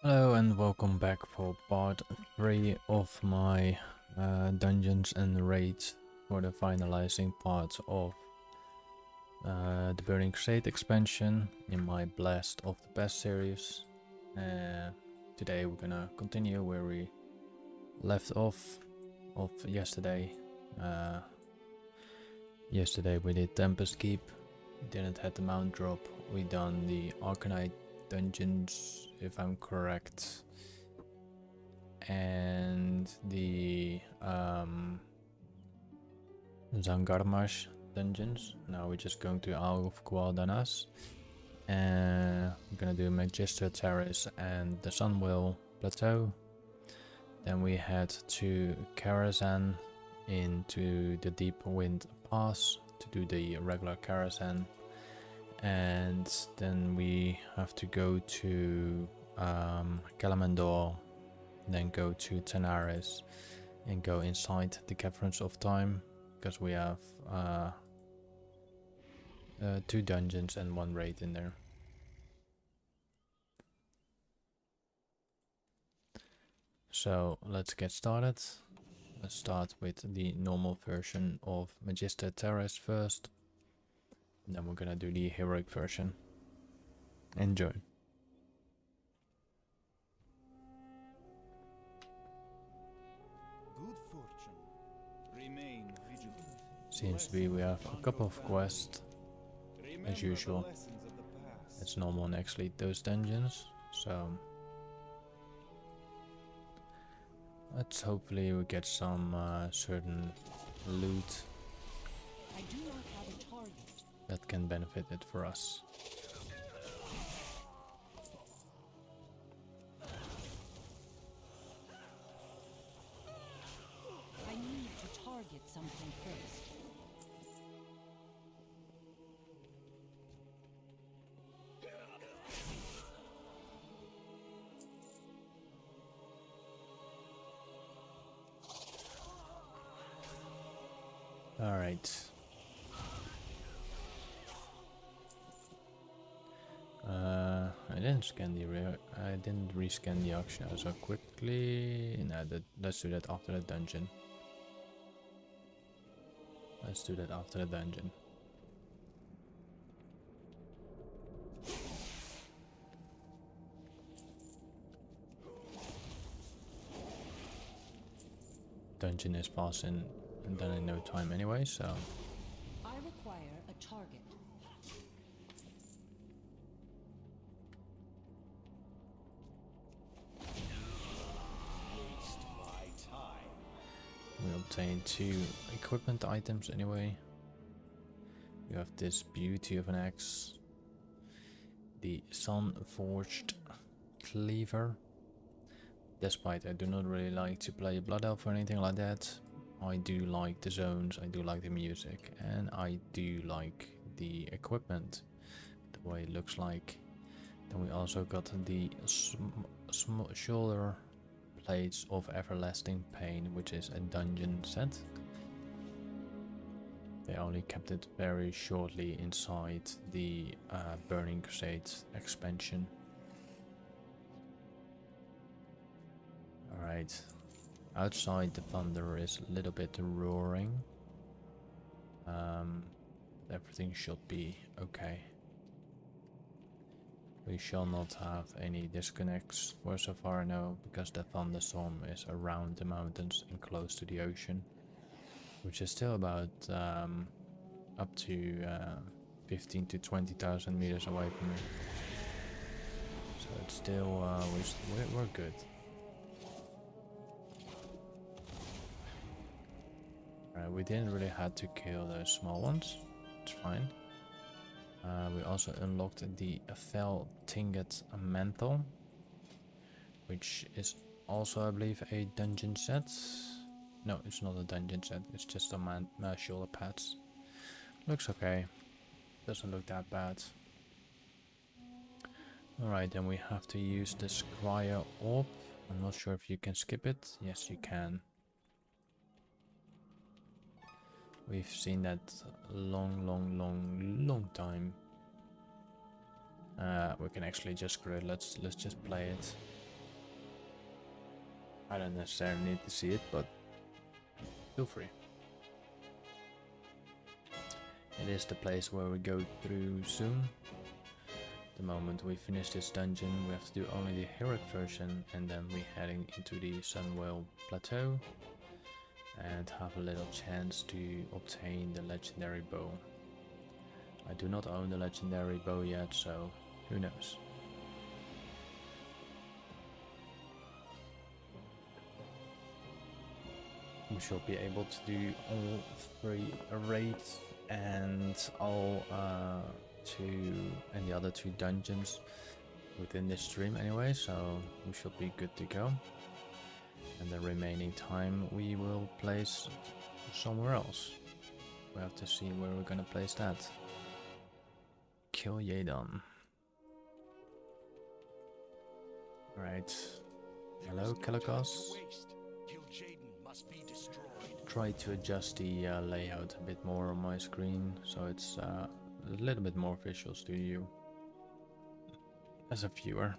Hello and welcome back for part 3 of my dungeons and raids for the finalizing part of the Burning Crusade expansion in my Blast of the Past series. Today we're gonna continue where we left off of yesterday. Yesterday we did Tempest Keep, we didn't have the Mount Drop, we done the Arcanite dungeons if I'm correct, and the Zangarmarsh dungeons. Now we're just going to Isle of Guadalajara, and we're gonna do Magisters Terrace and the Sunwell Plateau. Then we head to Karazhan into the Deep Wind Pass to do the regular Karazhan. And then we have to go to Kalamendor, then go to Terrace and go inside the Caverns of Time, because we have 2 dungeons and 1 raid in there. So let's get started. Let's start with the normal version of Magisters Terrace first. Then we're gonna do the heroic version. Enjoy. Good fortune. Remain vigilant. Seems to be we have a couple of quests as usual. It's normal and actually those dungeons, so let's hopefully we get some certain loot I do not have a target. that can benefit it for us. I need to target something first. All right. I didn't scan the I didn't rescan the auction so quickly. No, let's do that after the dungeon. Let's do that after the dungeon. Dungeon is passing and done in no time anyway, so I require a target. Waste my time. we obtain 2 equipment items anyway. We have this beauty of an axe, the Sun Forged Cleaver. Despite I do not really like to play Blood Elf or anything like that, I do like the zones, I do like the music, and I do like the equipment, the way it looks like. Then we also got the shoulder plates of Everlasting Pain, which is a dungeon set. They only kept it very shortly inside the Burning Crusade expansion. Alright, outside the thunder is a little bit roaring. Everything should be okay. We shall not have any disconnects for so far now, because the thunderstorm is around the mountains and close to the ocean, which is still about up to 15 to 20,000 meters away from me. So it's still we're good. We didn't really have to kill those small ones. It's fine. We also unlocked the Fell Tinget Mantle, which is also, I believe, a dungeon set. No, it's not a dungeon set. It's just a shoulder pads. Looks okay. Doesn't look that bad. Alright, then we have to use the Squire Orb. I'm not sure if you can skip it. Yes, you can. We've seen that long time. We can actually just screw it. Let's just play it. I don't necessarily need to see it, but feel free. It is the place where we go through soon. The moment we finish this dungeon, we have to do only the heroic version, and then we're heading into the Sunwell Plateau and have a little chance to obtain the legendary bow. I do not own the legendary bow yet, so who knows. We should be able to do all 3 raids and all the other 2 dungeons within this stream anyway, so we should be good to go. And the remaining time we will place somewhere else. We have to see where we're gonna place that. Kill Yadan. Right. Hello, Kelakos. Try to adjust the layout a bit more on my screen so it's a little bit more visuals to you as a viewer.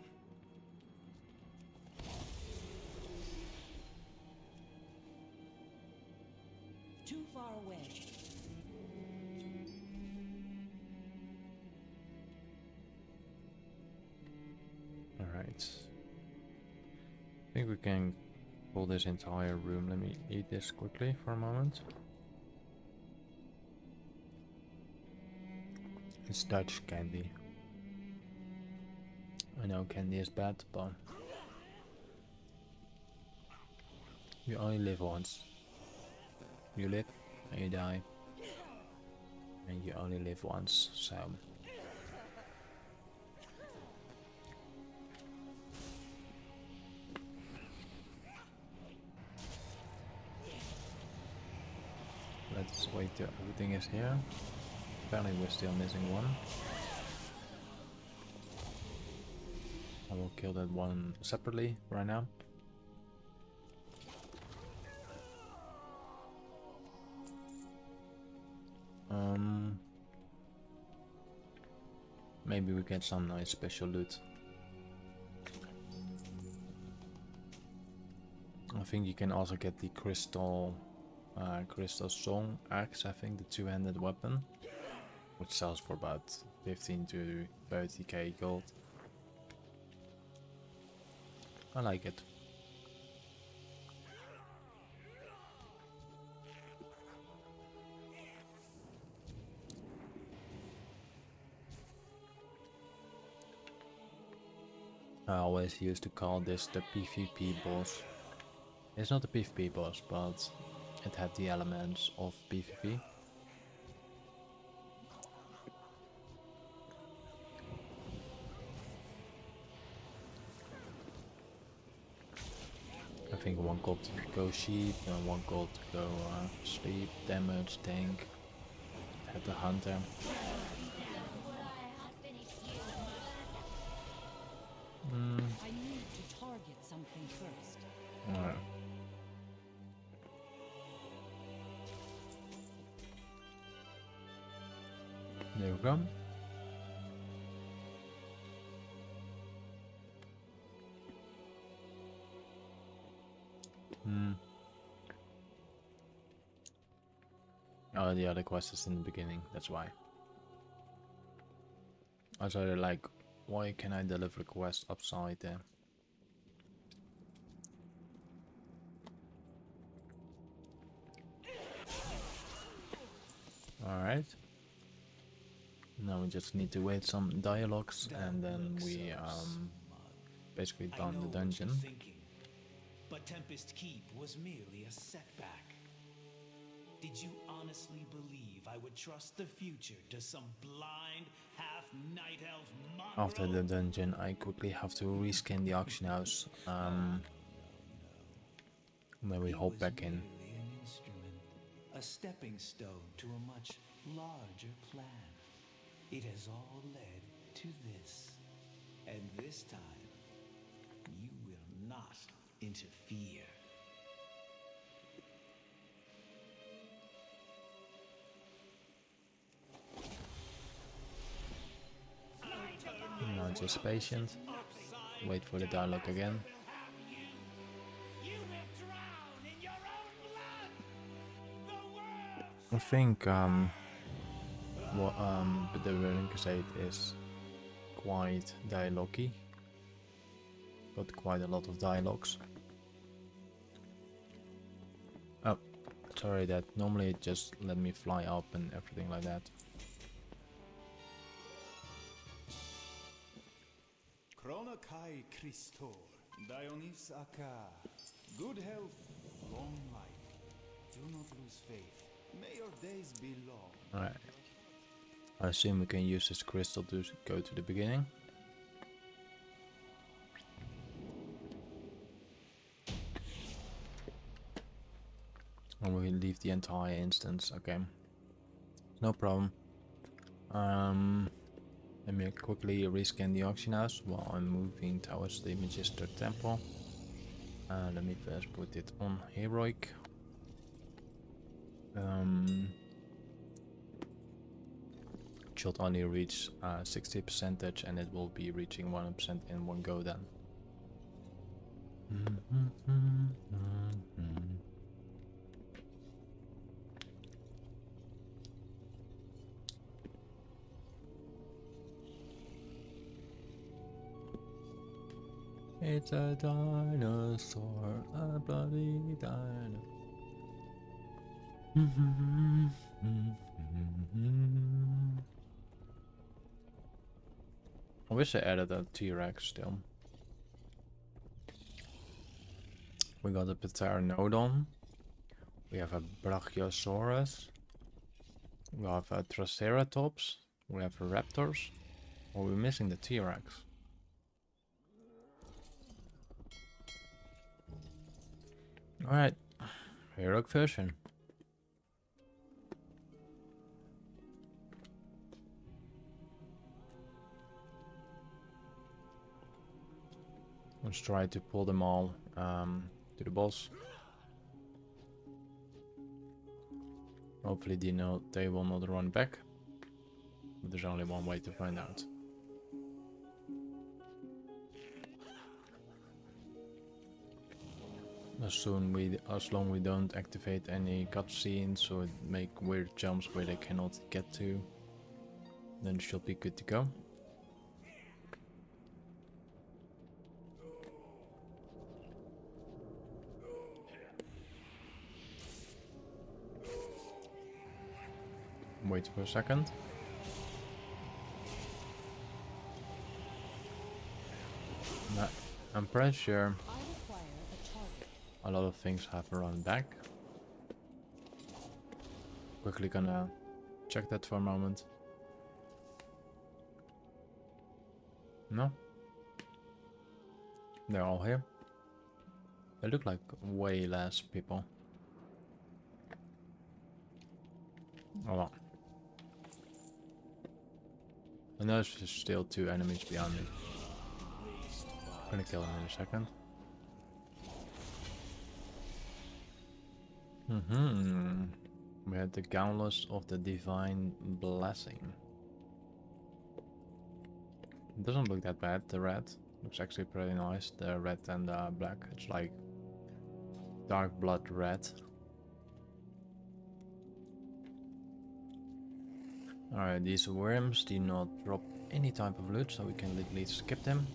Too far away. Alright. I think we can pull this entire room. Let me eat this quickly for a moment. It's Dutch candy. I know candy is bad, but you only live once. You live and you die, and you only live once, so let's wait till everything is here. Apparently we're still missing one. I will kill that one separately right now. Maybe we get some nice special loot. I think you can also get the crystal song axe, I think the 2-handed weapon, which sells for about 15 to 30k gold. I like it. I always used to call this the PvP boss. It's not the PvP boss, but it had the elements of PvP. I think 1 gold to go sheep and 1 gold to go sleep, damage, tank, had the hunter. I need to target something first. Alright. There we go. Oh, the other quest is in the beginning, that's why. Also, they're like, why can I deliver the quest upside there? Alright. Now we just need to wait some dialogues and then we basically done the dungeon. But Tempest Keep was merely a setback. Did you honestly believe I would trust the future to some blind, half-night elf mongrel? After the dungeon, I quickly have to rescan the auction house. When we hop back in. An instrument, a stepping stone to a much larger plan. It has all led to this. And this time, you will not interfere. Now just patient. Wait for the dialogue again. I think but the Burning Crusade is quite dialogue-y. Got quite a lot of dialogues. Oh, sorry, that normally it just let me fly up and everything like that. Krona Kai Christor, Dionys Aka. Good health, long life. Do not lose faith. May your days be long. Alright. I assume we can use this crystal to go to the beginning. And we leave the entire instance, okay. No problem. Let me quickly rescan the auction house while I'm moving towards the Magister Temple. Let me first put it on heroic. Should only reach 60% and it will be reaching 100% in one go then. It's a dinosaur, a bloody dinosaur. I wish I added a T-Rex still. We got a Pteranodon. We have a Brachiosaurus. We have a Triceratops. We have a Raptors. Or we're missing the T-Rex. Alright, heroic version. Let's try to pull them all to the boss. Hopefully they will not run back. But there's only one way to find out. As long we don't activate any cutscenes or make weird jumps where they cannot get to, then it should be good to go. Wait for a second. Nah, I'm pretty sure a lot of things have run back. Quickly gonna check that for a moment. No? They're all here. They look like way less people. Hold on. I know there's still 2 enemies behind me. I'm gonna kill them in a second. We had the Gauntless of the Divine Blessing. It doesn't look that bad, the red. Looks actually pretty nice, the red and the black. It's like dark blood red. Alright, these worms do not drop any type of loot, so we can literally skip them.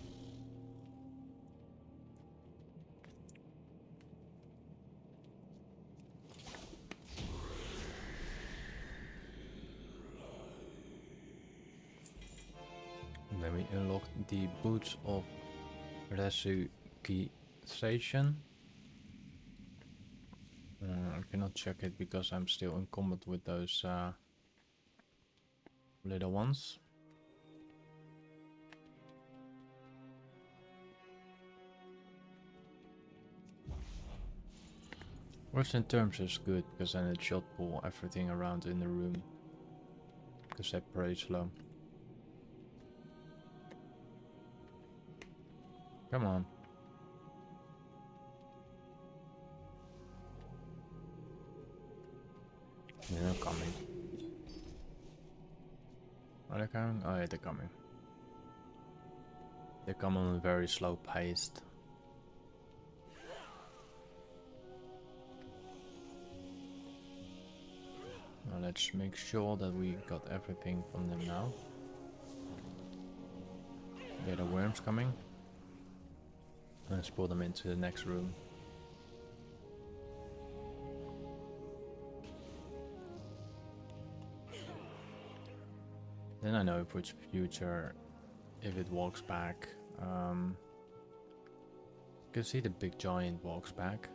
And then we unlock the Boots of Resuscitation. I cannot check it because I'm still in combat with those little ones. Worst in terms is good because then it should pull everything around in the room. Because they're pretty slow. Come on. They're not coming. Are they coming? Oh yeah, they're coming. They come on a very slow pace. let's make sure that we got everything from them now. There are worms coming. Let's pull them into the next room. Then I know for its future, if it walks back, you can see the big giant walks back.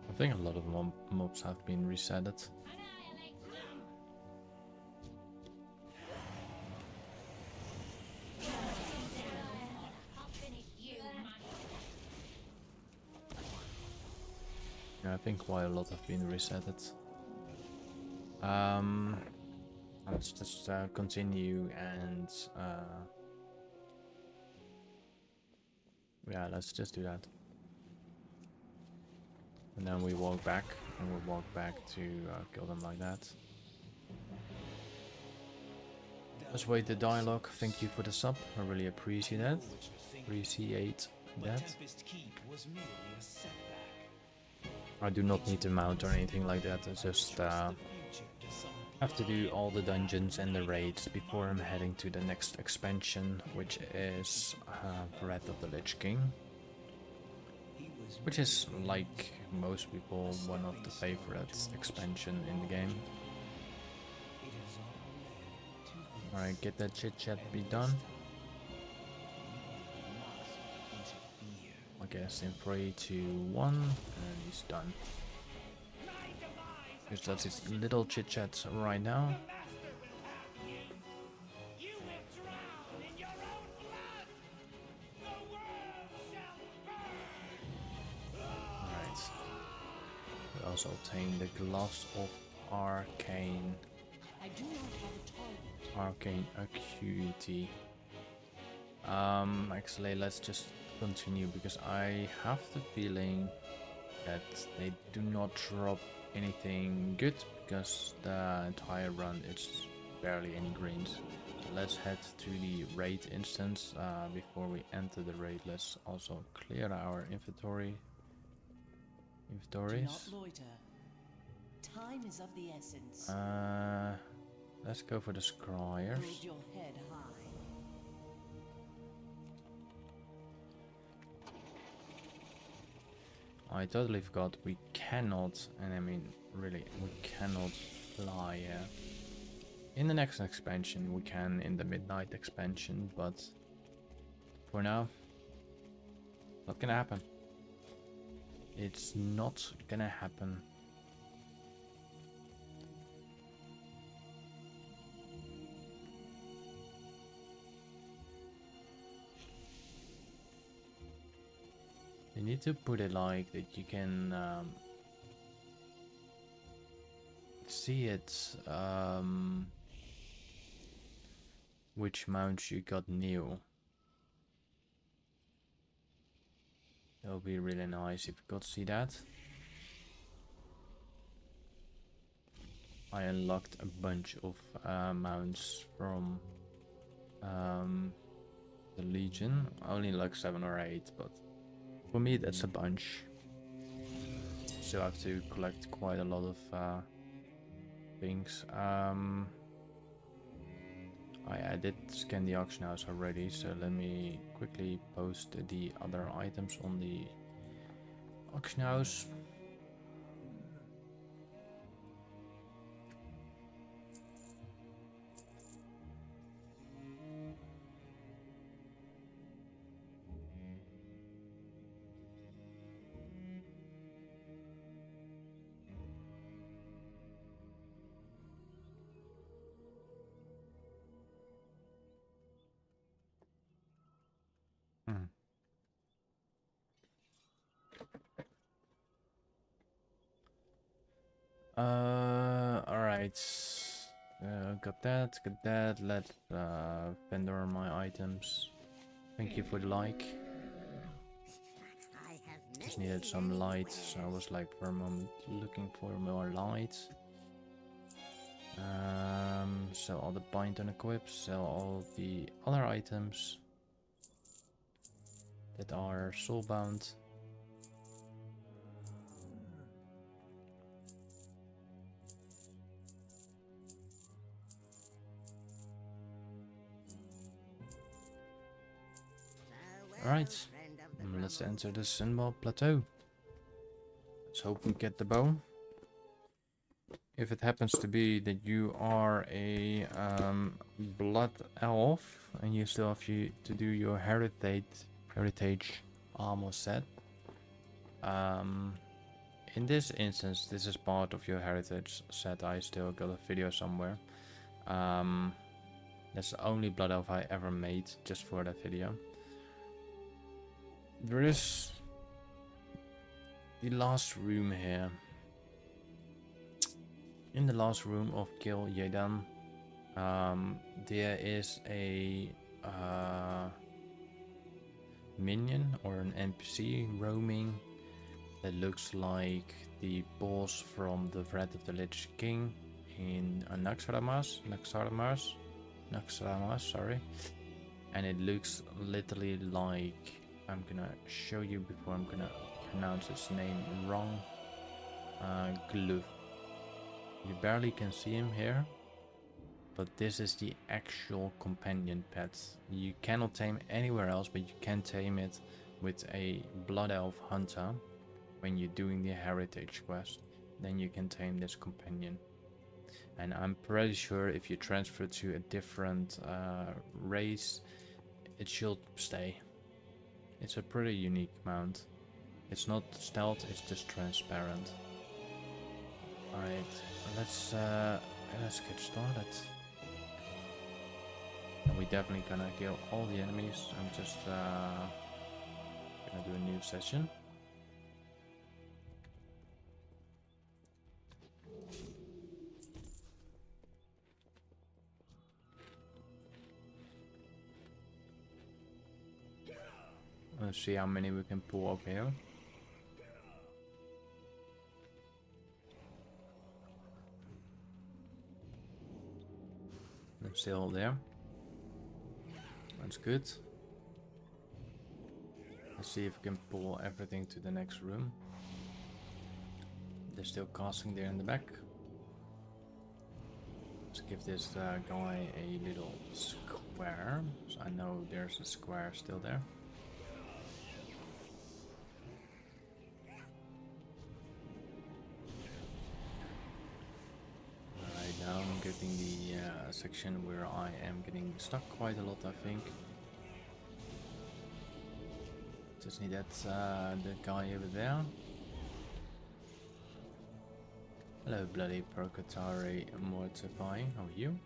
I think a lot of mobs have been resetted. Yeah, I think quite a lot have been resetted. Let's just continue and yeah, let's just do that. And then we walk back, and we'll walk back to kill them like that. Let's wait the dialogue. Thank you for the sub. I really appreciate that. I do not need to mount or anything like that. I just have to do all the dungeons and the raids before I'm heading to the next expansion, which is Wrath of the Lich King. Which is, like most people, one of the favorite expansion in the game. Alright, get that chit chat be done. I guess in 3, 2, 1, and he's done. Because that's his little chit chat right now. Also obtain the gloves of arcane acuity. Actually, let's just continue because I have the feeling that they do not drop anything good because the entire run is barely any greens. Let's head to the raid instance. Before we enter the raid, let's also clear our inventory. Do not loiter. Time is of the essence. Let's go for the scryers. Hold your head high. I totally forgot we cannot, and I mean really, we cannot fly. In the next expansion we can, in the midnight expansion, but for now, not gonna happen. It's not gonna happen. You need to put it like that you can see it, which mounts you got new. That would be really nice if you could see that. I unlocked a bunch of mounts from the Legion. Only like 7 or 8, but for me that's a bunch. So I have to collect quite a lot of things. I did scan the auction house already, so let me quickly post the other items on the auction house. Alright. Got that. Let's vendor my items. Thank you for the like. Just needed some light, so I was like for a moment looking for more light. Sell all the bind and equip, sell all the other items that are soulbound. Alright, let's enter the Sunwell Plateau. Let's hope we get the bow. If it happens to be that you are a blood elf and you still have to do your heritage armor set. In this instance, this is part of your heritage set. I still got a video somewhere. That's the only blood elf I ever made just for that video. There is the last room here. In the last room of Kill Yedan, there is a minion or an NPC roaming that looks like the boss from the Wrath of the Lich King in Naxxramas, sorry. And it looks literally like, I'm gonna show you before I'm gonna pronounce his name wrong, Glue. You barely can see him here, but this is the actual companion pet. You cannot tame anywhere else, but you can tame it with a blood elf hunter when you're doing the heritage quest. Then you can tame this companion. And I'm pretty sure if you transfer to a different race, it should stay. It's a pretty unique mount. It's not stealth, it's just transparent. Alright, let's get started. And we definitely gonna kill all the enemies. I'm just gonna do a new session. Let's see how many we can pull up here. They're still there. That's good. Let's see if we can pull everything to the next room. They're still casting there in the back. Let's give this guy a little square. So I know there's a square still there. Now I'm getting the section where I am getting stuck quite a lot, I think. Just need that guy over there. Hello, bloody Procatari Mortifying. How are you?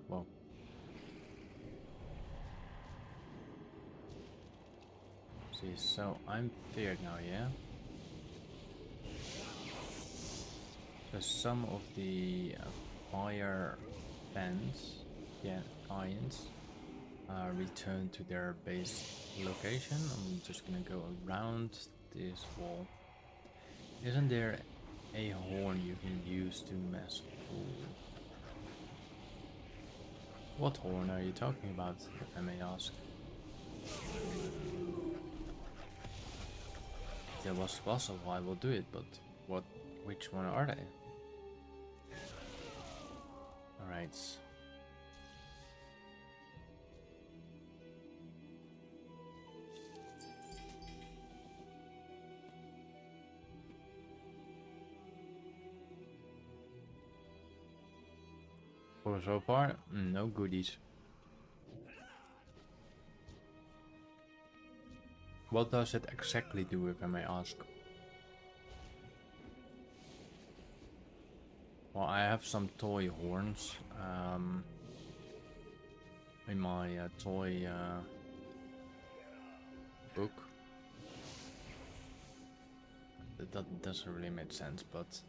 Well. See, so I'm feared now, yeah? So some of the fire fans, yeah, ions, return to their base location. I'm just gonna go around this wall. Isn't there a horn you can use to mess with? What horn are you talking about, if I may ask? If there was possible, I will do it, but which one are they? Alright. For so far, no goodies. What does it exactly do, if I may ask? Well, I have some toy horns in my toy book. That doesn't really make sense, but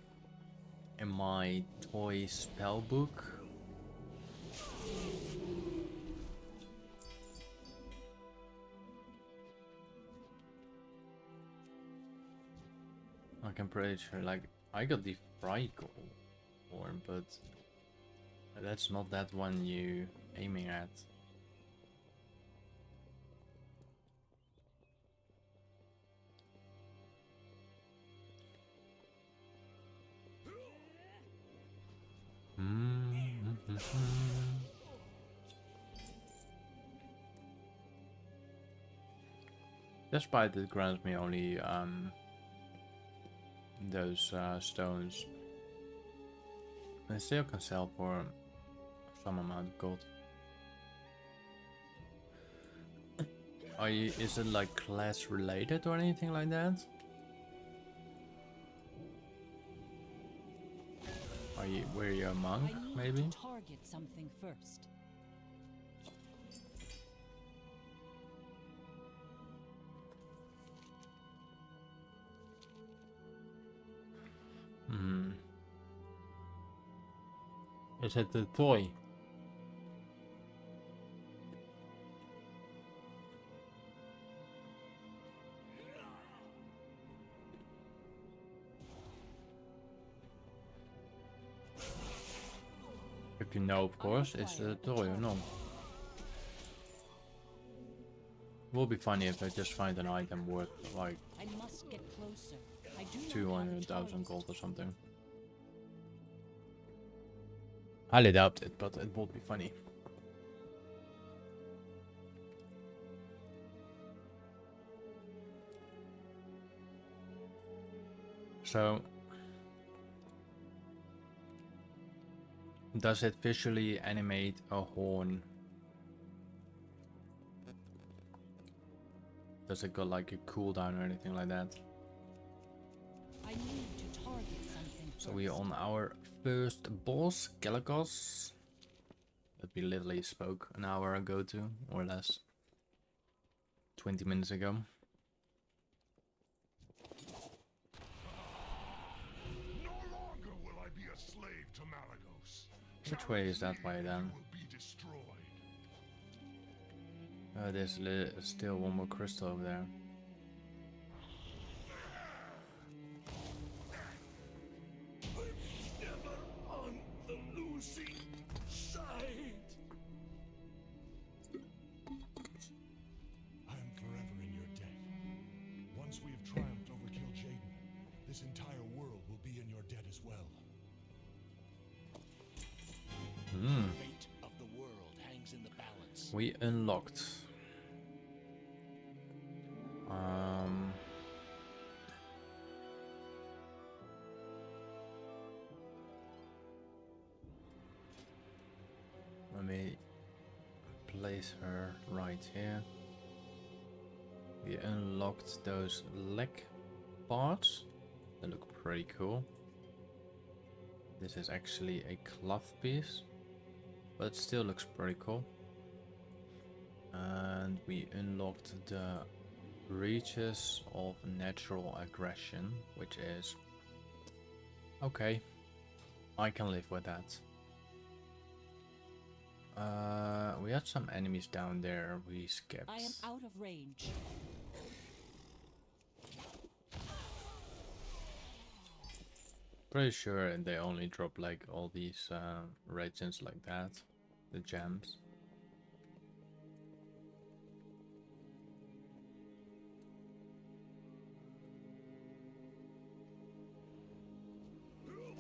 in my toy spell book, I can pretty sure, like, I got the Friggle horn, but that's not that one you aiming at. Despite it grants me only those stones, I still can sell for some amount of gold. Is it like class related or anything like that? Were you a monk, I need maybe? to target something first. Is it the toy? If you know, of course, it's the toy or not. Will be funny if I just find an item worth like I must get closer. I do not have 200,000 choice. gold or something. Highly doubt it, but it would be funny. So, does it visually animate a horn? Does it got like a cooldown or anything like that? I need to target something So first. we are on our first boss, Galagos, that we literally spoke an hour ago to, or less. 20 minutes ago. No longer will I be a slave to Malagos. Which way is that way then? You will be destroyed. There's still one more crystal over there. Never on the losing side. I am forever in your debt. Once we have triumphed over Kil'jaeden, this entire world will be in your debt as well. Fate of the world hangs in the balance. We unlocked. Let me place her right here. We unlocked those leg parts. They look pretty cool. This is actually a cloth piece, but it still looks pretty cool. And we unlocked the reaches of natural aggression, which is okay. I can live with that. We had some enemies down there we skipped. I am out of range. Pretty sure they only drop like all these regions like that, the gems.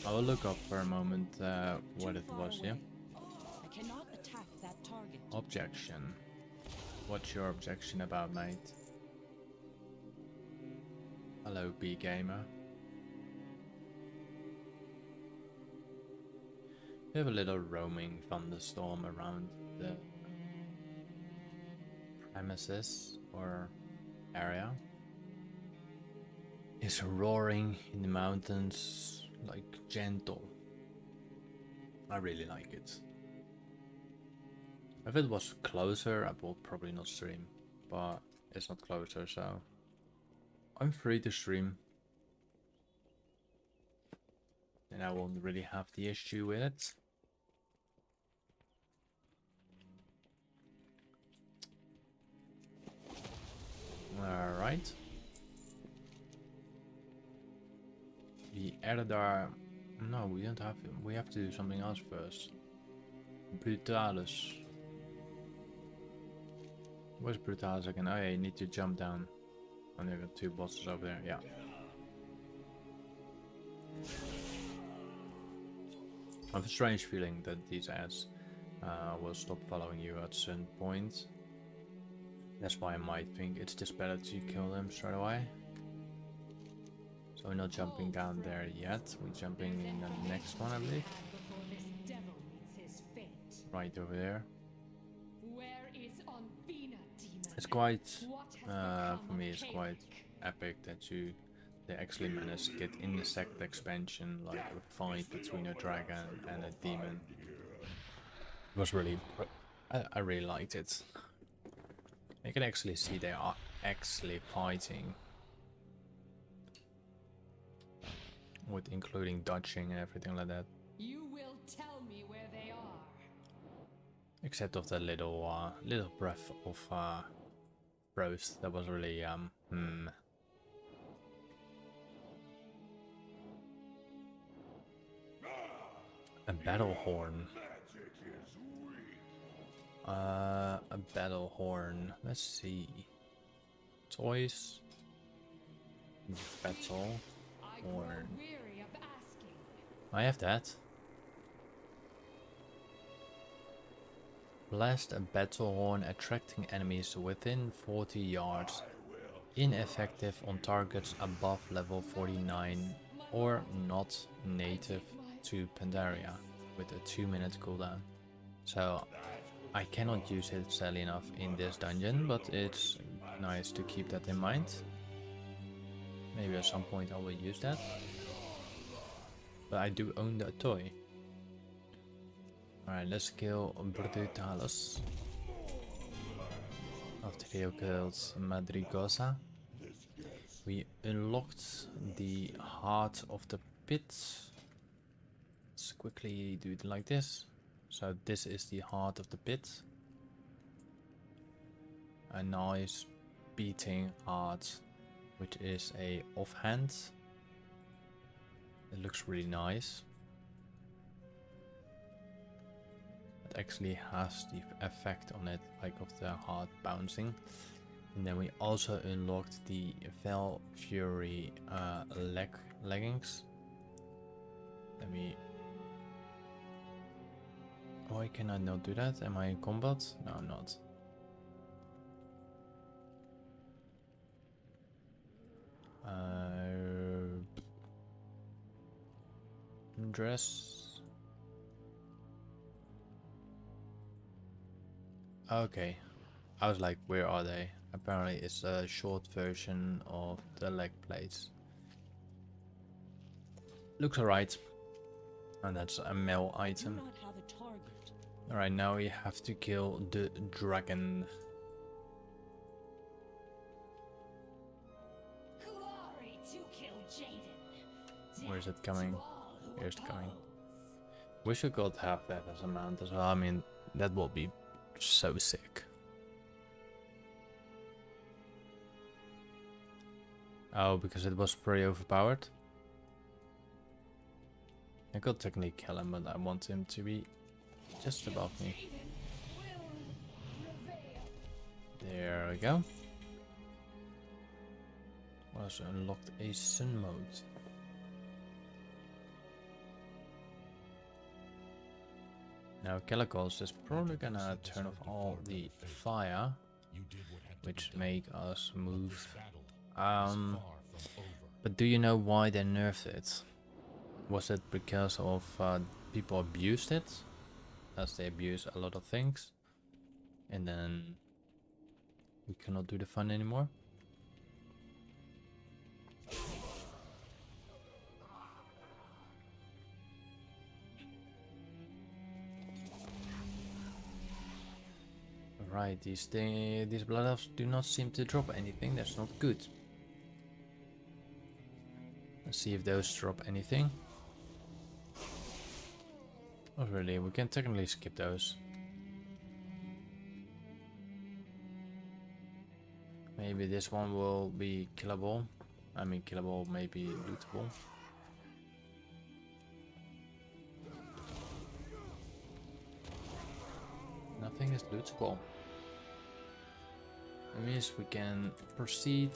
I will look up for a moment what it was, yeah? I cannot attack that target. Objection. What's your objection about, mate? Hello, B-Gamer. We have a little roaming thunderstorm around the premises or area. It's roaring in the mountains, like gentle. I really like it. If it was closer, I would probably not stream, but it's not closer, so I'm free to stream. And I won't really have the issue with it. Alright. We added our No, we don't have. We have to do something else first. Brutalis. Where's Brutalis again? Oh yeah, you need to jump down. And there are 2 bosses over there. Yeah. I have a strange feeling that these ads will stop following you at a certain point. That's why I might think it's just better to kill them straight away. So we're not jumping down there yet. We're jumping in the next one, I believe. Right over there. It's quite, for me, it's quite epic that they actually managed to get in the second expansion, like a fight between a dragon and a demon. It was really, I really liked it. You can actually see they are actually fighting, with including dodging and everything like that. You will tell me where they are. Except of the little breath of Rose. That was really A battle horn. A battle horn. Let's see. Toys. Battle horn. I have that. Blast a battle horn, attracting enemies within 40 yards. Ineffective on targets above level 49 or not native to Pandaria, with a 2-minute cooldown. So I cannot use it, sadly enough, in this dungeon, but it's nice to keep that in mind. Maybe at some point I will use that. But I do own that toy. Alright, let's kill Brutalis. After you killed Madrigosa, we unlocked the heart of the pit. Let's quickly do it like this. So this is the heart of the pit. A nice beating heart, which is a offhand. It looks really nice. It actually has the effect on it, like of the heart bouncing. And then we also unlocked the Fel Fury leggings. Let me... Why can I not do that? Am I in combat? No, I'm not. Dress. Okay. I was like, where are they? Apparently it's a short version of the leg plates. Looks alright. And that's a male item. Alright, now we have to kill the dragon. Where's it coming? Here's it coming. Wish we could have that as a mount as well. I mean, that would be so sick. Oh, because it was pretty overpowered. I could technically kill him, but I want him to be just above me. There we go. Also unlocked a sun mode. Now Calicos is probably gonna turn off all the fire, which make us move. But do you know why they nerfed it? Was it because of people abused it, as they abuse a lot of things, and then we cannot do the fun anymore? Right, these blood elves do not seem to drop anything. That's not good. Let's see if those drop anything. Not really, we can technically skip those. Maybe this one will be killable. I mean killable, maybe lootable. everything is lootable. That means we can proceed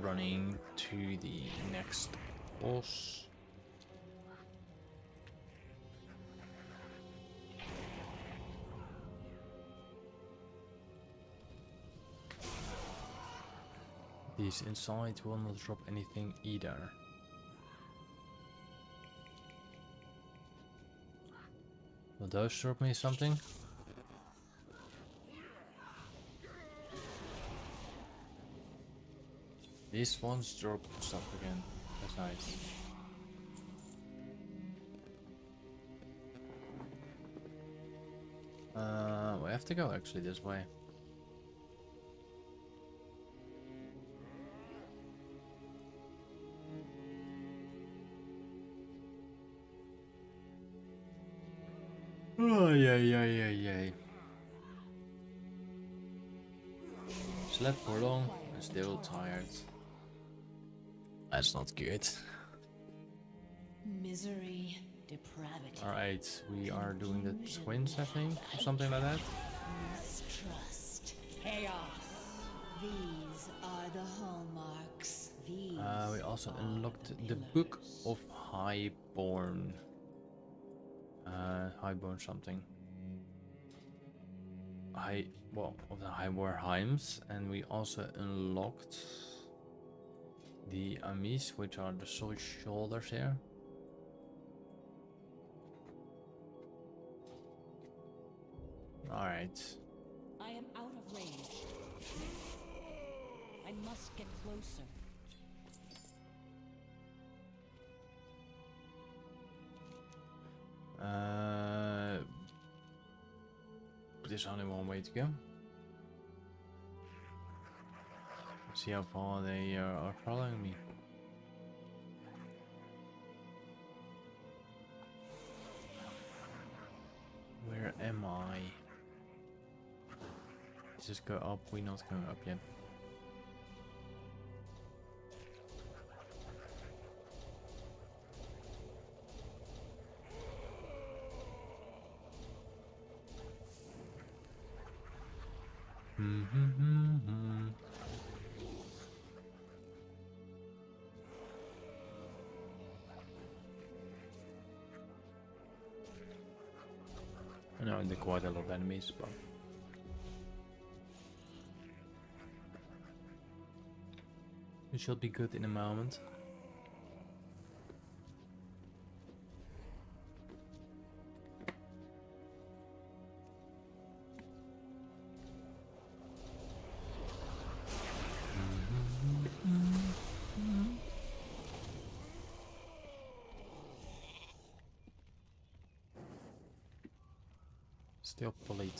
running to the next boss. These inside will not drop anything either. Will those drop me something? These ones drop stuff again. That's nice. We have to go actually this way. Oh, yay. Slept for long and still tired. That's not good. Misery, depravity. Alright, we are doing the twins, I think, or something like that. Mistrust. Chaos. These are the hallmarks. These We also are unlocked the the Book pillars. of Highborn. Highborn something. Of the Highborn Heims, and we also unlocked the Amis, which are the sword shoulders here. Alright. I am out of range. I must get closer. There's only one way to go. Let's see how far they are following me. Where am I? Let's just go up. We're not going up yet. I know there are quite a lot of enemies, but it should be good in a moment. Still bullied.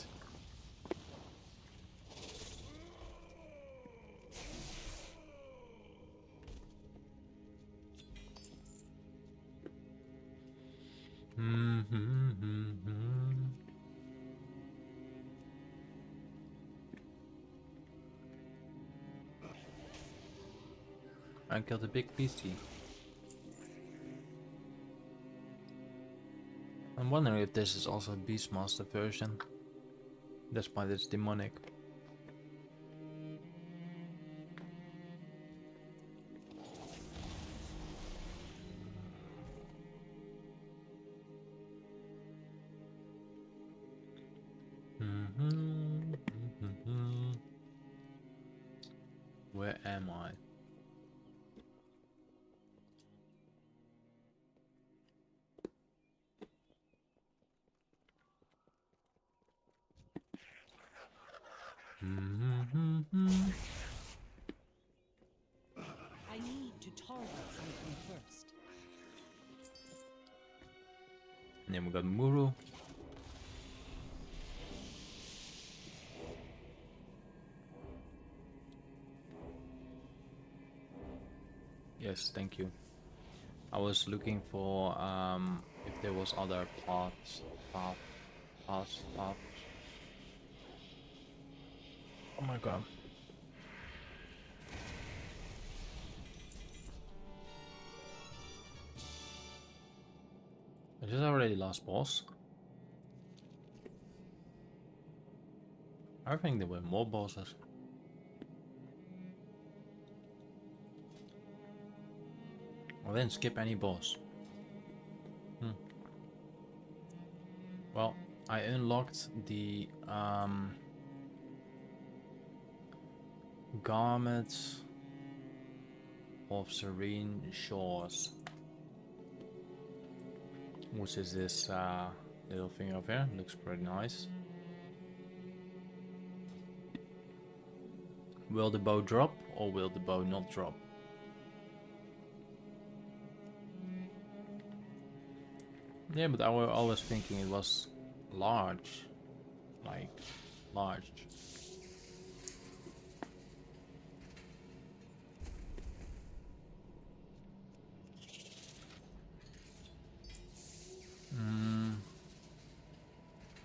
I killed a big beastie. I'm wondering if this is also a Beastmaster version. That's why it's demonic. Where am I? I need to target something first. And then we got Muru. Yes, thank you. I was looking for if there was other paths. Oh my god. Is this already last boss? I think there were more bosses. Well, then skip any boss. Well, I unlocked the Garments of Serene Shores, which is this little thing over here. Looks pretty nice. Will the bow drop or will the bow not drop? Yeah, but I was always thinking it was large. Like, large.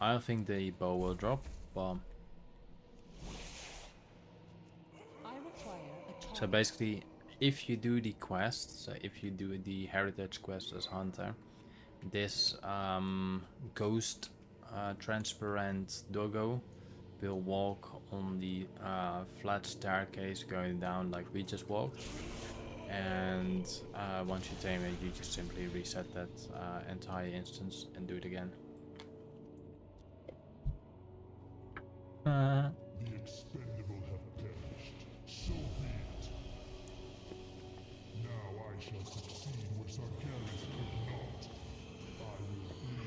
I don't think the bow will drop, but... So basically, if you do the quest, so if you do the heritage quest as hunter, this ghost transparent doggo will walk on the flat staircase going down like we just walked, and once you tame it, you just simply reset that entire instance and do it again. The expendable have perished. So be it. Now I shall succeed where Sargeras could not. I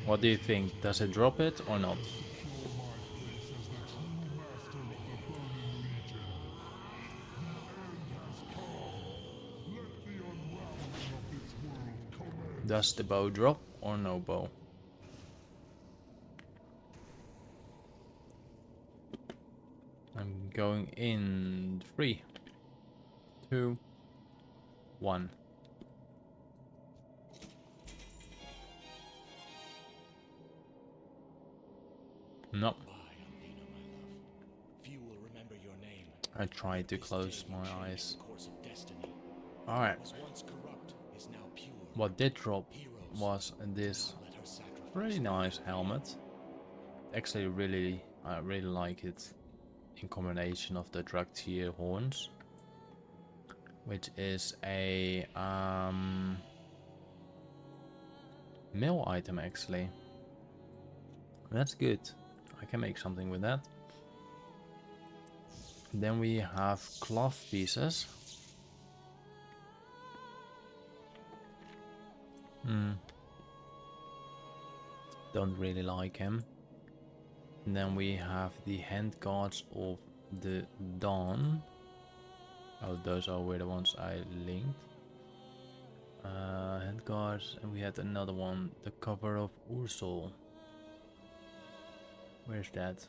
will What do you think? Does it drop it or not? secure my place as the true master of the Burning Legion. The end has come. Let the unraveling of this world commence. Does the bow drop or no bow? I'm going in 3, 2, 1. Nope. Few will remember your name. I tried to close my eyes. The course of destiny. Alright. Was once corrupt, is now pure. What did drop was this Let her sacrifice. pretty nice helmet. Actually, I really like it in combination of the Draktyr horns, which is a mill item actually. That's good. I can make something with that. Then we have cloth pieces. Don't really like him. And then we have the hand guards of the dawn. Oh, those were the ones I linked. Hand guards, and we had another one, the cover of Ursul. Where's that?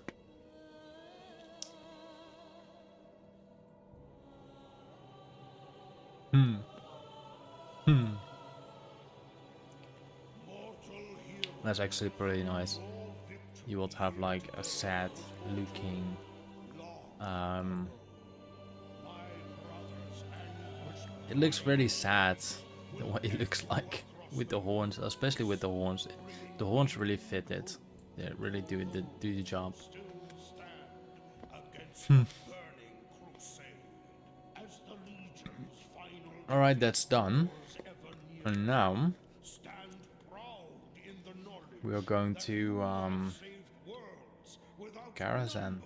That's actually pretty nice. You would have like a sad looking it looks very sad the way it looks like with the horns, especially with the horns. The horns really fit it. They really do the job. Alright, that's done. And now we are going to Karazhan.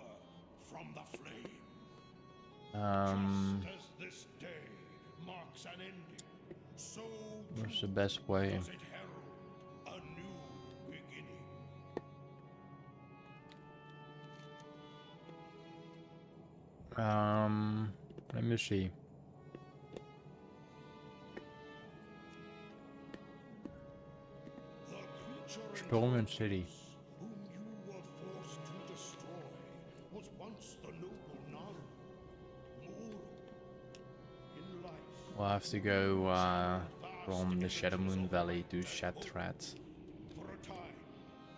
What's the best way? Let me see. Stolen City. Whom you were forced to destroy was once the noble nun, Morass. In life, We'll have to go from the Shadow Moon Valley to Shatrat. for a time,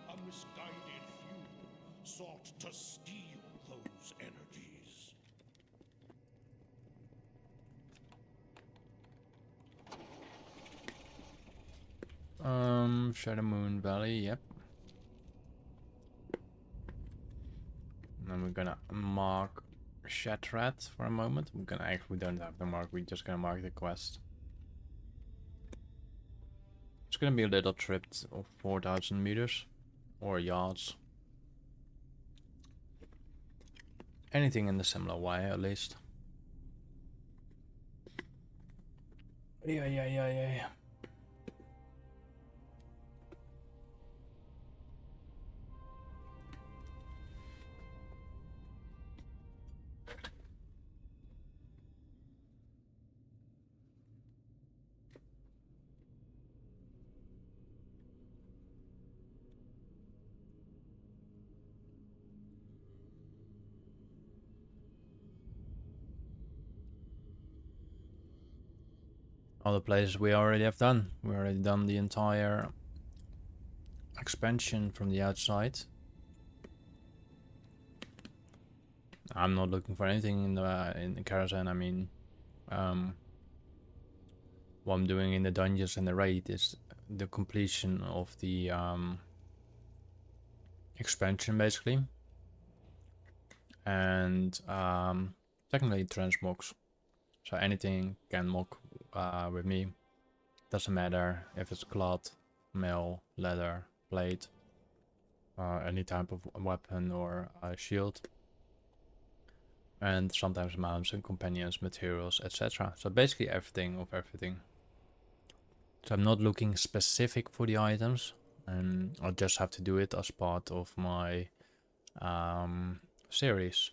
a misguided few sought to steal those energies. Shadow Moon Valley, yep. And we're gonna mark Shatrat for a moment. We're gonna actually, we don't have the mark, we're just gonna mark the quest. It's gonna be a little trip of 4,000 meters or yards. Anything in the similar way, at least. Yeah. All the places we already have done. We already done the entire expansion from the outside. I'm not looking for anything in the Karazhan. I mean, what I'm doing in the dungeons and the raid is the completion of the expansion, basically, and technically transmogs. So anything can mock with me. Doesn't matter if it's cloth, mail, leather, plate, any type of weapon or shield. And sometimes mounts and companions, materials, etc. So basically everything of everything. So I'm not looking specific for the items, and I'll just have to do it as part of my series.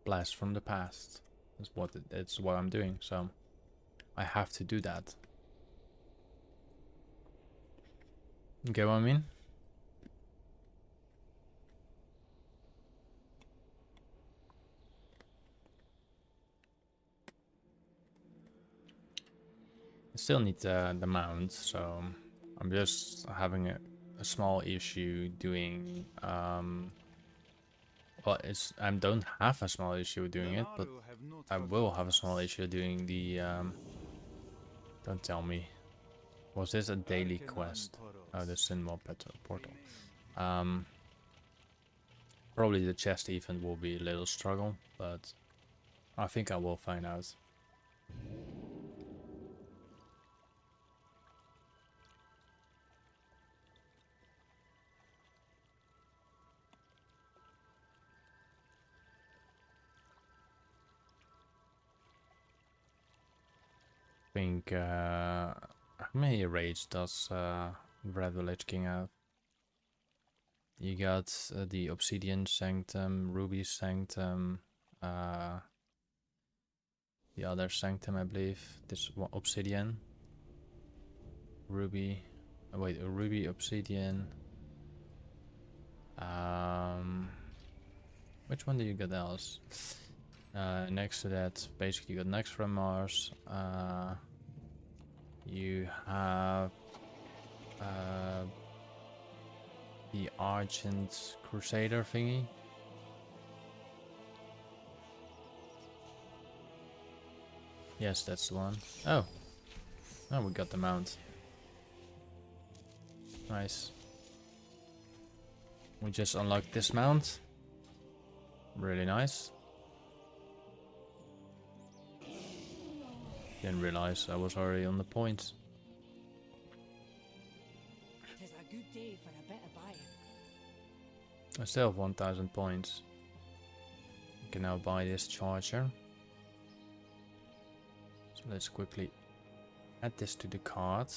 Blast from the past. It's what I'm doing, so I have to do that. You get what I mean? I still need the mount, so I'm just having a small issue doing well, I don't have a small issue doing it, but I will have a small issue doing the don't tell me. Was this a daily quest? Oh, the Sunwell Plateau portal. Probably the chest event will be a little struggle, but I think I will find out. I think how many raids does Red Village King have? You got the Obsidian Sanctum, Ruby Sanctum, the other Sanctum, I believe. This one, Obsidian, Ruby. Oh, wait, Ruby, Obsidian. Which one do you get else? Next to that, basically you got next from Mars. You have the Argent Crusader thingy. Yes, that's the one. Oh, we got the mount. Nice. We just unlocked this mount. Really nice. Didn't realize I was already on the point. Tis a good day for a bit of buying. I still have 1,000 points. I can now buy this charger. So let's quickly add this to the cart.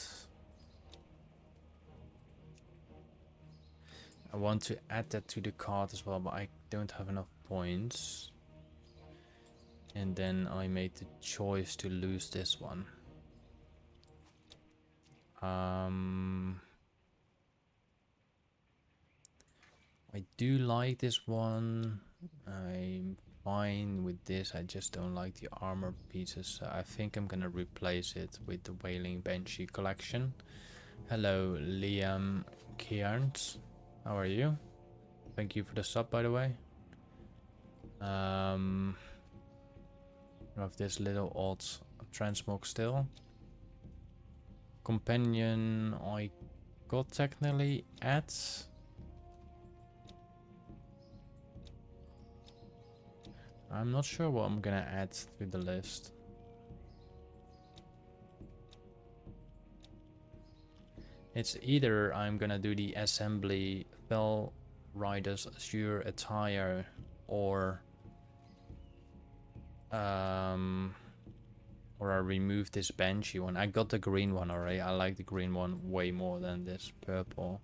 I want to add that to the cart as well, but I don't have enough points. And then I made the choice to lose this one. I do like this one. I'm fine with this. I just don't like the armor pieces. So I think I'm gonna replace it with the Wailing Banshee collection. Hello, Liam Kearns. How are you? Thank you for the sub, by the way. We have this little odd transmog still. Companion I got technically at. I'm not sure what I'm gonna add to the list. It's either I'm gonna do the assembly Fell Riders Azure attire, or I remove this Banshee one. I got the green one already. I like the green one way more than this purple.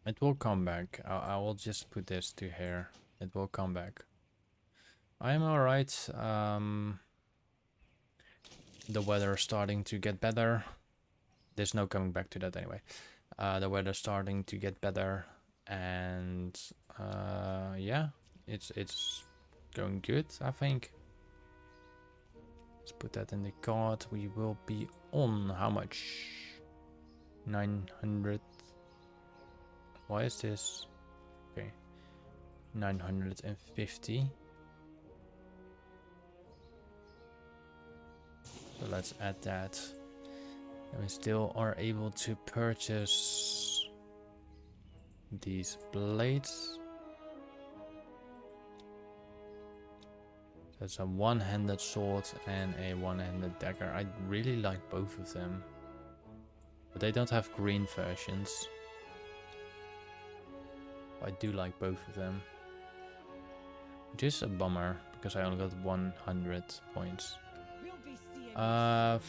It will come back. I will just put this to here. It will come back. I'm alright. The weather is starting to get better. There's no coming back to that anyway. The weather's starting to get better, and yeah, it's going good, I think. Let's put that in the cart. We will be on how much? 900. Why is this? Okay, 950. So let's add that. And we still are able to purchase these blades. So it's a one-handed sword and a one-handed dagger. I really like both of them, but they don't have green versions. I do like both of them, which is a bummer because I only got 100 points.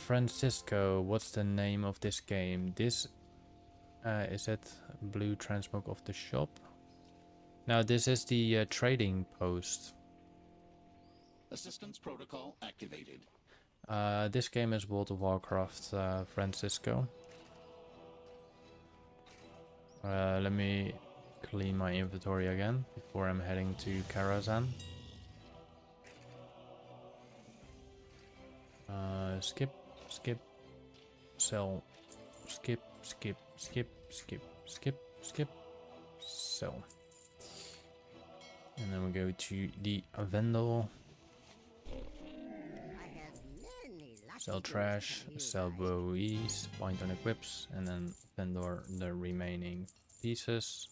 Francisco, what's the name of this game? This is that blue transmog of the shop? Now this is the trading post. Assistance protocol activated. This game is World of Warcraft, Francisco. Let me clean my inventory again before I'm heading to Karazhan. Skip, skip, sell, skip, skip, skip, skip, skip, skip, sell. And then we go to the vendor. Sell trash, sell bowies, bind on equips, and then vendor the remaining pieces.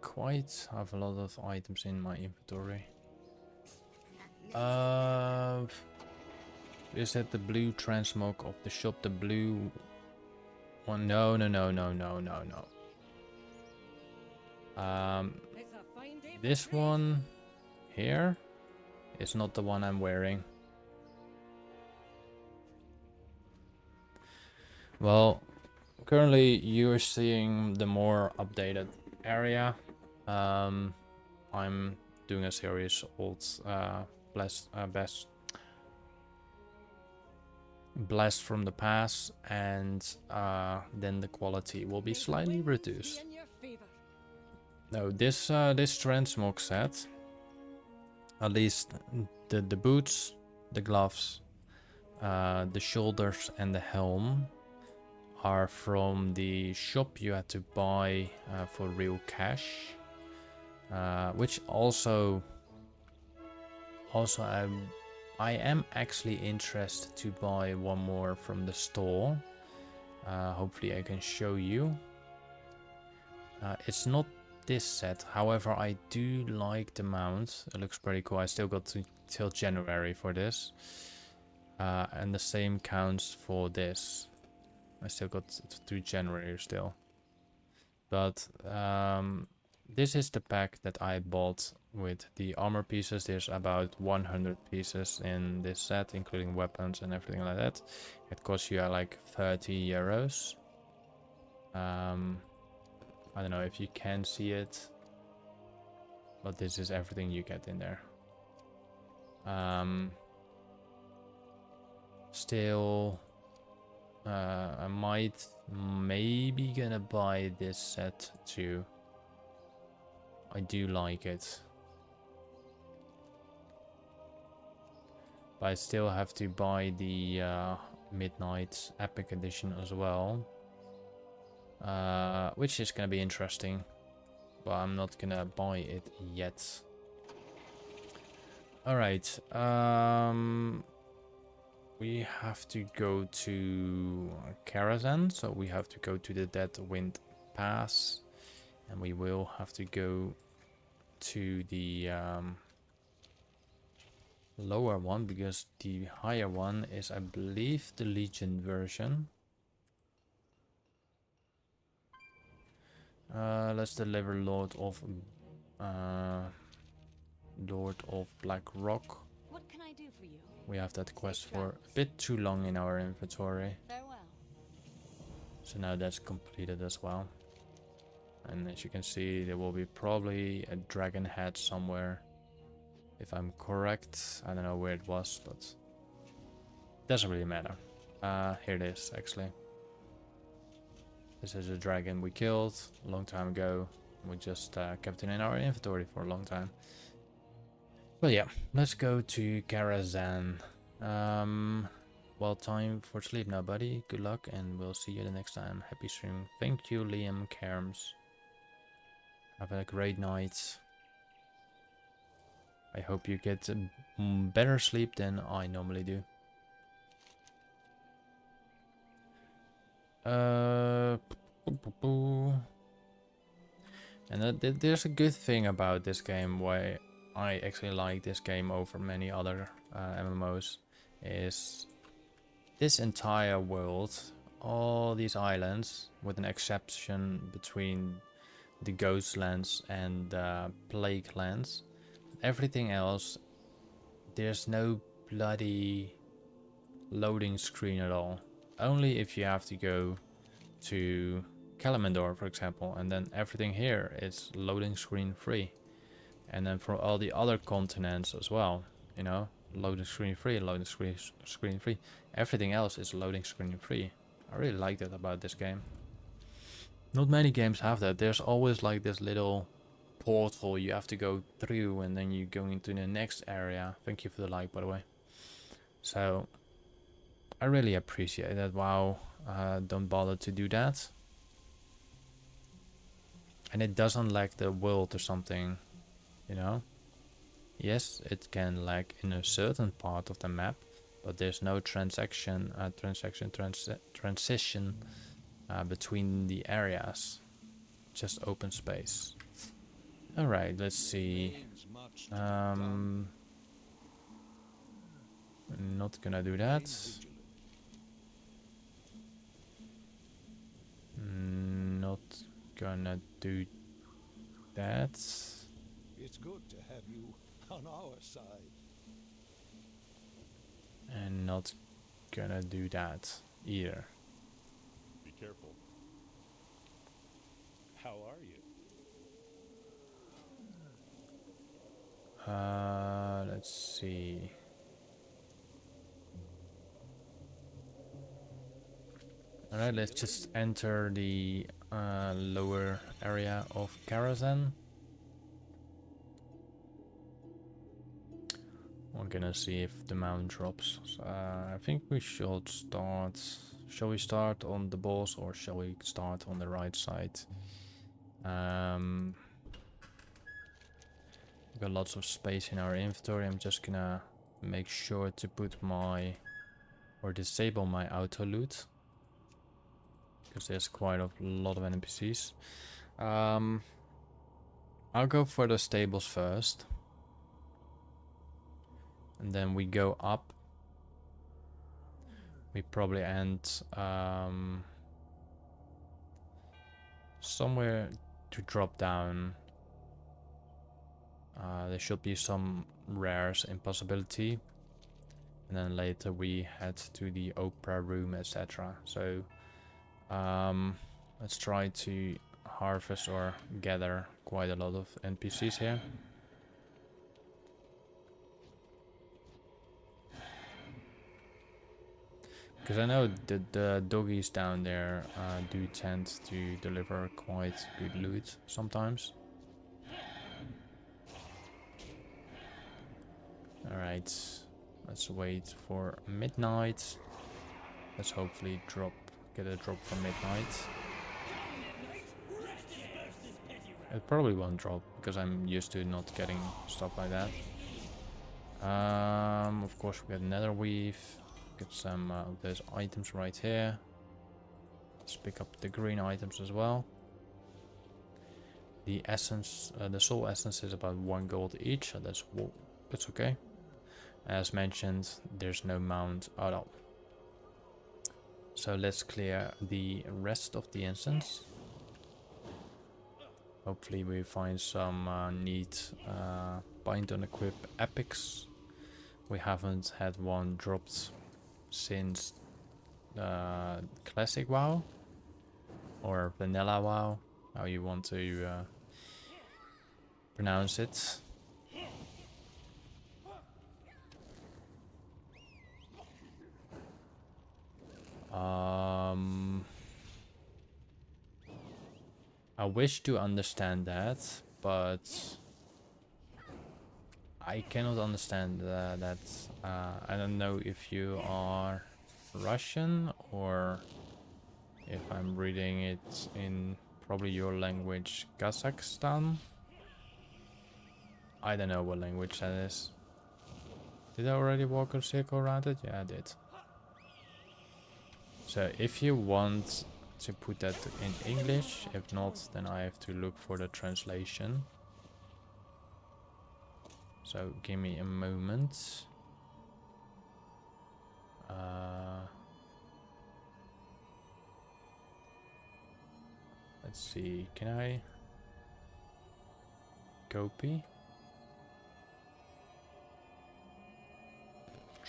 Quite have a lot of items in my inventory. Is that the blue transmog of the shop? The blue one? No. This one here is not the one I'm wearing. Well, currently you're seeing the more updated area. I'm doing a series called Blast from the Past, and then the quality will be slightly reduced. No, this transmog set, at least the boots, the gloves, the shoulders and the helm are from the shop you had to buy for real cash, which also I am actually interested to buy one more from the store. Hopefully I can show you. It's not this set, however I do like the mount. It looks pretty cool. I still got till January for this, and the same counts for this. I still got to January still. But this is the pack that I bought with the armor pieces. There's about 100 pieces in this set, including weapons and everything like that. It costs you like 30 euros. I don't know if you can see it, but this is everything you get in there. Still, I might maybe gonna buy this set too. I do like it, but I still have to buy the Midnight Epic Edition as well, which is gonna be interesting, but I'm not gonna buy it yet. Alright, we have to go to Karazhan, so we have to go to the Dead Wind Pass, and we will have to go to the lower one, because the higher one is, I believe, the Legion version. Let's deliver Lord of Black Rock. What can I do for you? We have that quest for a bit too long in our inventory. Farewell. So now that's completed as well. And as you can see, there will be probably a dragon head somewhere. If I'm correct, I don't know where it was, but doesn't really matter. Here it is, actually. This is a dragon we killed a long time ago. We just kept it in our inventory for a long time. But yeah, let's go to Karazhan. Well, time for sleep now, buddy. Good luck, and we'll see you the next time. Happy streaming. Thank you, Liam Kerms. Have a great night. I hope you get better sleep than I normally do. And there's a good thing about this game, why I actually like this game over many other MMOs, is this entire world, all these islands, with an exception between the Ghostlands and Plague Lands, everything else, there's no bloody loading screen at all. Only if you have to go to Kalimdor, for example, and then everything here is loading screen free. And then for all the other continents as well, you know, loading screen free, loading screen free. Everything else is loading screen free. I really like that about this game. Not many games have that. There's always like this little portal you have to go through, and then you go into the next area. Thank you for the like, by the way. So I really appreciate that. WoW don't bother to do that, and it doesn't lack the world or something, you know. Yes, it can lag in a certain part of the map, but there's no transition between the areas, just open space. All right, let's see. Not gonna do that. Not gonna do that. It's good to have you on our side. And not gonna do that either. Be careful. How are you? Let's see. Alright, let's just enter the lower area of Karazhan. We're gonna see if the mount drops. I think we should start. Shall we start on the boss, or shall we start on the right side? We've got lots of space in our inventory. I'm just gonna make sure to put my, or disable my auto loot, because there's quite a lot of NPCs. I'll go for the stables first, and then we go up. We probably end somewhere to drop down. There should be some rares in possibility, and then later we head to the Opera room, etc. So let's try to harvest or gather quite a lot of NPCs here. Because I know that the doggies down there do tend to deliver quite good loot sometimes. Alright, let's wait for midnight. Let's hopefully get a drop for midnight. It probably won't drop, because I'm used to not getting stuff like that. Of course we got Nether Weave. get some of those items right here. Let's pick up the green items as well. The essence, the soul essence is about 1 gold each, so that's okay. As mentioned, there's no mount at all. So let's clear the rest of the instance. Hopefully we find some neat bind on equip epics. We haven't had one dropped since classic WoW or vanilla WoW, how you want to pronounce it. I wish to understand that, but I cannot understand that. I don't know if you are Russian or if I'm reading it in probably your language, Kazakhstan. I don't know what language that is. Did I already walk a circle around it? Yeah, I did. So if you want to put that in English, if not, then I have to look for the translation. So give me a moment. Let's see, can I copy?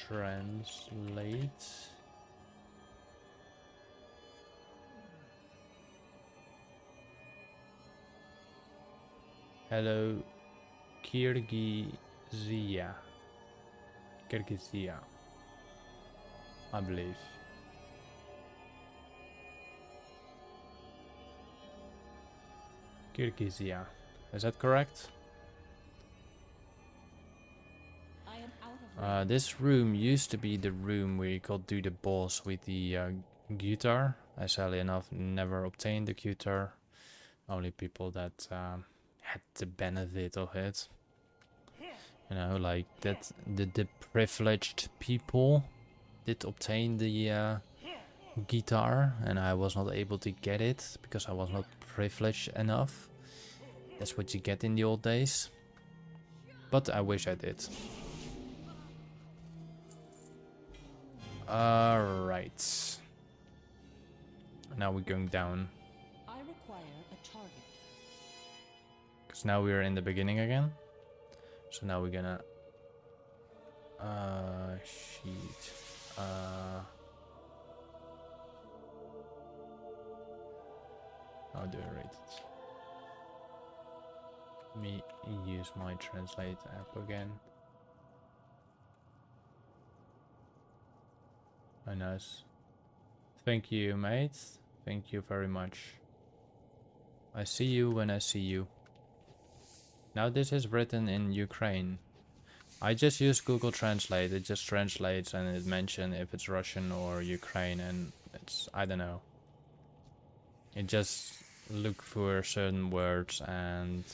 Translate. Hello, Kyrgyzia, I believe. Kyrgyzia, is that correct? This room used to be the room where you could do the boss with the guitar. I sadly enough never obtained the guitar. Only people that had the benefit of it. You know, like that the privileged people did obtain the guitar, and I was not able to get it because I was not privileged enough. That's what you get in the old days. But I wish I did. Alright. Now we're going down. I require a target. Because now we're in the beginning again. So now we're gonna... sheet. How do I rate it? Let me use my translate app again. Oh, nice. Thank you, mate. Thank you very much. I see you when I see you. Now this is written in Ukraine. I just use Google Translate. It just translates and it mentions if it's Russian or Ukraine, and it's, I don't know. It just look for certain words, and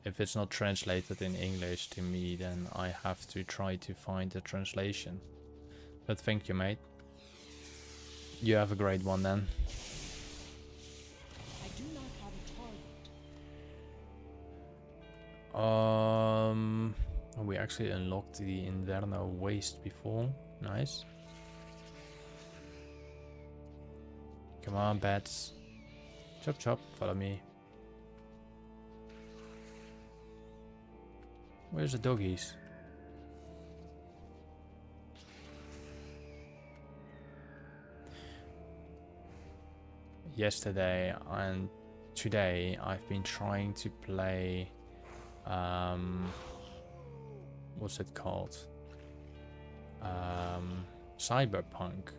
if it's not translated in English to me, then I have to try to find the translation. But thank you, mate. You have a great one then. I do not have a target. We actually unlocked the Inverno Waste before. Nice. Come on, bats. Chop chop, follow me. Where's the doggies? Yesterday and today I've been trying to play what's it called? Cyberpunk.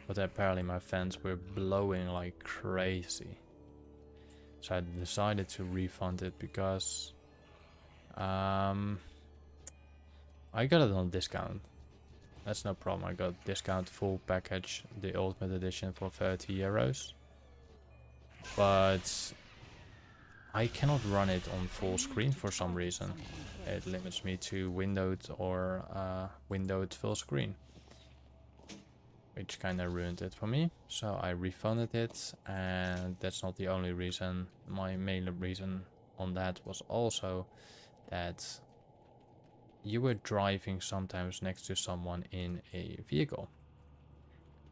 But apparently my fans were blowing like crazy. So I decided to refund it because I got it on discount. That's no problem. I got discount full package, the Ultimate Edition for €30. But I cannot run it on full screen for some reason. It limits me to windowed or windowed full screen, which kind of ruined it for me. So I refunded it, and that's not the only reason. My main reason on that was also that you were driving sometimes next to someone in a vehicle,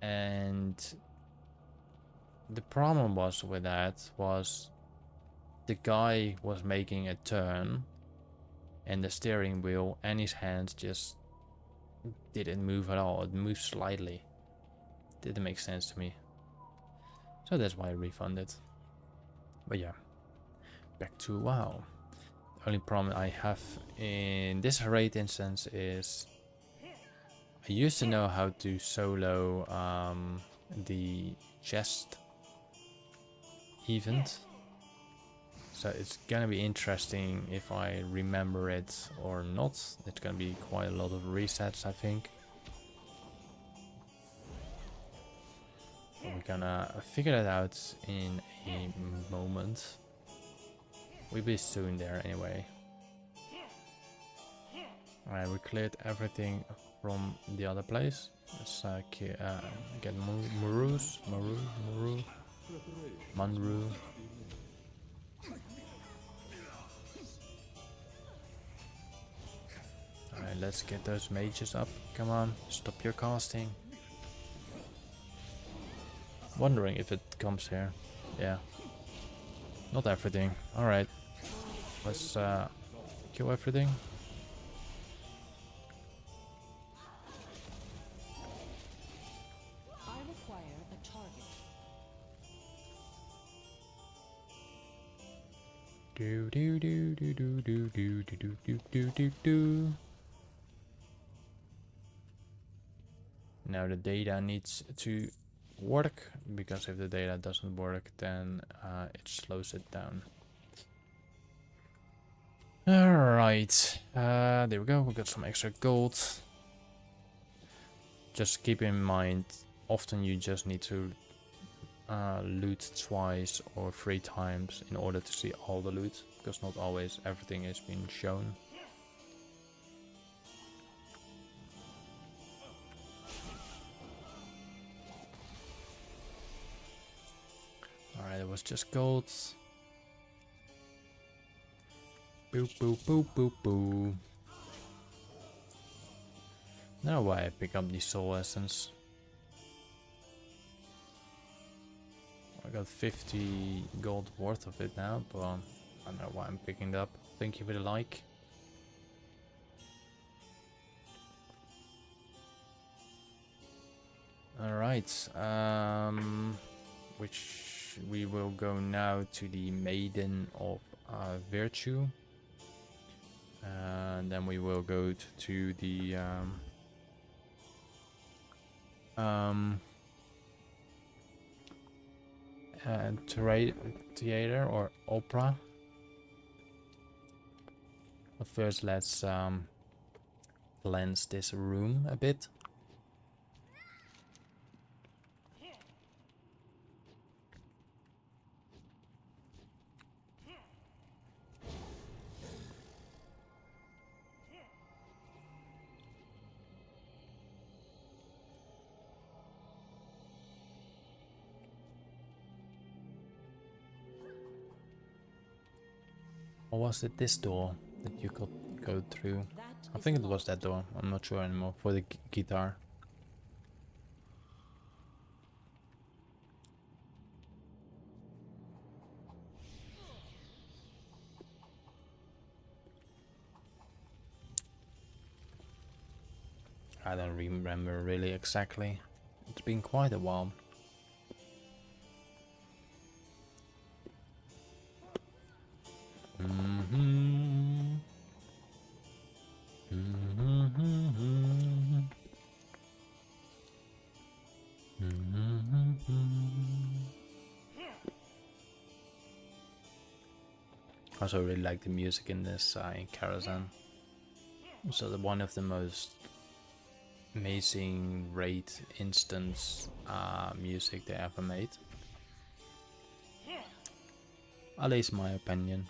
and the problem was with that was the guy was making a turn and the steering wheel and his hands just didn't move at all. It moved slightly. Didn't make sense to me. So that's why I refunded. But yeah, back to WoW. The only problem I have in this raid instance is I used to know how to solo the chest event. So it's gonna be interesting if I remember it or not. It's gonna be quite a lot of resets, I think. We're gonna figure that out in a moment. We'll be soon there anyway. Alright, we cleared everything from the other place. Let's get Morass, Manru. Alright, let's get those mages up. Come on, stop your casting. Wondering if it comes here. Yeah. Not everything. Alright. Let's kill everything. I require a target. Do do do do do do do do do do do do. Now the data needs to work, because if the data doesn't work, then it slows it down. Alright, there we go, we got some extra gold. Just keep in mind, often you just need to loot twice or 3 times in order to see all the loot, because not always everything is being shown. Alright, it was just gold. Boop boop boop boop boop. Now why I pick up the soul essence. I got 50 gold worth of it now, but I don't know why I'm picking it up. Thank you for the like. Alright, which we will go now to the Maiden of Virtue. And then we will go to the theater or opera. But first let's cleanse this room a bit. Or was it this door that you could go through? I think it was that door. I'm not sure anymore. For the guitar. I don't remember really exactly. It's been quite a while. I also really like the music in this in Karazhan. So one of the most amazing raid instance music they ever made. At least my opinion.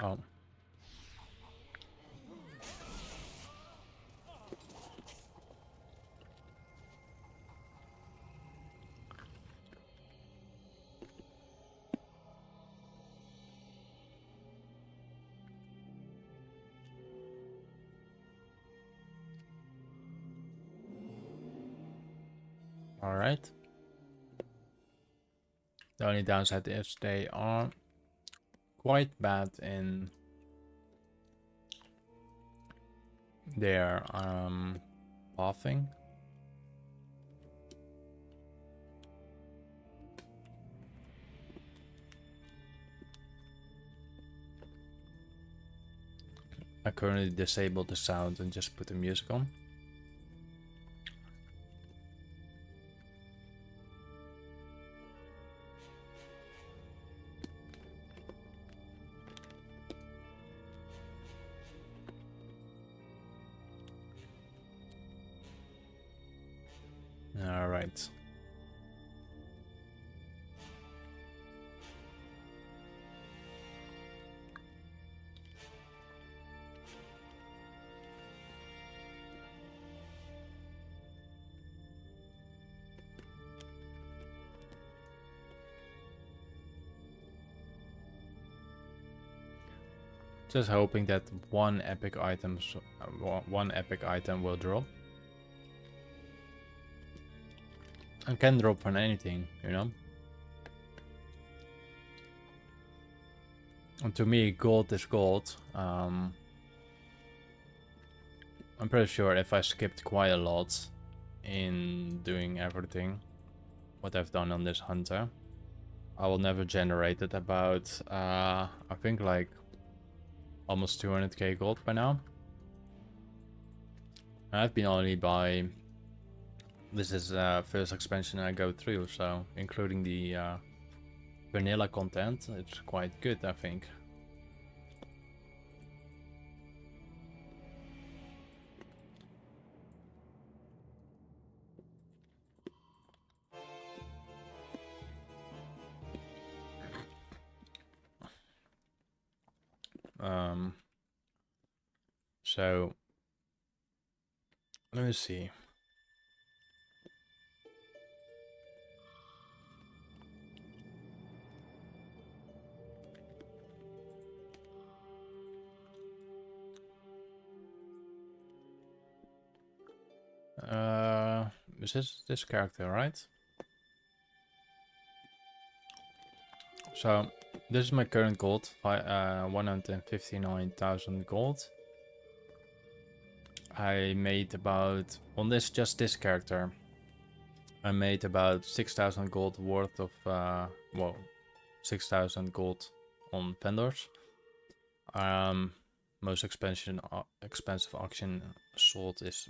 Oh. All right. The only downside is they are quite bad in their pathing. I currently disabled the sound and just put the music on. All right. Just hoping that one epic item will drop. And can drop from anything, you know. And to me, gold is gold. I'm pretty sure if I skipped quite a lot in doing everything, what I've done on this hunter, I will never generate it about, I think like almost 200k gold by now. I've been only by, this is first expansion I go through, so including the vanilla content, it's quite good, I think. So let me see. Is this character, right? So this is my current gold, 159,000 gold. I made about, on this, just this character, I made about 6,000 gold worth of, well, 6,000 gold on vendors. Most expensive auction sold is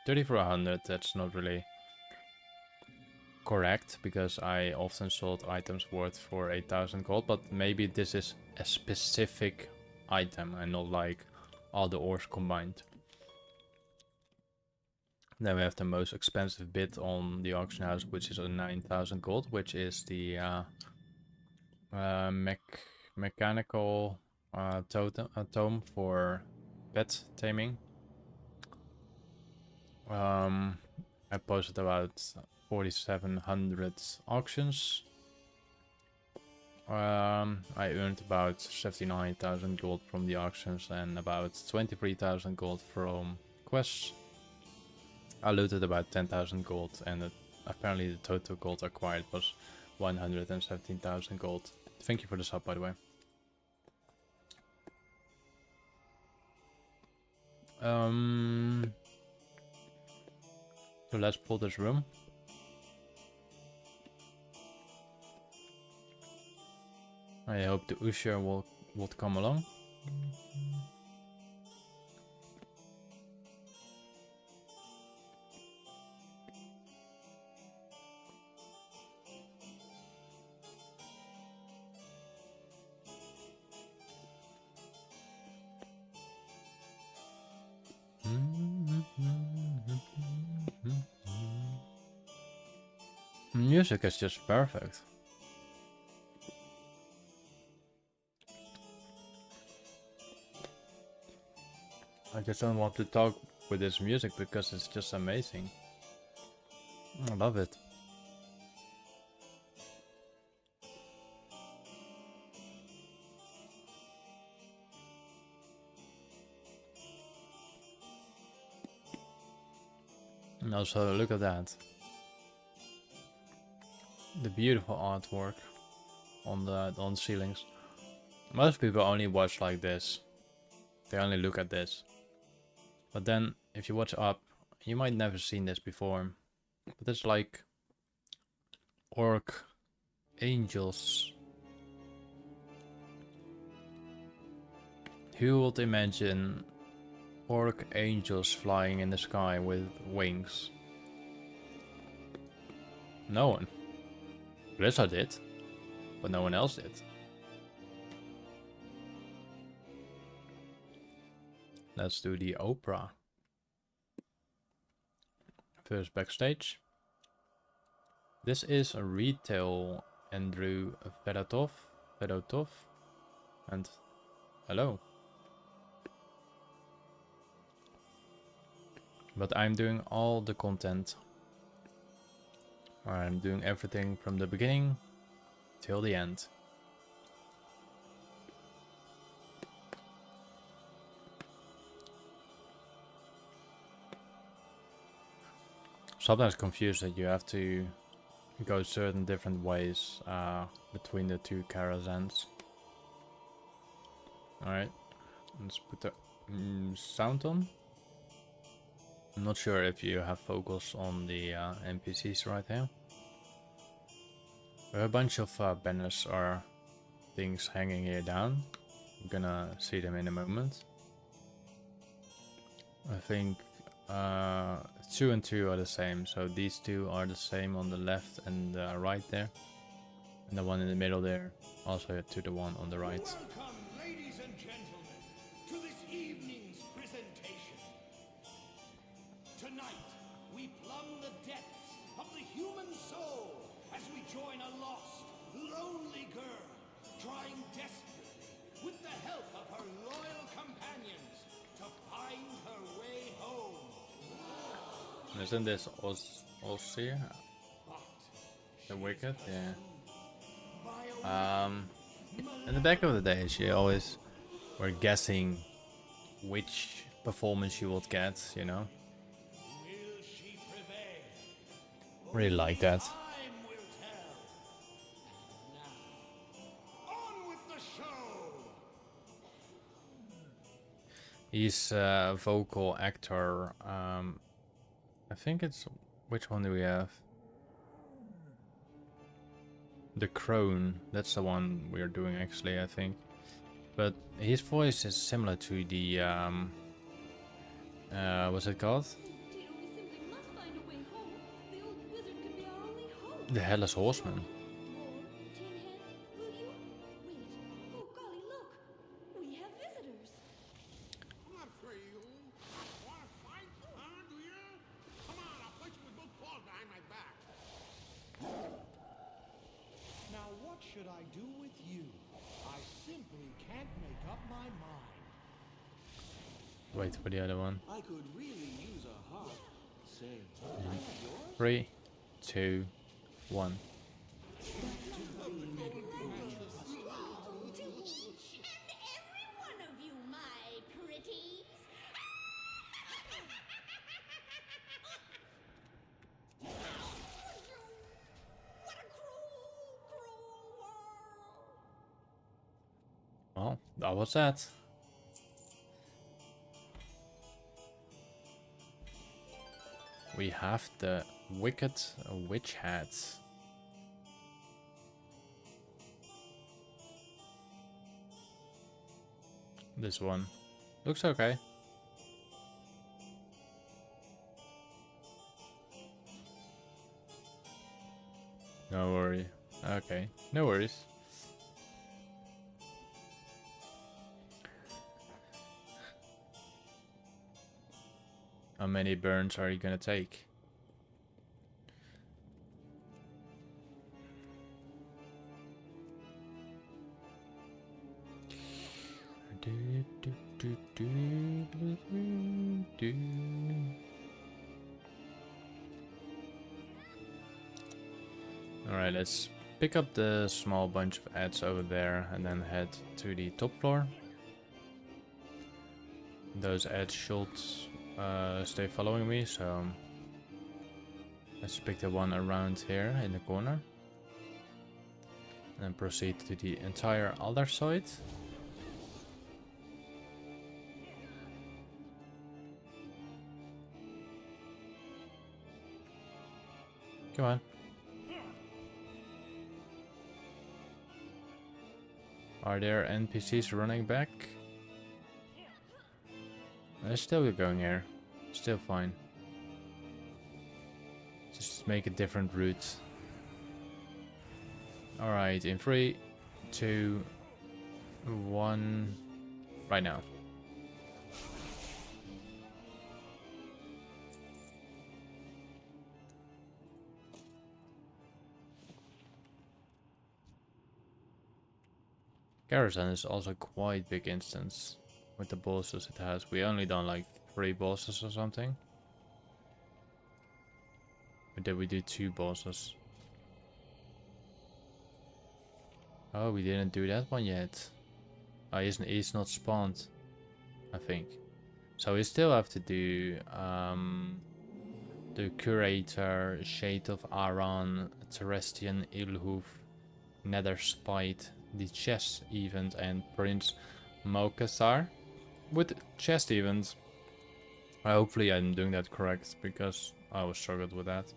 3,400. That's not really correct because I often sold items worth for 8,000 gold, but maybe this is a specific item and not like all the ores combined. Then we have the most expensive bit on the auction house, which is a 9,000 gold, which is the mechanical tome for pet taming. I posted about 4,700 auctions. I earned about 79,000 gold from the auctions and about 23,000 gold from quests. I looted about 10,000 gold, and apparently the total gold acquired was 117,000 gold. Thank you for the sub, by the way. So let's pull this room. I hope the Usher will come along. Music is just perfect. I just don't want to talk with this music because it's just amazing. I love it. And also look at that. The beautiful artwork on the ceilings. Most people only watch like this. They only look at this. But then if you watch up, you might never seen this before. But it's like orc angels. Who would imagine orc angels flying in the sky with wings? No one. Blizzard did, but no one else did. Let's do the opera. First backstage. This is a retail Andrew Fedotov, and hello. But I'm doing all the content. I'm doing everything from the beginning till the end. Sometimes confused that you have to go certain different ways between the two Karazhans. Alright, let's put the sound on. I'm not sure if you have focus on the NPCs right here. There are a bunch of banners or things hanging here down. I'm gonna see them in a moment. I think 2 and 2 are the same, so these two are the same on the left and right there. And the one in the middle there, also to the one on the right. Welcome, ladies and gentlemen, to this evening's presentation. Tonight, we plumb the depths of the human soul as we join a lost, lonely girl, trying desperately, with the help of her loyal companions, to find her way home. Isn't this Osir? The Wicked? Yeah. In the back of the day, she always were guessing which performance she would get, you know. Will she prevail? Really like that. Time will tell. Now, on with the show. He's a vocal actor. I think it's... Which one do we have? The Crone. That's the one we're doing actually, I think. But his voice is similar to the... what's it called? The Headless Horseman. I'm not afraid of you. Want to fight? Huh? Do you? Come on, I'll fight you with both paws behind my back. Now what should I do with you? I simply can't make up my mind. Wait for the other one. I could really use a hug. Say, can I have yours? 3, 2, 1. Well, that was that. We have the Wicked Witch Hat. This one looks okay. No worry. Okay, no worries. How many burns are you gonna take? Alright, let's pick up the small bunch of ads over there and then head to the top floor. Those ads should stay following me, so let's pick the one around here in the corner. And then proceed to the entire other side. Come on. Are there NPCs running back? Let's still going here. Still fine. Just make a different route. Alright, in 3, 2, 1, right now. Karazhan is also quite big instance with the bosses it has. We only done like 3 bosses or something. Or did we do 2 bosses? Oh, we didn't do that one yet. Oh, he's not spawned, I think. So we still have to do the Curator, Shade of Aran, Terrestrian Ilhoof, Nether Spite, the chess event, and Prince Mokasar with chest event. Hopefully I'm doing that correct, because I was struggled with that.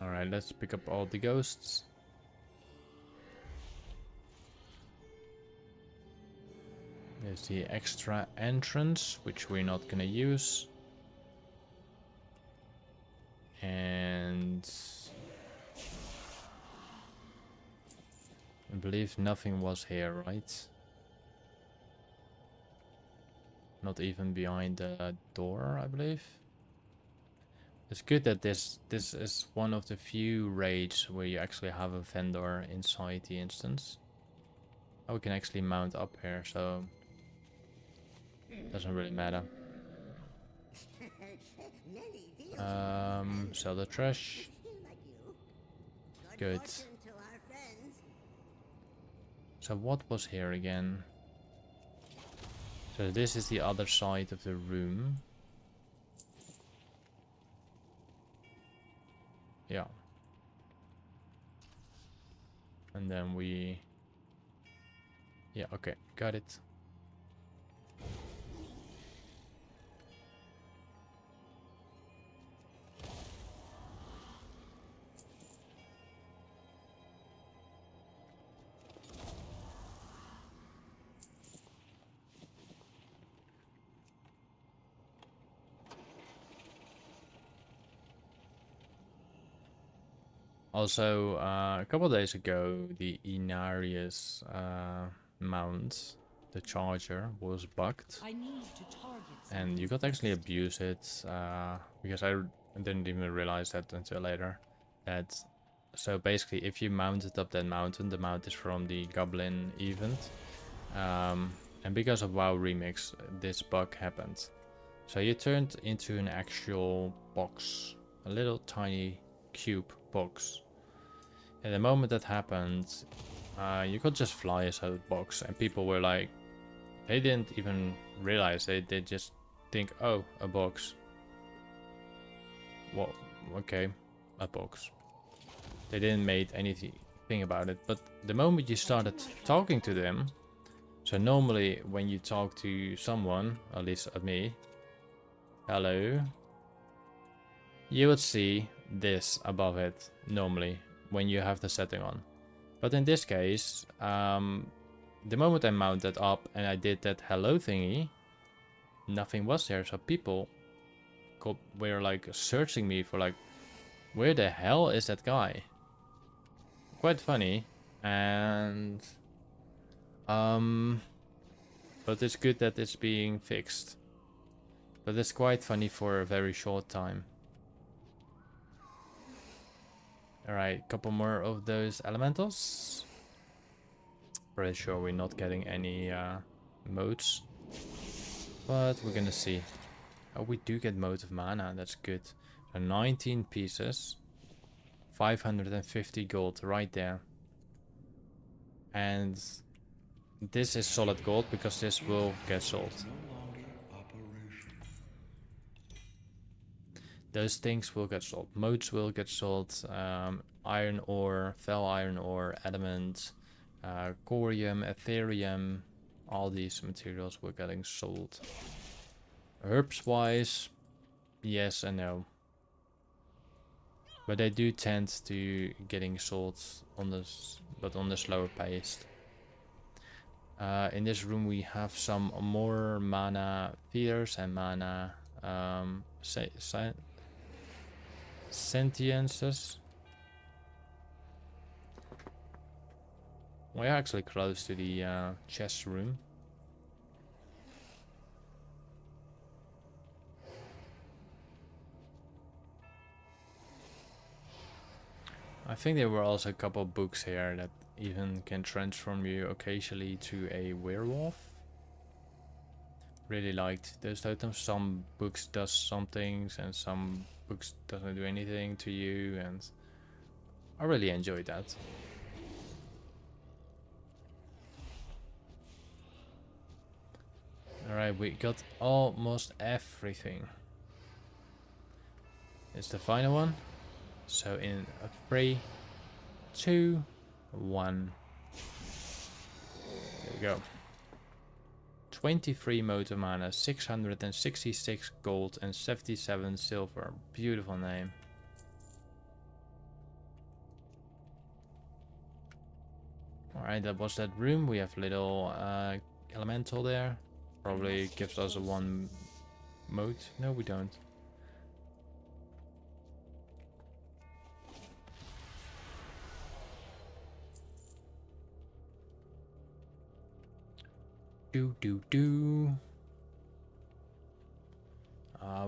Alright, let's pick up all the ghosts. There's the extra entrance, which we're not gonna use. And I believe nothing was here, right? Not even behind the door, I believe. It's good that this is one of the few raids where you actually have a vendor inside the instance. Oh, we can actually mount up here, so doesn't really matter. Sell the trash. Good. So what was here again? So this is the other side of the room. Yeah. And then we... Yeah, okay, got it. Also, a couple of days ago, the Inarius mount, the charger, was bugged. I need to target And you could actually abuse it, because I didn't even realize that until later. So basically, if you mounted up that mountain, the mount is from the Goblin event. And because of WoW Remix, this bug happened. So you turned into an actual box, a little tiny cube box. And the moment that happened, you could just fly as a box, and people were like, they didn't even realize, they just think, oh, a box. Well, okay, a box. They didn't make anything about it, but the moment you started talking to them, so normally when you talk to someone, at least at me, hello, you would see this above it normally when you have the setting on. But in this case, the moment I mounted up and I did that hello thingy, nothing was there. So people were like searching me for like, where the hell is that guy? Quite funny. And but it's good that it's being fixed. But it's quite funny for a very short time. Alright, couple more of those elementals. Pretty sure we're not getting any modes, but we're gonna see. Oh, we do get modes of mana. That's good. So 19 pieces. 550 gold right there. And this is solid gold because this will get sold. Those things will get sold. Modes will get sold. Iron ore, fel iron ore, adamant, corium, ethereum. All these materials were getting sold. Herbs wise, yes and no. But they do tend to getting sold on this, but on the slower pace. In this room we have some more mana fears and mana sentiences. We're actually close to the chest room. I think there were also a couple of books here that even can transform you occasionally to a werewolf. Really liked those totems. Some books does some things and some books doesn't do anything to you, and I really enjoyed that. Alright, we got almost everything. It's the final one. So in 3, 2, 1. There we go. 23 modes of mana, 666 gold and 77 silver. Beautiful name. Alright, that was that room. We have little elemental there. Probably gives us a 1 mode. No, we don't. We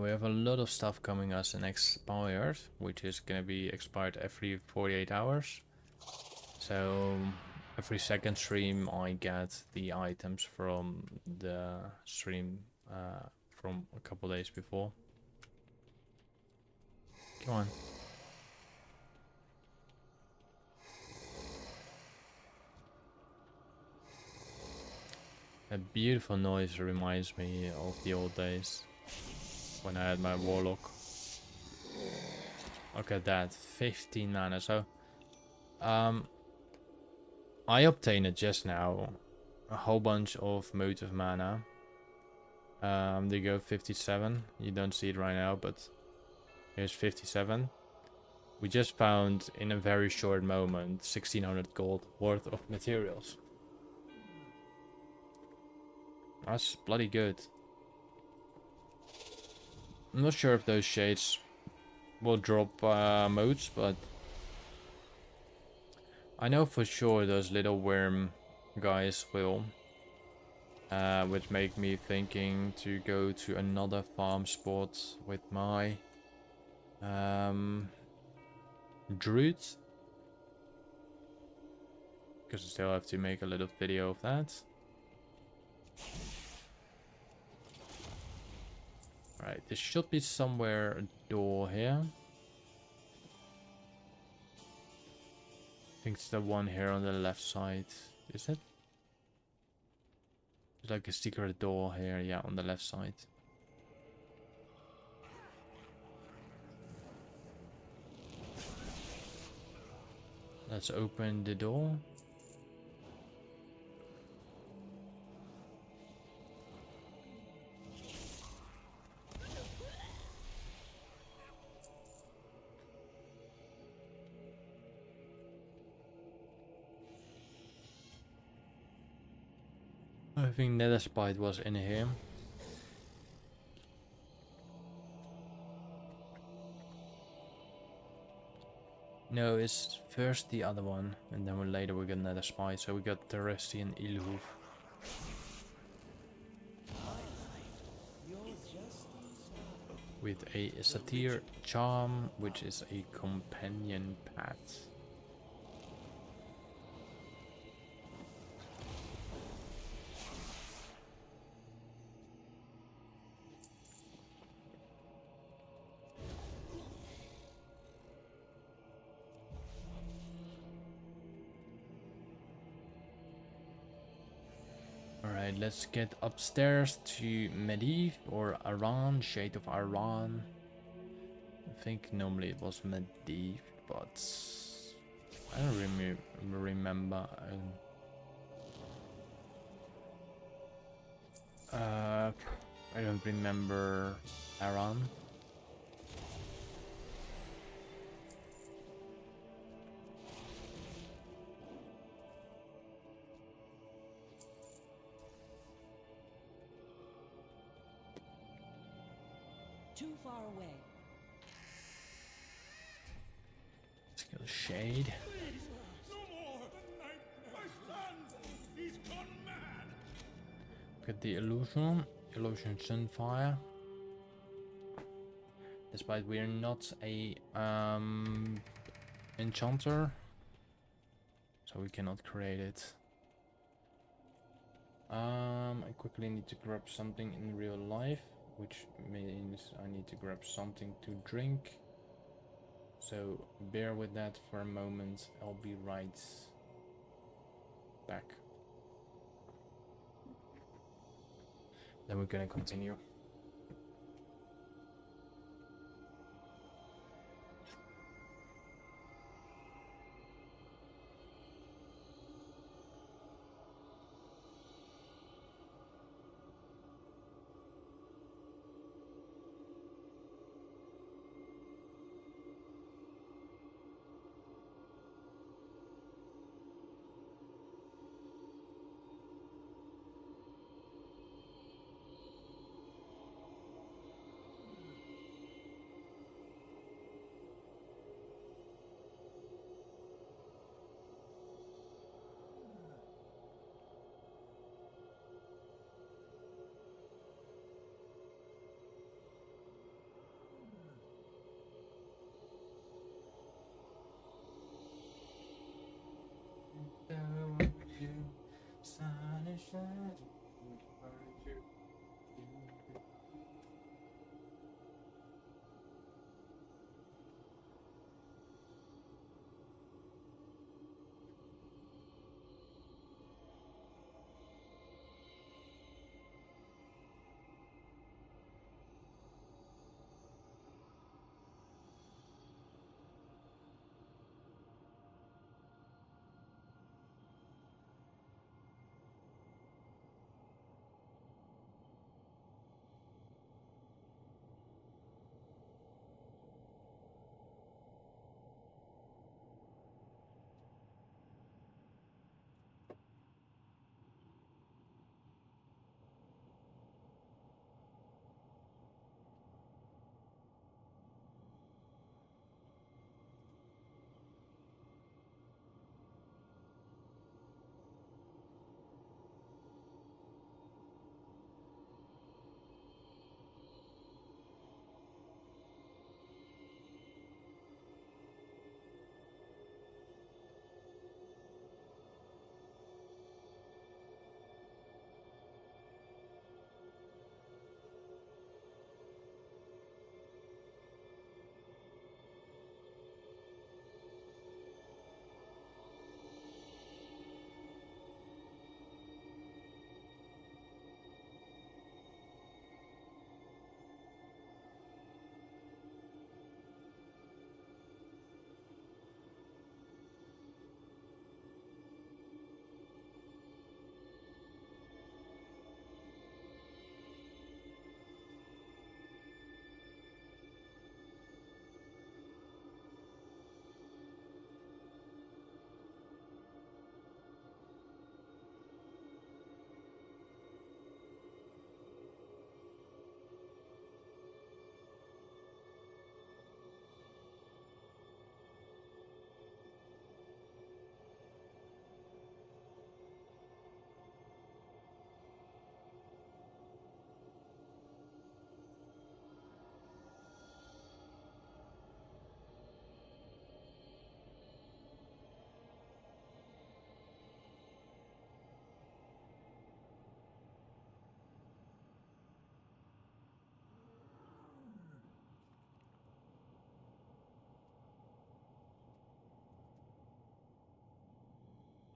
have a lot of stuff coming as an expired, which is gonna be expired every 48 hours. So every second stream I get the items from the stream from a couple days before. Come on. A beautiful noise reminds me of the old days when I had my warlock. Look at that, 15 mana. So I obtained just now a whole bunch of modes of mana. They go 57. You don't see it right now, but here's 57. We just found in a very short moment 1600 gold worth of materials. That's bloody good. I'm not sure if those shades will drop modes, but I know for sure those little worm guys will. Which make me thinking to go to another farm spot with my druids. Because I still have to make a little video of that. Right, there should be somewhere a door here. I think it's the one here on the left side. Is it? There's like a secret door here, yeah, on the left side. Let's open the door. I think Nether Spite was in here. No, it's first the other one, and then later we got Nether Spite. So we got Terrestrian Ilhoof. With a Satyr Charm, which is a companion pet. Alright, let's get upstairs to Medivh or Aran, Shade of Aran. I think normally it was Medivh, but I don't remember. I don't remember Aran. Too far away. Let's go Shade. Please, no more! My son! He's gone mad! Get the illusion Sunfire. Despite we're not a enchanter, so we cannot create it. I quickly need to grab something in real life, which means I need to grab something to drink. So bear with that for a moment. I'll be right back. Then we're gonna continue.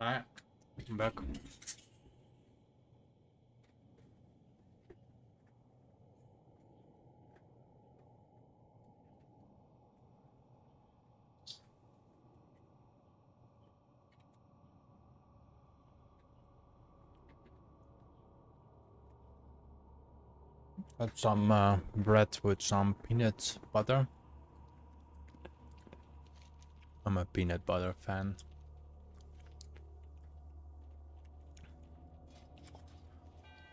Alright, I'm back. Got some bread with some peanut butter. I'm a peanut butter fan.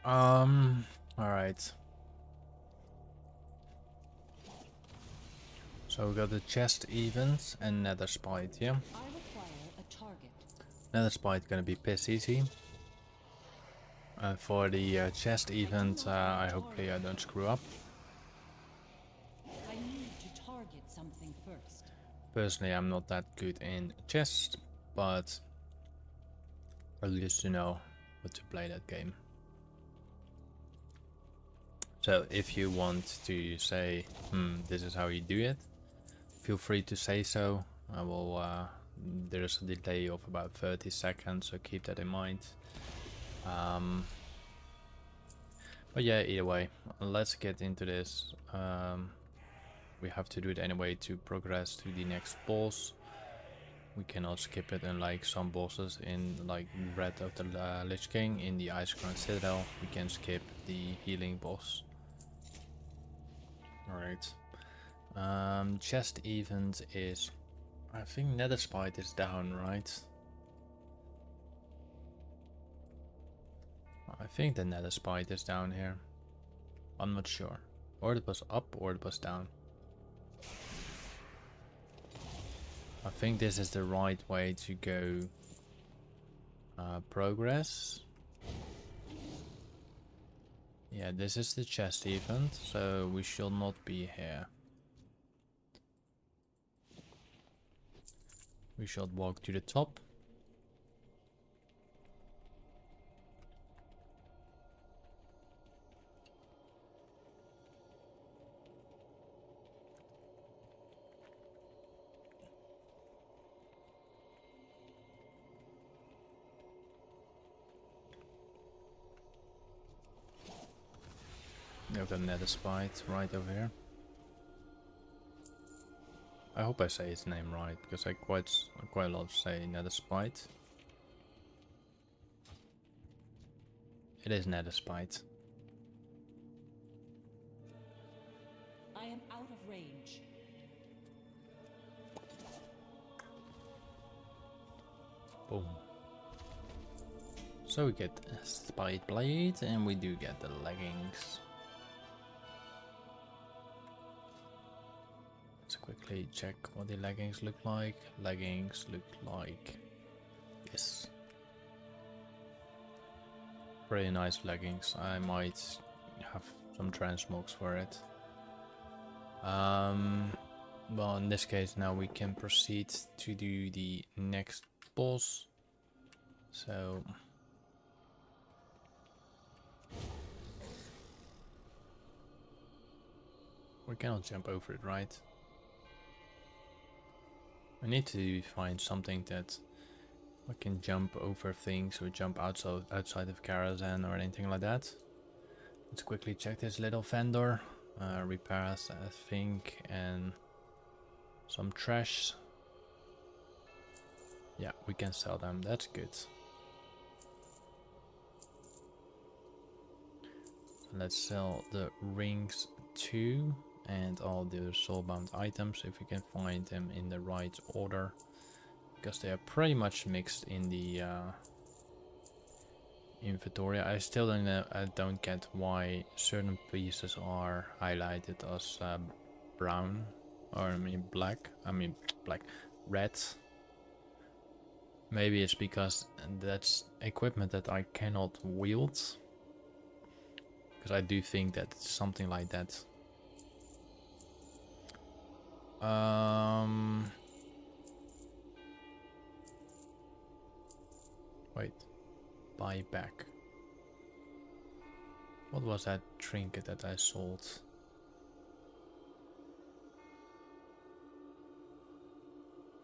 Alright. So we got the chest event and Nether Spite, yeah? I require a target. Nether Spite gonna be piss easy. For the chest event, I hopefully I don't screw up. I need to target something first. Personally, I'm not that good in chess, but at least to know how to play that game. So if you want to say, this is how you do it, feel free to say so. I will, there's a delay of about 30 seconds, so keep that in mind. But yeah, either way, let's get into this. We have to do it anyway to progress to the next boss. We cannot skip it, unlike some bosses in like Breath of the Lich King in the Ice Crown Citadel. We can skip the healing boss. Alright. Chest event is, I think Nether Spite is down, right? I think the Nether Spite is down here. I'm not sure. Or it was up or it was down. I think this is the right way to go. Progress. Yeah, this is the chest event, so we shall not be here. We shall walk to the top. We have the Nether Spite right over here. I hope I say his name right, because I quite a lot say Nether Spite. It is Nether Spite. I am out of range. Boom. So we get a Spite Blade, and we do get the leggings. Let's quickly check what the leggings look like. Leggings look like this. Pretty nice leggings. I might have some transmogs for it. Well, in this case now we can proceed to do the next boss. So we cannot jump over it, right? I need to find something that I can jump over things or jump outside of Karazhan or anything like that. Let's quickly check this little vendor. Repairs, I think, and some trash. Yeah, we can sell them. That's good. Let's sell the rings too. And all the soulbound items, if we can find them in the right order, because they are pretty much mixed in the inventory. I still don't know, I don't get why certain pieces are highlighted as brown, or red. Maybe it's because that's equipment that I cannot wield, because I do think that it's something like that. Wait, buy back. What was that trinket that I sold?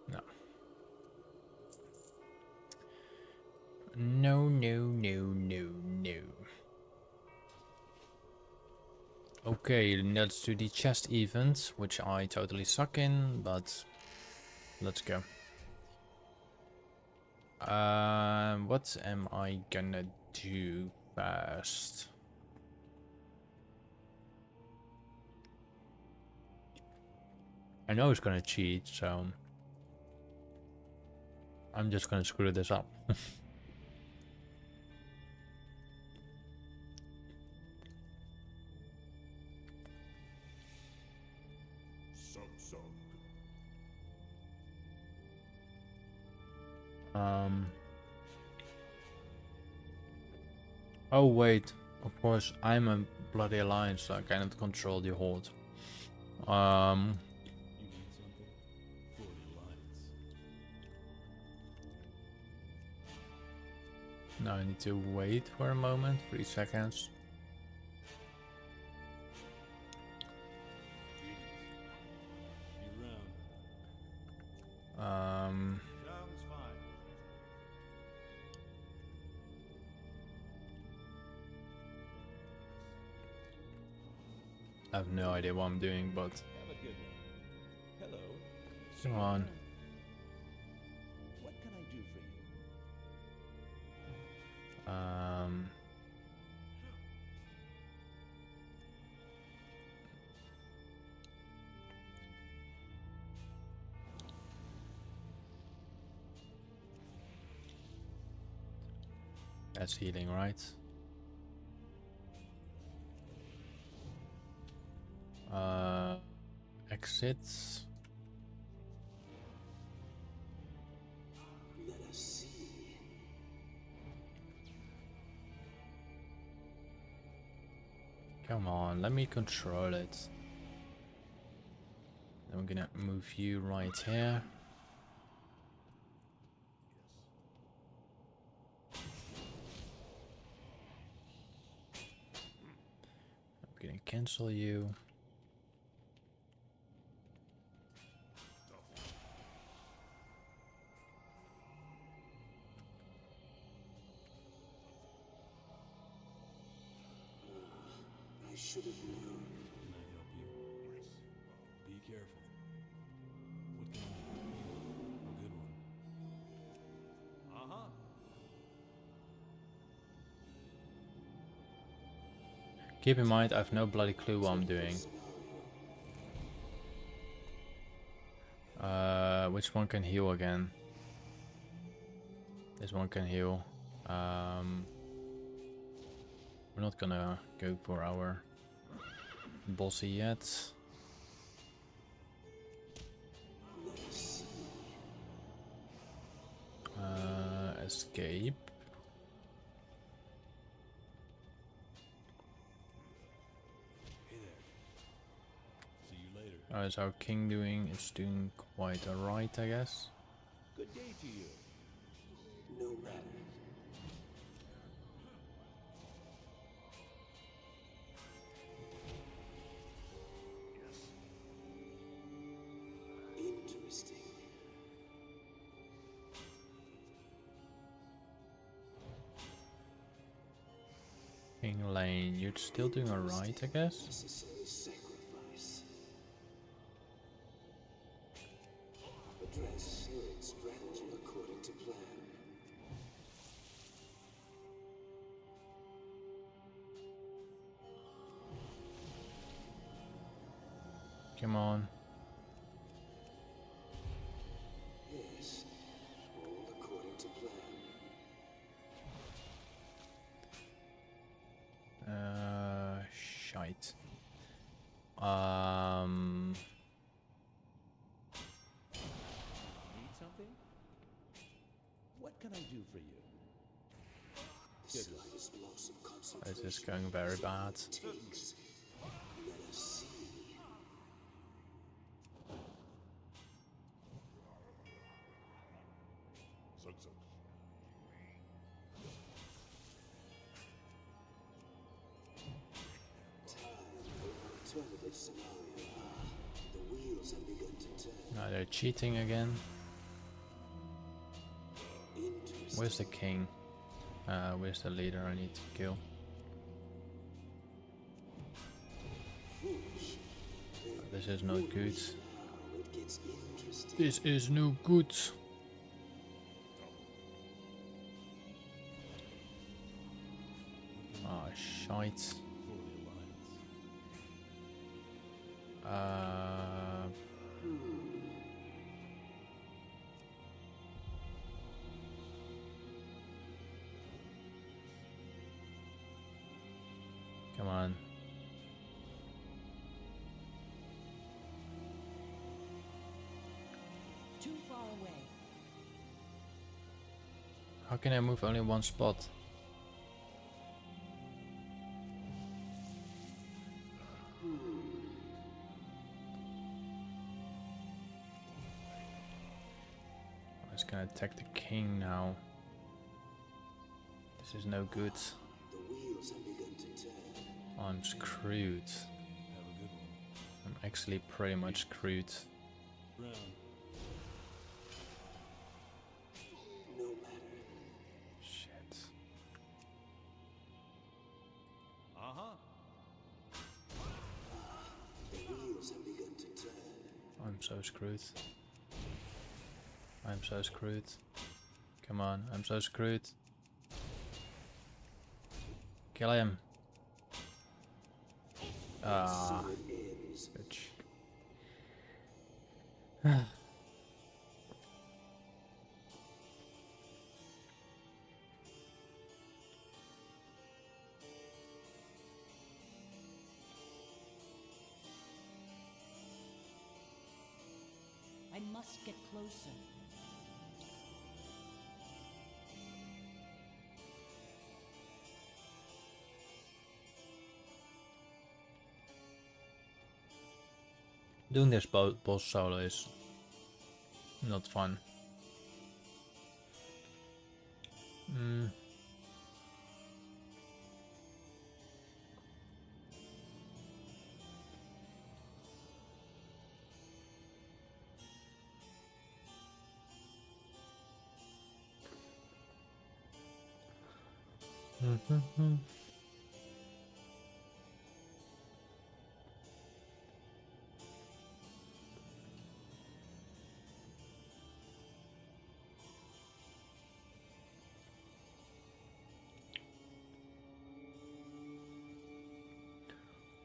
No. No, no, no, no, no. Okay, let's do the chest event, which I totally suck in, but let's go. What am I gonna do first? I know it's gonna cheat, so I'm just gonna screw this up. Oh wait, of course I'm a bloody alliance, so I cannot control the horde. You need something? For the alliance. Now I need to wait for a moment, 3 seconds. You round. Sounds fine. I have no idea what I'm doing, but Have a good one. Hello. come on. What can I do for you? That's healing, right? Exits. Let us see. Come on, let me control it. Then we're gonna move you right here. I'm gonna cancel you. I should have known. Can I help you? Be careful. What can I do? A good one. Uh-huh. Keep in mind, I have no bloody clue what I'm doing. Which one can heal again? This one can heal. We're not gonna go for our bossy yet. Escape. Hey there. See you later. How's our king doing? It's doing quite alright, I guess. Good day to you. No matter. Interesting. King Lane, you're still doing alright, I guess. Necessary sacrifice. Address strategy according to plan. Come on. Yes, all according to plan. Shite. Need something? What can I do for you? The slightest loss of concentration. This is going very bad. Takes. Let us see. Alternative scenario. The wheels have begun to turn. Now they're cheating again. Interesting. Where's the king? Where's the leader I need to kill? Foolish. This is not good. Now it gets interesting. This is no good. Ah, shite. For the alliance. Come on. Too far away. How can I move only one spot? I was gonna attack the king now. This is no good. The wheels have begun to turn. I'm screwed. Have a good one. I'm actually pretty much screwed. Brown. No matter. Shit. Uh-huh. The wheels have begun to turn. I'm so screwed. I'm so screwed. Come on, I'm so screwed. Kill him. Ah, So it ends. bitch. I must get closer. Doing this boss solo is not fun.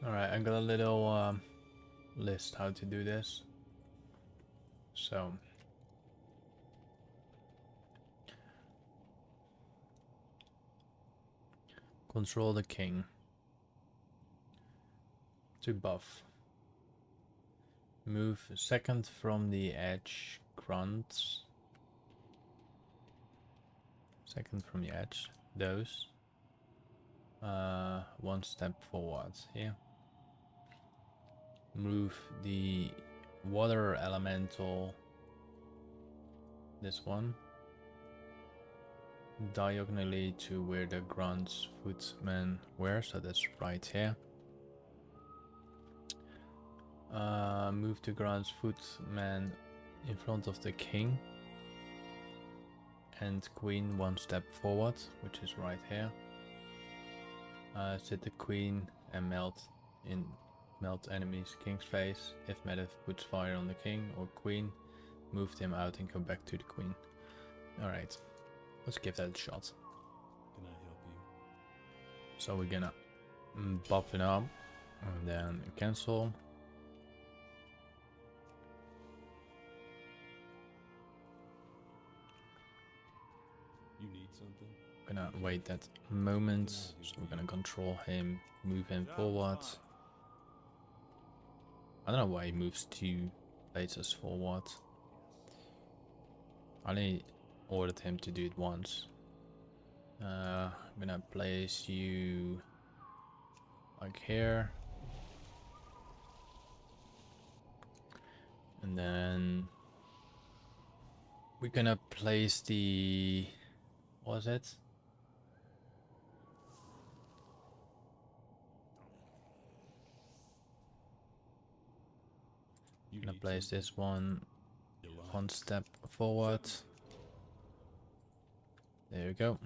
Alright, I got a little list how to do this. So control the king to buff. Move second from the edge grunts. Second from the edge, those. One step forward here. Move the water elemental, this one, diagonally to where the grunts footmen were, so that's right here. Move the grunts footman in front of the king and queen one step forward, which is right here. Sit the queen and melt enemy's king's face. If Medivh puts fire on the king or queen, move them out and come back to the queen. Alright, let's give that a shot. Can I help you? So we're gonna buff it up and then cancel. You need something? Gonna wait that moment, so we're gonna control him, move him forward. I don't know why he moves 2 places forward. I only ordered him to do it once. I'm gonna place you like here. And then we're gonna place the, what was it? You Gonna need place something? this one You want? one step forward. There we go.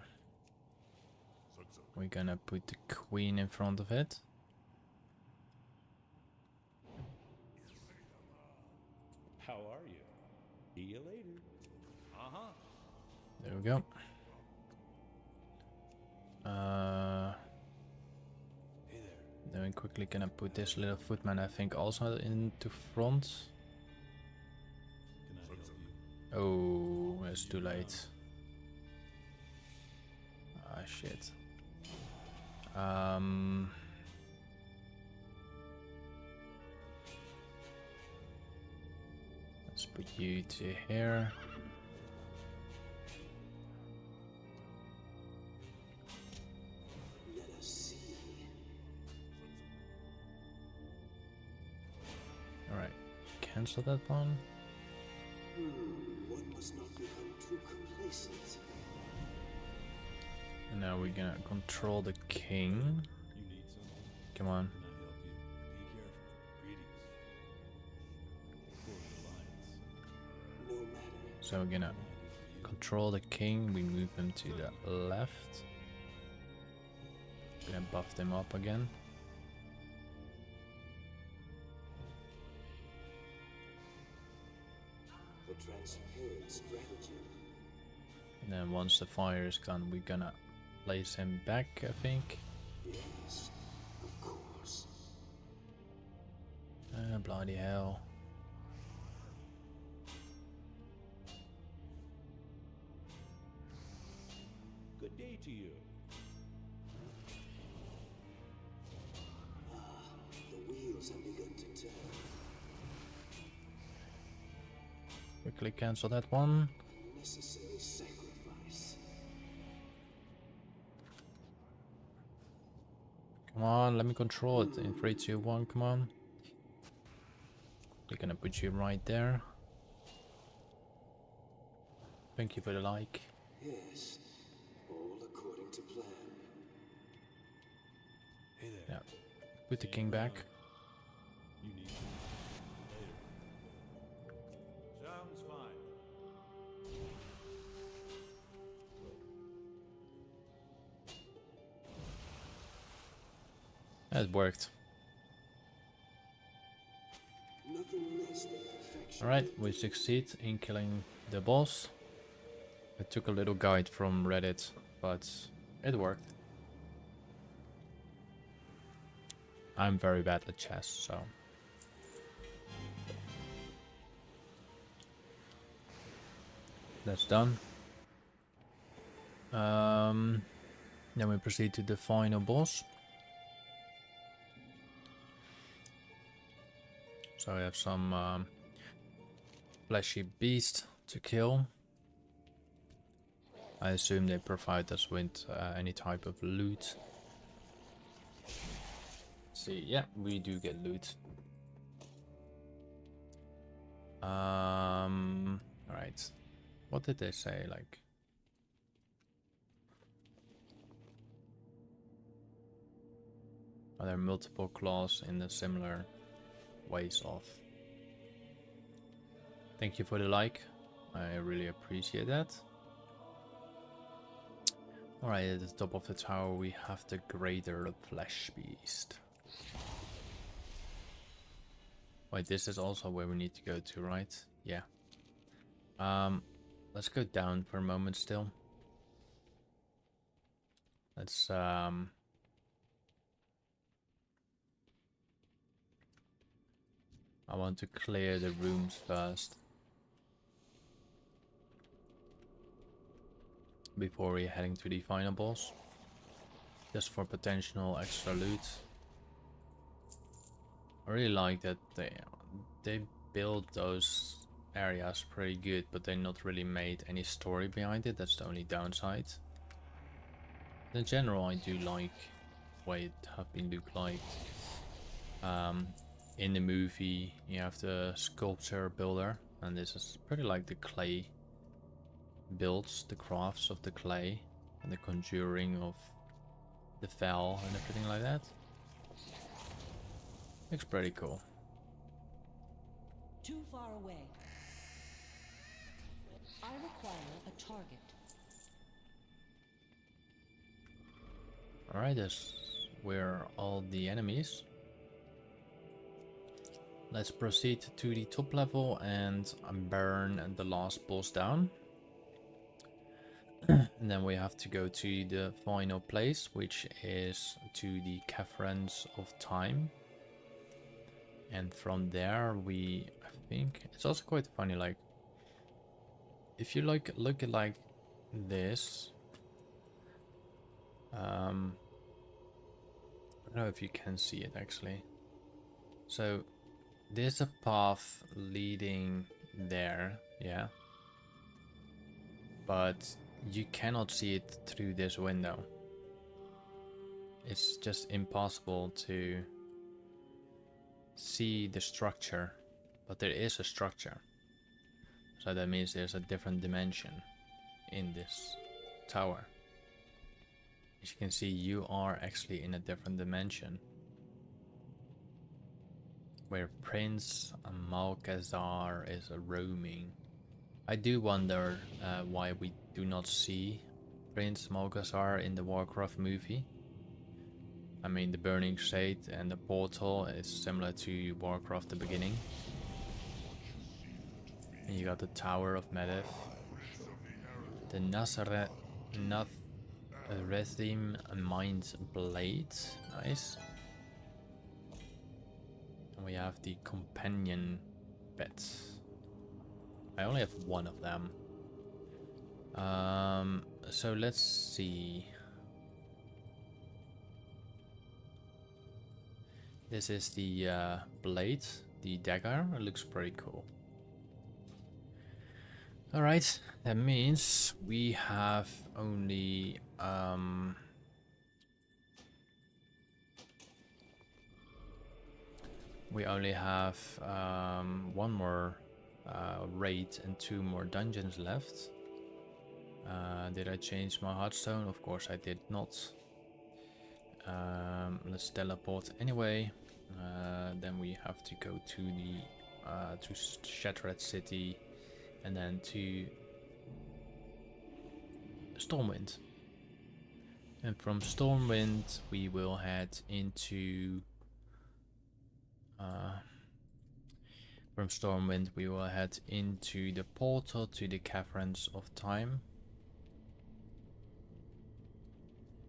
We're gonna put the queen in front of it. How are you? See you later. Uh-huh. There we go. Hey there. Then we quickly gonna put this little footman, I think, also into front. Can I help you? Oh, it's too late. Ah, shit. Let's put you to here. Let us see. Alright, cancel that one. One must not become too complacent. And now we're gonna control the king. Come on. No matter. So we're gonna control the king. We move them to the left. Gonna buff them up again. The transparent strategy. And then once the fire is gone, we're gonna place him back, I think. Yes, of course. Bloody hell. Good day to you. The wheels have begun to turn. Quickly cancel that one. Unnecessary sacrifice. Come on, let me control it. In 3, 2, 1, come on. We're gonna put you right there. Thank you for the like. Yes, all according to plan. Hey there. Yeah. Put the king back. You need me later. Sounds fine. That worked. Nothing less than perfection. Alright, we succeed in killing the boss. I took a little guide from Reddit, but it worked. I'm very bad at chess, so... That's done. Then we proceed to the final boss. So we have some fleshy beast to kill. I assume they provide us with any type of loot. See, yeah, we do get loot. Alright. What did they say? Like, are there multiple claws in the similar ways of? Thank you for the like. I really appreciate that. Alright, at the top of the tower we have the Greater Flesh Beast. Wait, this is also where we need to go to, right? Yeah. Let's go down for a moment still. Let's I want to clear the rooms first before we're heading to the final boss, just for potential extra loot. I really like that they built those areas pretty good, but they not really made any story behind it. That's the only downside. In general, I do like what it have been looked like. In the movie, you have the sculpture builder, and this is pretty like the clay builds, the crafts of the clay, and the conjuring of the fell and everything like that. Looks pretty cool. Too far away. I require a target. Alright, that's where all the enemies. Let's proceed to the top level and burn the last boss down. And then we have to go to the final place, which is to the Caverns of Time. And from there we, I think, it's also quite funny, like, if you look at like this, I don't know if you can see it actually. So there's a path leading there, yeah. But you cannot see it through this window. It's just impossible to see the structure, but there is a structure. So that means there's a different dimension in this tower. As you can see, you are actually in a different dimension, where Prince Malcazar is roaming. I do wonder why we do not see Prince Malcazar in the Warcraft movie. I mean, the Burning Shade and the portal is similar to Warcraft the beginning. And you got the Tower of Medivh. The Nathrathim Mind's Blade. Nice. And we have the Companion Beds. I only have one of them. So let's see. This is the blade, the dagger. It looks pretty cool. Alright, that means we have only one more raid and 2 more dungeons left. Did I change my hearthstone? Of course I did not. Let's teleport anyway. Then we have to go to the to Shattered City, and then to Stormwind. And from Stormwind we will head into the portal to the Caverns of Time.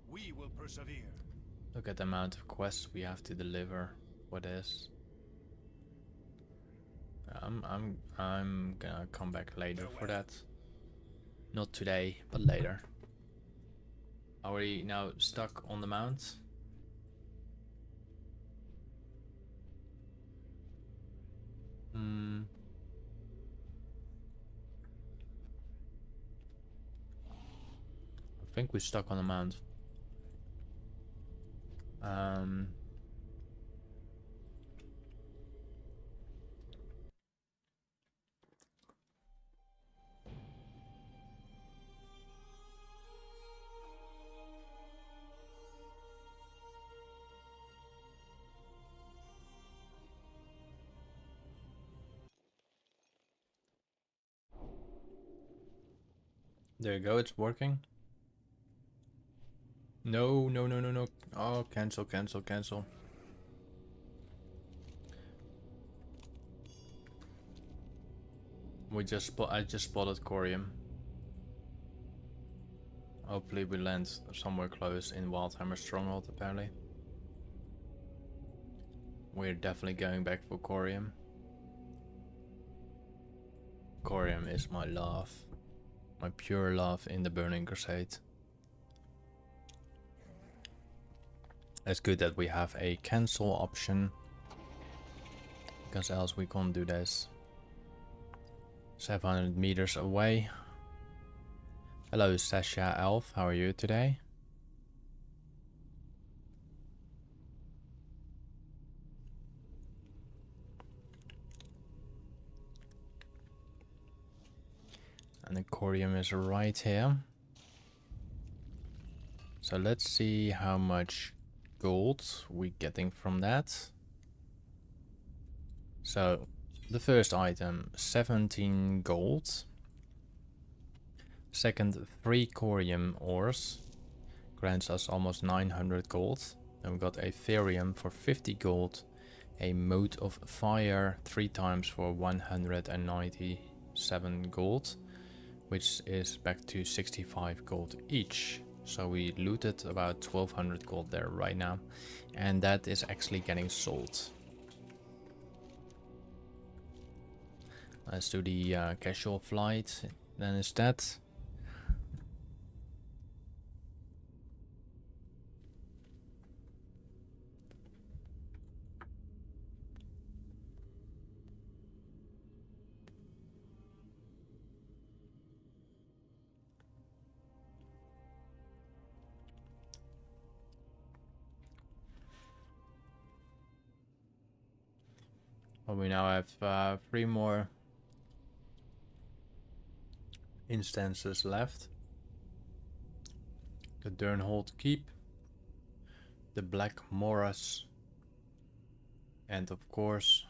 We will persevere. Look at the amount of quests we have to deliver for this. I'm gonna come back later for that. Not today, but later. Are we now stuck on the mount? I think we're stuck on the mount. There you go, it's working. No. Oh, cancel. I just spotted Corium. Hopefully we land somewhere close in Wildhammer Stronghold, apparently. We're definitely going back for Corium. Corium is my love. My pure love in the Burning Crusade. It's good that we have a cancel option, because else we can't do this. 700 meters away. Hello Sasha Elf, how are you today? And the Corium is right here. So let's see how much gold we're getting from that. So the first item, 17 gold. Second, 3 Corium ores. Grants us almost 900 gold. Then we got Aetherium for 50 gold. A Mote of Fire 3 times for 197 gold. Which is back to 65 gold each. So we looted about 1200 gold there right now. And that is actually getting sold. Let's do the casual flight. Then instead. Well, we now have 3 more instances left. The Durnhold Keep, the Black Morass, and of course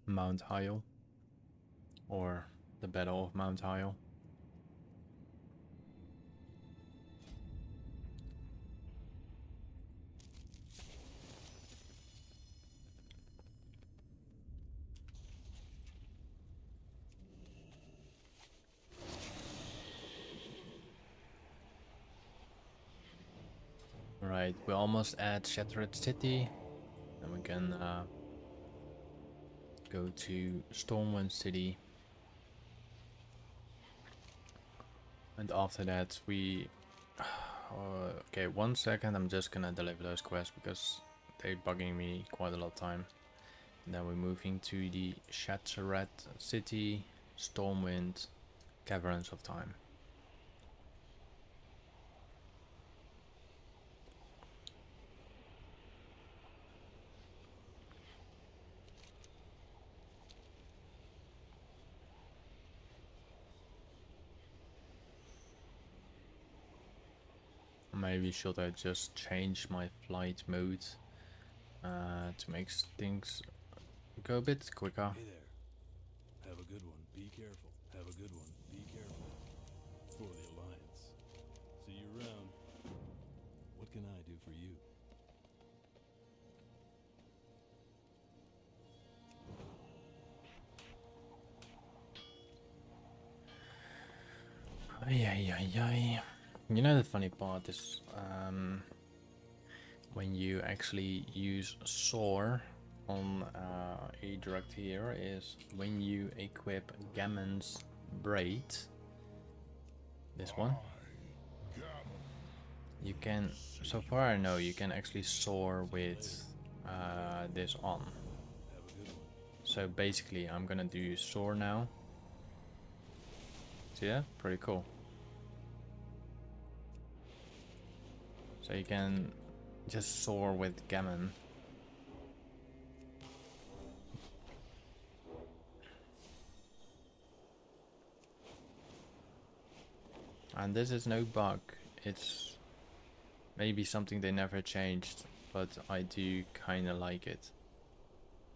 Mount Hyjal, or the Battle of Mount Hyjal. Right, we're almost at Shattered City, and we can go to Stormwind City, and after that we okay, 1 second, I'm just gonna deliver those quests because they're bugging me quite a lot of time. And then we're moving to the Shattered City, Stormwind, Caverns of Time. Maybe should I just change my flight mode to make things go a bit quicker. Hey there. Have a good one. Be careful. Have a good one. Be careful. For the Alliance. See you around. What can I do for you? Ay. You know, the funny part is when you actually use Soar on a direct here is when you equip Gammon's Braid, this one, you can, so far I know, you can actually soar with this on. So basically I'm gonna do soar now. See that? Pretty cool. So you can just soar with Gammon. And this is no bug. It's maybe something they never changed, but I do kind of like it.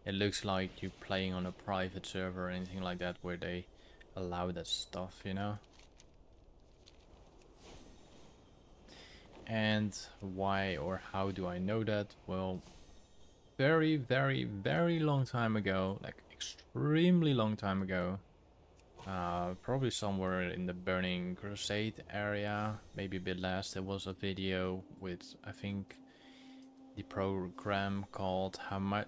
It looks like you're playing on a private server or anything like that where they allow that stuff, you know? And why or how do I know that? Well, very long time ago, like extremely long time ago, probably somewhere in the Burning Crusade area, maybe a bit less, there was a video with, I think, the program called Hamachi,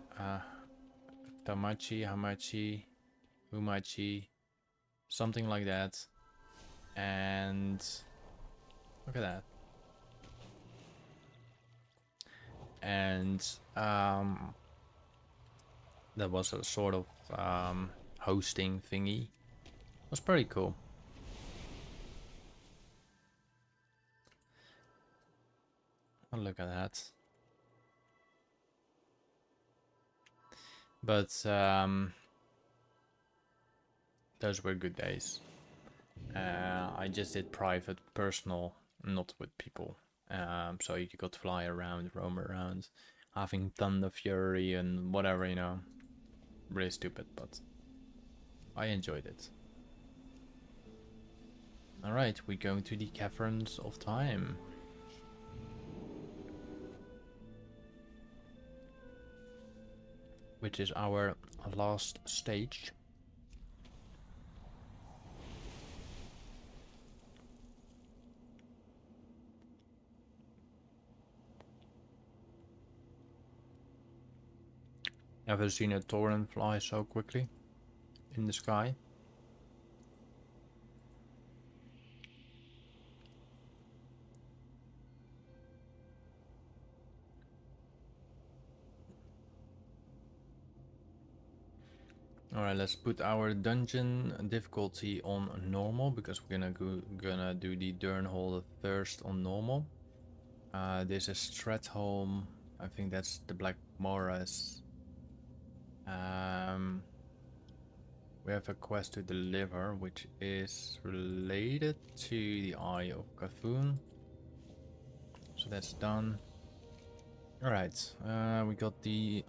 something like that. And look at that. And that was a sort of hosting thingy. It was pretty cool. Oh, look at that. But those were good days. I just did private, personal, not with people. So you could fly around, roam around, having Thunder Fury and whatever, you know. Really stupid, but I enjoyed it. Alright, we go to the Caverns of Time. Which is our last stage. Ever seen a torrent fly so quickly in the sky? Alright, let's put our dungeon difficulty on normal because we're gonna do the Durnhold first on normal. This is Stratholm. I think that's the Black Morass. We have a quest to deliver, which is related to the Eye of Cthulhu. So that's done. Alright, we got the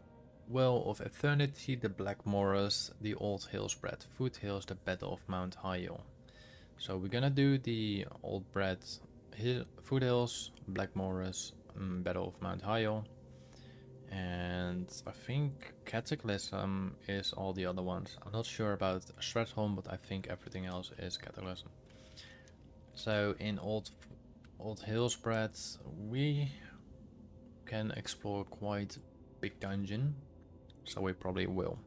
Well of Eternity, the Black Morass, the Old Hillsbrad Foothills, the Battle of Mount Hyjal. So we're gonna do the Old Foothills, Black Morass, Battle of Mount Hyjal. And I think Cataclysm is all the other ones. I'm not sure about Stratholm, but I think everything else is Cataclysm. So in Old Hillsbrad, we can explore quite big dungeon, so we probably will.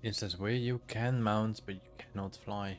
It says where you can mount, but you cannot fly.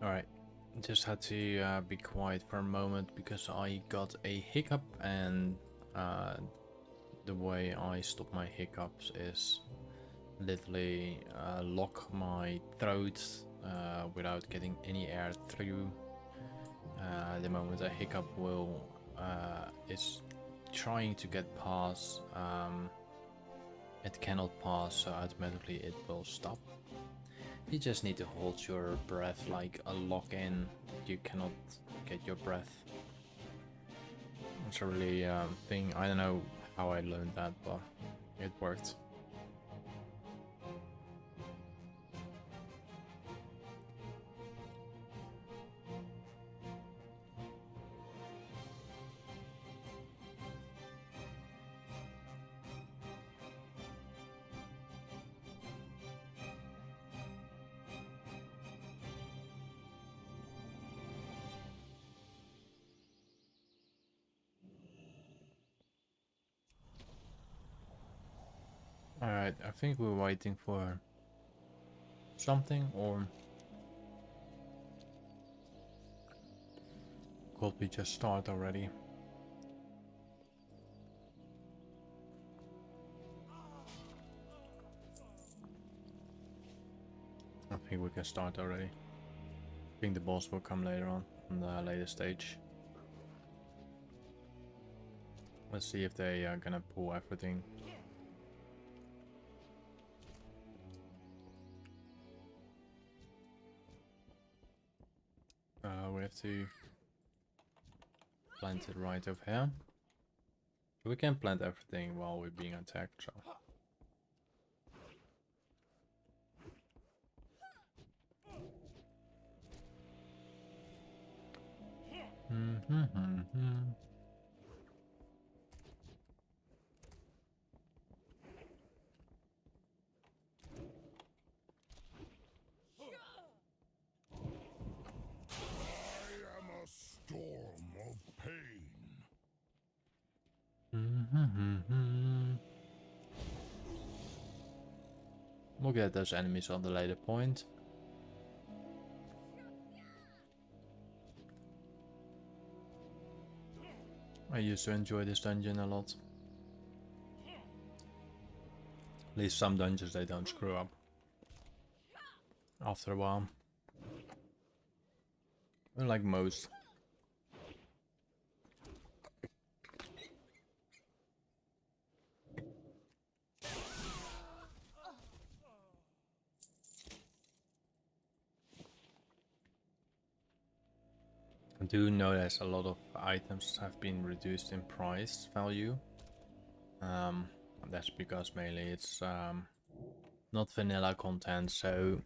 Alright, just had to be quiet for a moment because I got a hiccup, and the way I stop my hiccups is literally lock my throat without getting any air through. The moment a hiccup is trying to get past, it cannot pass, so automatically it will stop. You just need to hold your breath like a lock-in. You cannot get your breath. It's a really thing. I don't know how I learned that, but it worked. Alright, I think we're waiting for something, or could we just start already? I think we can start already. I think the boss will come later on the later stage. Let's see if they are gonna pull everything. We have to plant it right over here. We can plant everything while we're being attacked, so. Storm of pain. We'll get those enemies on the later point. I used to enjoy this dungeon a lot. At least some dungeons they don't screw up after a while. Unlike most. I do notice a lot of items have been reduced in price value. That's because mainly it's not vanilla content, so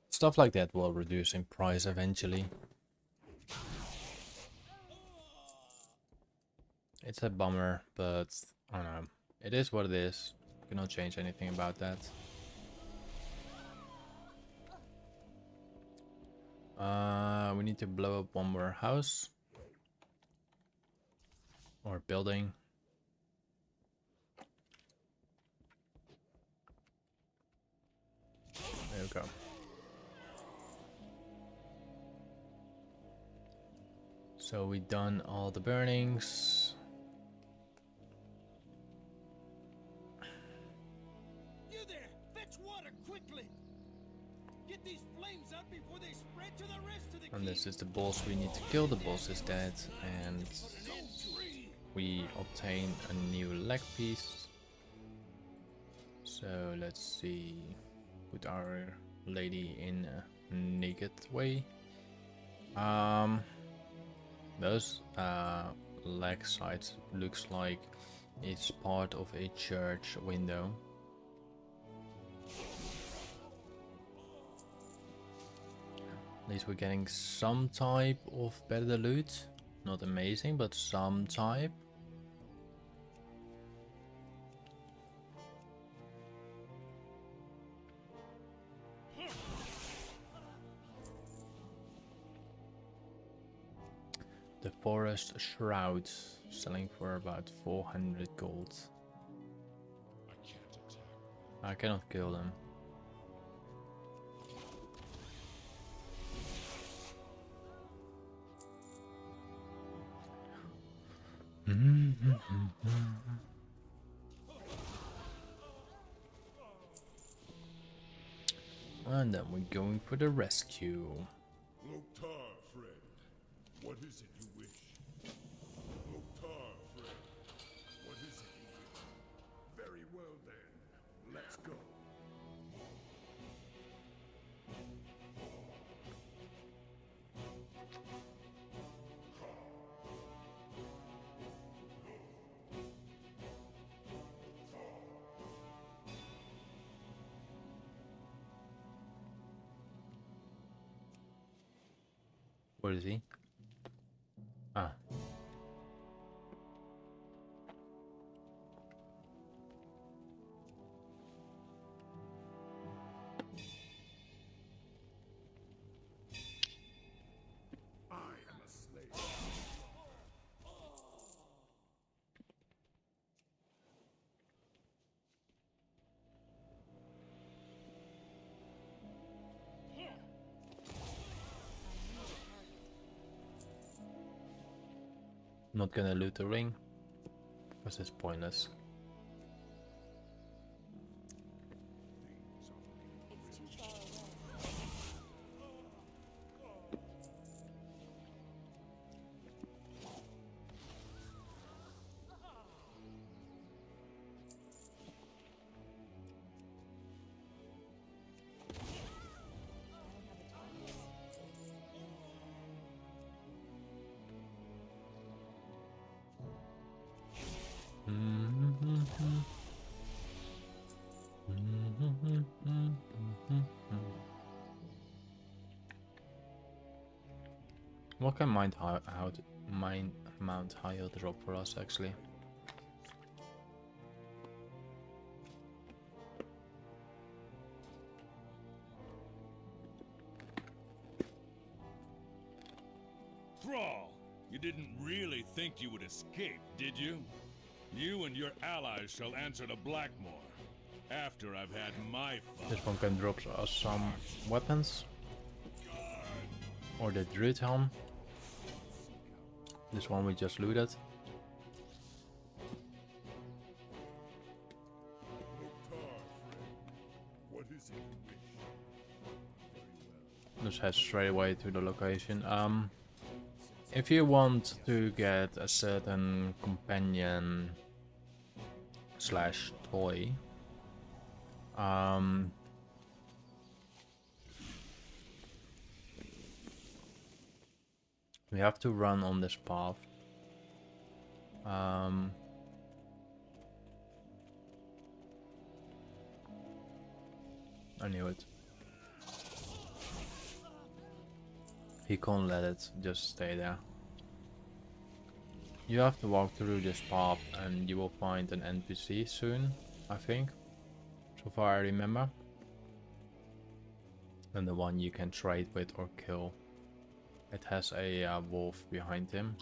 stuff like that will reduce in price eventually. It's a bummer, but I don't know. It is what it is. Cannot change anything about that. We need to blow up one more house. Or building. There we go. So we done all the burnings. You there! Fetch water quickly! Get these flames out before they spread to the rest of the And this is the boss we need to kill. The boss is dead, and we obtain a new leg piece. So let's see. Put our lady in a naked way. Those leg sides looks like it's part of a church window. At least we're getting some type of better loot. Not amazing, but some type. The Forest Shroud, selling for about 400 gold. I cannot kill them. And then we're going for the rescue. Loktar, friend. What is it you wish? Loktar, friend. What is it you wish? Very well then. Let's go. Where is he? Ah. I am a slave. Not gonna loot the ring because it's pointless. What can Mount Hyjal drop for us actually? Thrall, you didn't really think you would escape, did you? You and your allies shall answer to Blackmore after I've had my fun. This one can drop us some weapons. Or the Druid Helm. This one we just looted. Just head straight away to the location. If you want to get a certain companion slash toy, We have to run on this path. I knew it. He can't let it just stay there. You have to walk through this path and you will find an NPC soon, I think. So far I remember. And the one you can trade with or kill. It has a wolf behind him.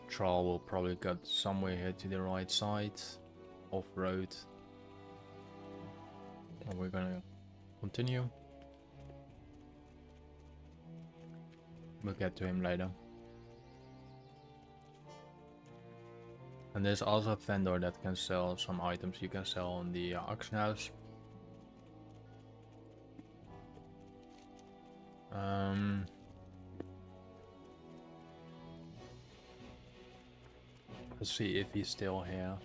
Troll will probably get somewhere here to the right side, off-road. And we're gonna continue. We'll get to him later. And there's also a vendor that can sell some items you can sell on the auction house. Let's see if he's still here.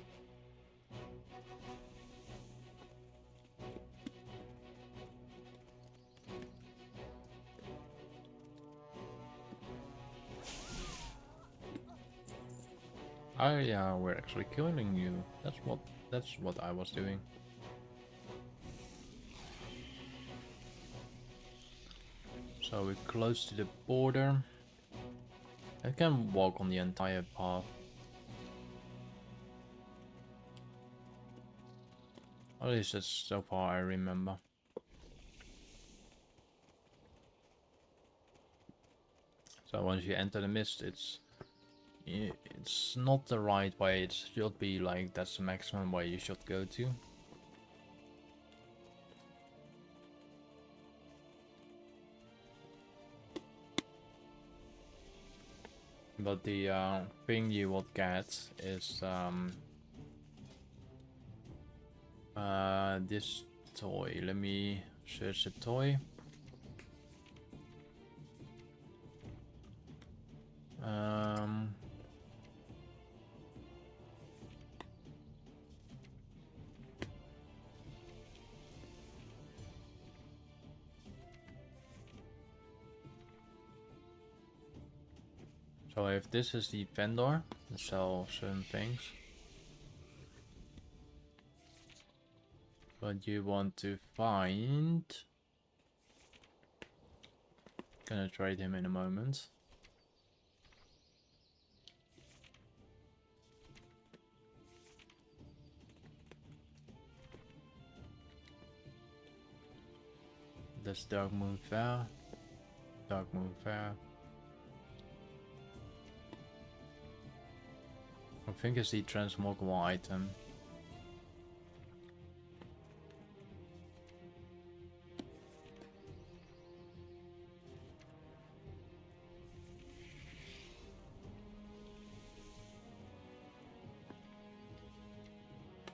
Oh yeah, we're actually killing you. That's what I was doing. So we're close to the border. I can walk on the entire path. At least that's so far I remember. So once you enter the mist, it's not the right way. It should be like that's the maximum way you should go to. But the thing you will get is this toy. Let me search the toy. So if this is the vendor that sell certain things, but you want to find, gonna trade him in a moment. That's Dark Moon Fair. Dark Moon Fair. I think it's the transmogable item.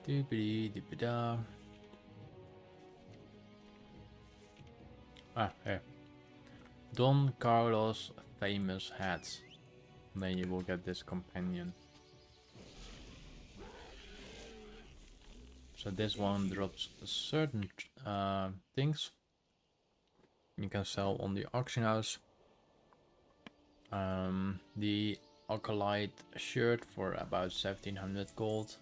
Doobity doobity da. Ah, here. Don Carlos famous hat. Then you will get this companion. So this one drops certain things you can sell on the auction house. The Acolyte shirt for about 1700 gold.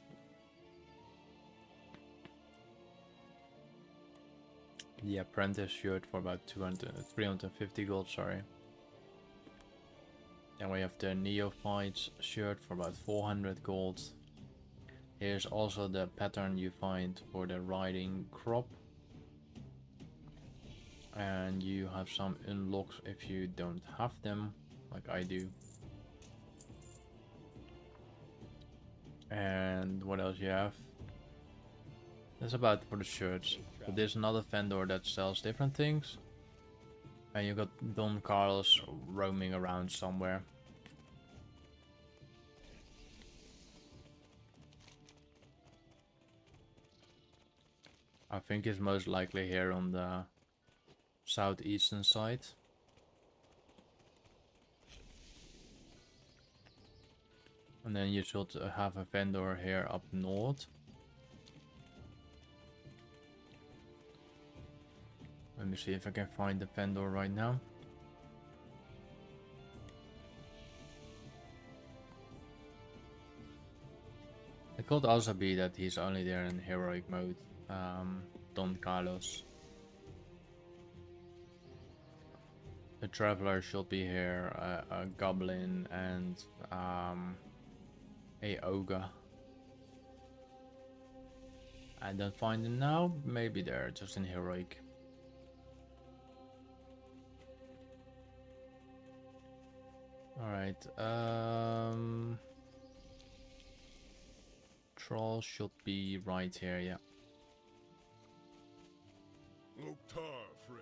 The Apprentice shirt for about 350 gold, sorry. Then we have the Neophytes shirt for about 400 gold. Here's also the pattern you find for the riding crop. And you have some unlocks if you don't have them, like I do. And what else you have? That's about for the shirts. But there's another vendor that sells different things. And you got Don Carlos roaming around somewhere. I think it's most likely here on the southeastern side. And then you should have a vendor here up north. Let me see if I can find the vendor right now. It could also be that he's only there in heroic mode. Don Carlos. The traveler should be here, a goblin and a ogre. I don't find them now. Maybe they're just in heroic. Alright, troll should be right here, yeah. Loktar, friend.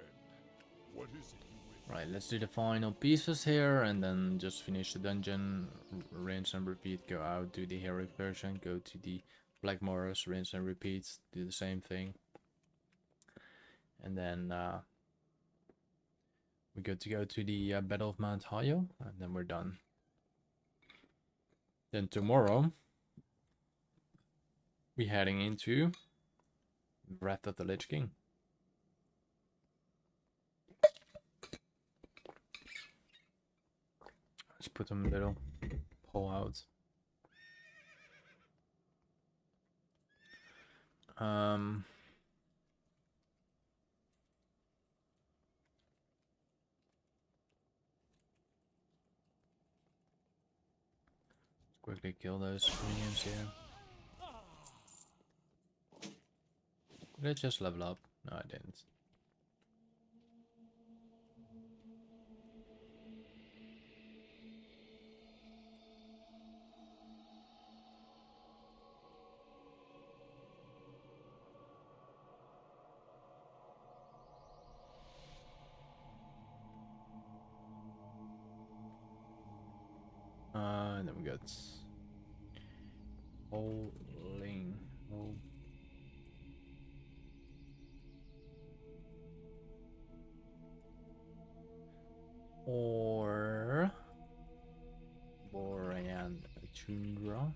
What is it you wish? Right, let's do the final pieces here and then just finish the dungeon, rinse and repeat, go out, do the heroic version, go to the Black Morass, rinse and repeat, do the same thing. And then we got to go to the Battle of Mount Hyjal, and then we're done. Then tomorrow, we're heading into Wrath of the Lich King. Let's put them a little pull out. Quickly kill those minions here. Did I just level up? No, I didn't. And then we got bowling. Oh. Or Borean Tundra.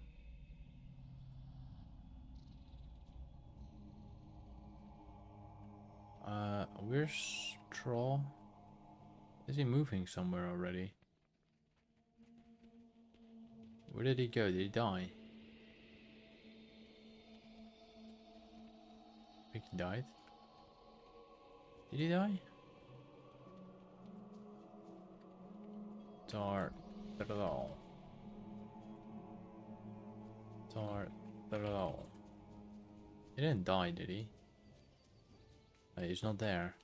Where's Troll? Is he moving somewhere already? Where did he go? Did he die? I think he died. Did he die? Tar Thrall. He didn't die, did he? No, he's not there.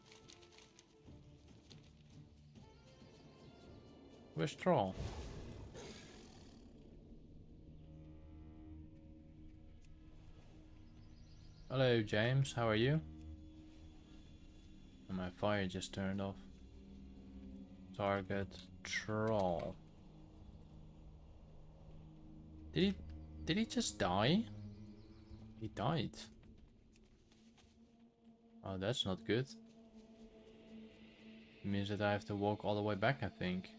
Where's Troll? Hello, James. How are you? And my fire just turned off. Target Troll. Did he just die? He died. Oh, that's not good. It means that I have to walk all the way back, I think.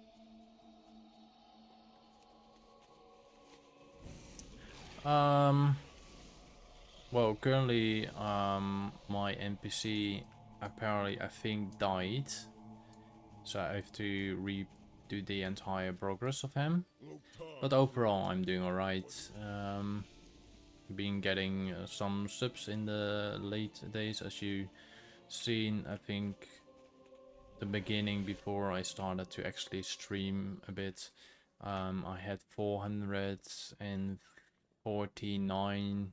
Well, currently, my NPC apparently, I think, died. So I have to redo the entire progress of him. But overall, I'm doing alright. Been getting some subs in the late days, as you seen. I think the beginning, before I started to actually stream a bit, I had 449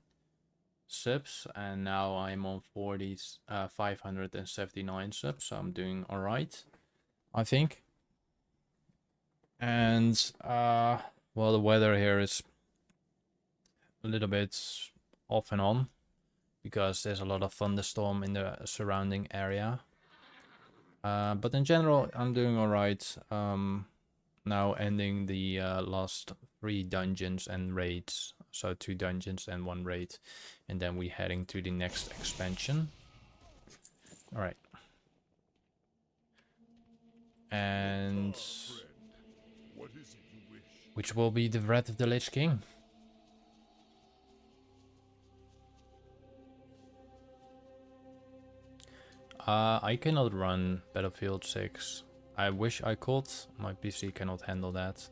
subs, and now I'm on 579 subs, so I'm doing alright, I think. And well, the weather here is a little bit off and on because there's a lot of thunderstorm in the surrounding area, but in general I'm doing alright. Now ending the last 3 dungeons and raids, so 2 dungeons and 1 raid, and then we're heading to the next expansion. Alright. And which will be the Wrath of the Lich King. I cannot run Battlefield 6. I wish I could. My PC cannot handle that.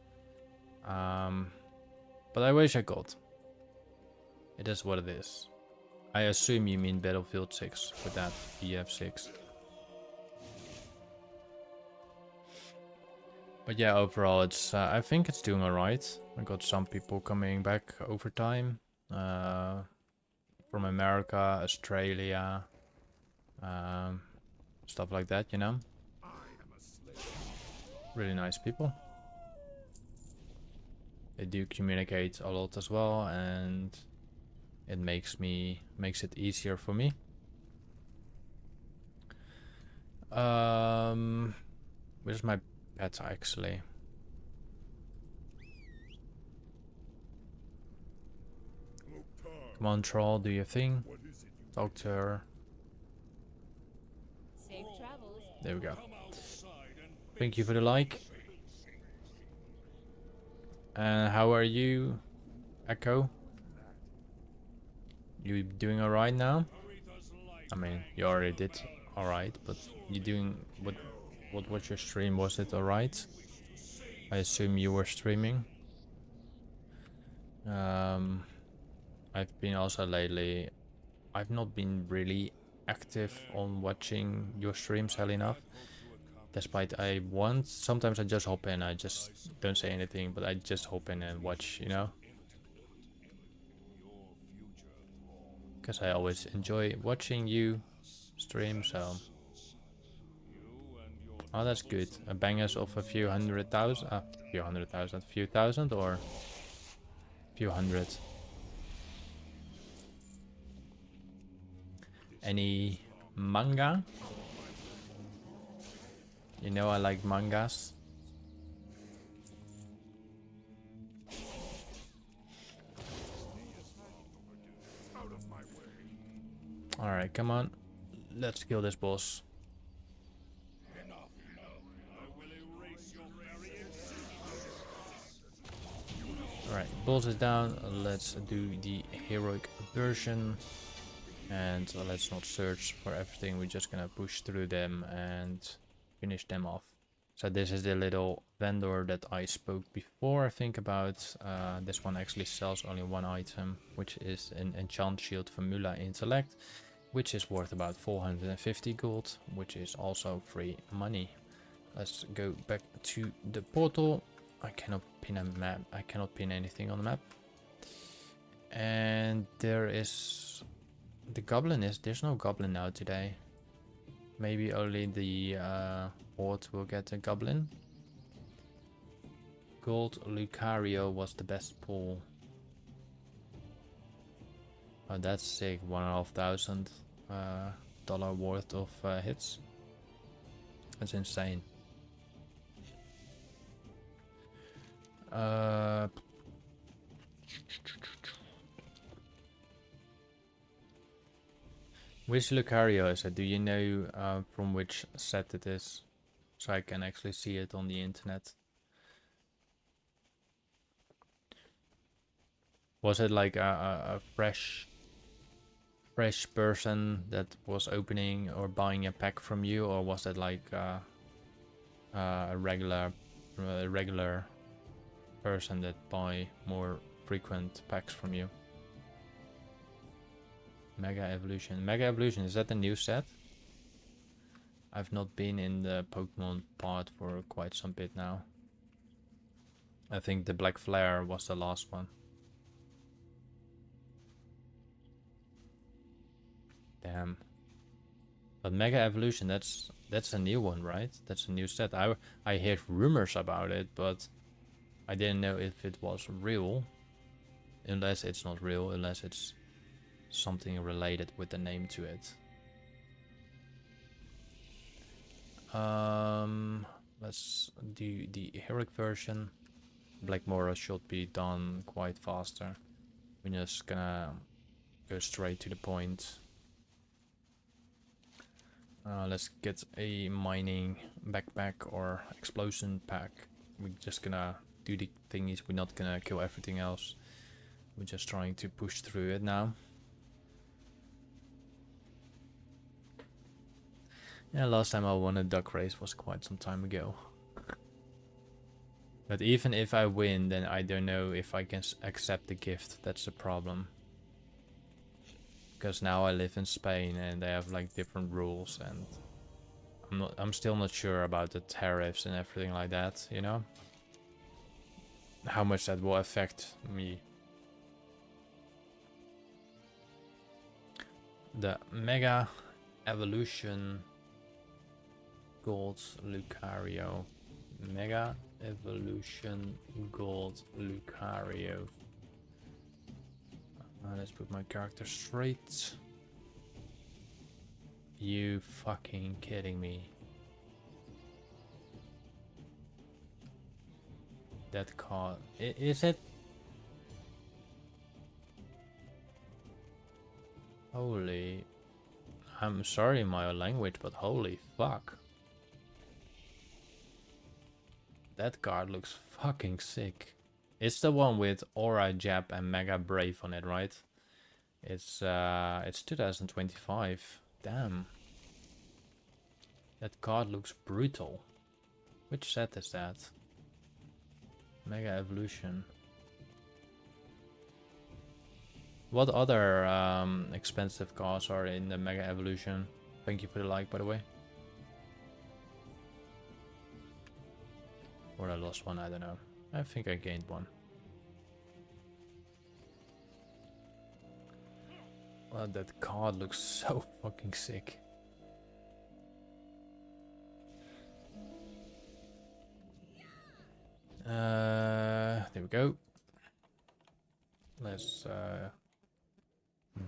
But I wish I could. It is what it is. I assume you mean Battlefield 6 with that BF6. But yeah, overall, it's I think it's doing alright. I got some people coming back over time. From America, Australia, stuff like that, you know. Really nice people. They do communicate a lot as well, and it makes it easier for me. Where's my pet actually? Come on, troll, do your thing. Talk to her. Safe travels. There we go. Thank you for the like. And how are you, Echo? You doing alright now? I mean, you already did alright, but you doing what was your stream? Was it alright? I assume you were streaming. I've been also lately, I've not been really active on watching your streams hell enough. Despite I want, sometimes I just hop in, I just don't say anything, but I just hop in and watch, you know? Because I always enjoy watching you stream, so... Oh, that's good. A bangers of a few hundred thousand, few thousand, or few hundred. Any manga? You know I like mangas. Alright, come on. Let's kill this boss. Alright, boss is down. Let's do the heroic version. And let's not search for everything. We're just gonna push through them and finish them off. So this is the little vendor that I spoke before, I think, about. This one actually sells only one item, which is an enchant shield for Mula Intellect, which is worth about 450 gold, which is also free money. Let's go back to the portal. I cannot pin a map. I cannot pin anything on the map. And there is... The goblin is... There's no goblin now today. Maybe only the horde will get a goblin. Gold Lucario was the best pull. Oh, that's sick. $1,500 dollar worth of hits. That's insane. Which Lucario is it? Do you know from which set it is? So I can actually see it on the internet. Was it like a fresh person that was opening or buying a pack from you, or was it like a regular person that buy more frequent packs from you? Mega Evolution. Mega Evolution, is that the new set? I've not been in the Pokemon part for quite some bit now. I think the Black Flare was the last one. Damn. But Mega Evolution, that's a new one, right? That's a new set. I heard rumors about it, but I didn't know if it was real. Unless it's not real, unless it's something related with the name to it. Let's do the heroic version. Black Morass should be done quite faster. We're just gonna go straight to the point. Let's get a mining backpack or explosion pack. We're just gonna do the thingies. We're not gonna kill everything else. We're just trying to push through it now. Yeah, last time I won a duck race was quite some time ago. But even if I win, then I don't know if I can accept the gift. That's the problem. Because now I live in Spain and they have like different rules, and I'm still not sure about the tariffs and everything like that, you know? How much that will affect me. The Mega Evolution Gold Lucario. Mega Evolution Gold Lucario. Let's put my character straight. You fucking kidding me? That card. Is it? Holy. I'm sorry my language, but holy fuck. That card looks fucking sick. It's the one with Aura Jab and Mega Brave on it, right? It's 2025. Damn. That card looks brutal. Which set is that? Mega Evolution. What other expensive cards are in the Mega Evolution? Thank you for the like, by the way. Or I lost one, I don't know. I think I gained one. Well, that card looks so fucking sick. There we go. Let's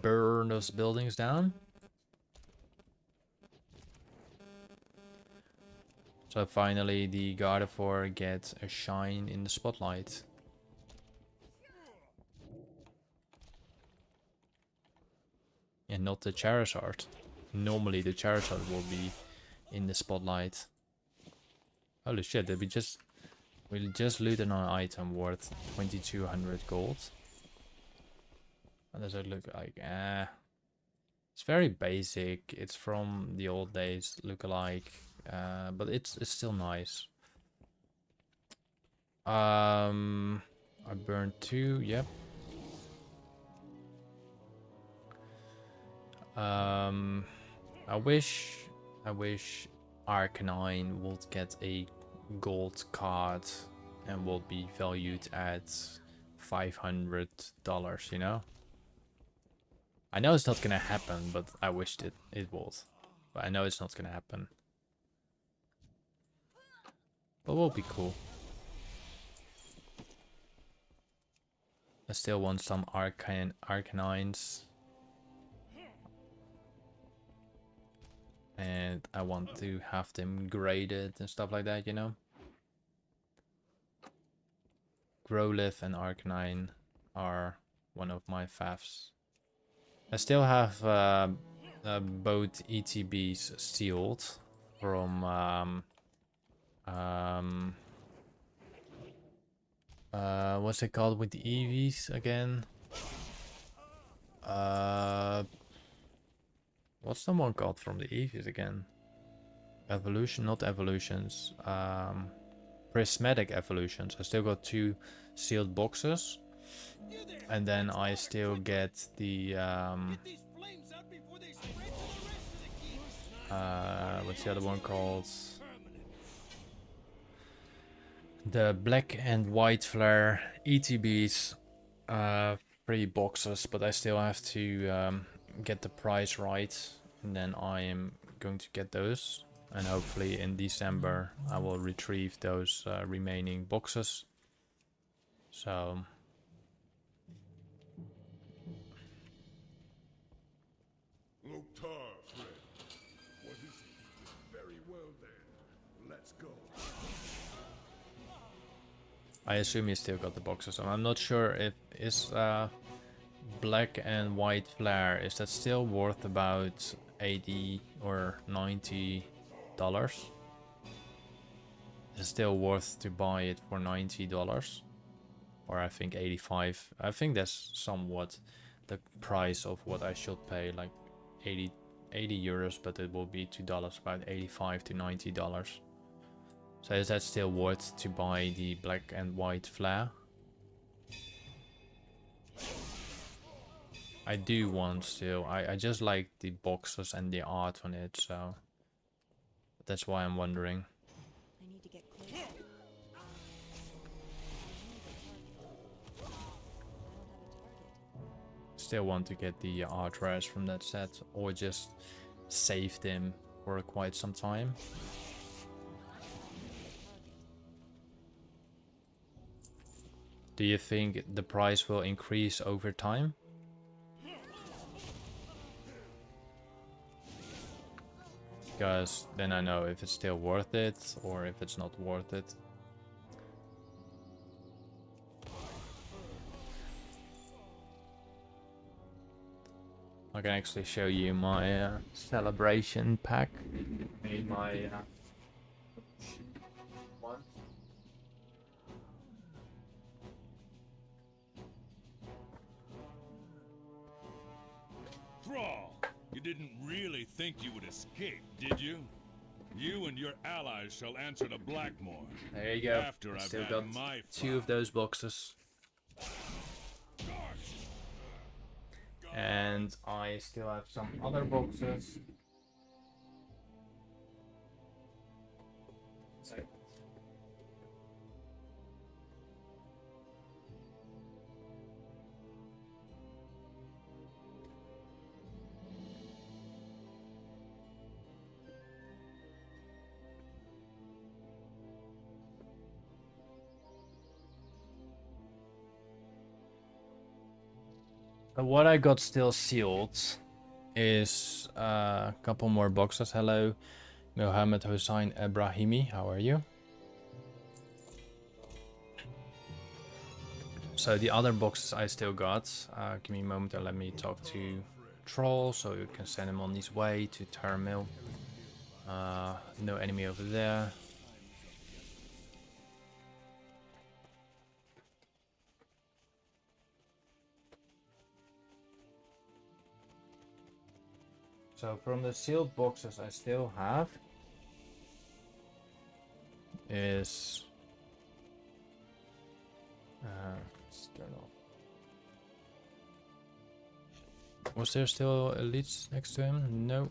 burn those buildings down. So finally the Gardevoir gets a shine in the spotlight. And not the Charizard. Normally the Charizard will be in the spotlight. Holy shit, did we just looted an item worth 2200 gold. What does it look like? It's very basic. It's from the old days, look-alike. But it's still nice. I burned 2, yep. I wish Arcanine would get a gold card and will be valued at $500, you know? I know it's not gonna happen, but I wished it would. But I know it's not gonna happen. But will be cool. I still want some Arcanines. And I want to have them graded and stuff like that, you know? Growlithe and Arcanine are one of my favs. I still have both ETBs sealed from what's it called with the EVs again? What's the one called from the EVs again? Evolution, not evolutions. Prismatic evolutions. I still got 2 sealed boxes. And then I still get the what's the other one called? The black and white flare ETBs, 3 boxes, but I still have to get the price right, and then I am going to get those, and hopefully in December I will retrieve those remaining boxes. So I assume you still got the boxes. I'm not sure if is black and white flare, is that still worth about $80 or $90? It's still worth to buy it for $90, or I think 85. I think that's somewhat the price of what I should pay, like 80 euros, but it will be $2, about 85 to $90. So is that still worth to buy the black and white flare? I do want still. I just like the boxes and the art on it, so that's why I'm wondering. I need to get closer. Still want to get the art rares from that set, or just save them for quite some time. Do you think the price will increase over time? Because then I know if it's still worth it or if it's not worth it. I can actually show you my celebration pack. Made my one. Thrall, you didn't really think you would escape, did you? You and your allies shall answer to Blackmore. There you go. After I've Still had got my two of those boxes. And I still have some other boxes. Sorry. What I got still sealed is a couple more boxes. Hello, Mohammed Hussein Ebrahimi, how are you? So the other boxes I still got. Give me a moment and let me talk to Troll so you can send him on his way to Terramil. No enemy over there. So from the sealed boxes I still have is let's turn off. Was there still elites next to him? No.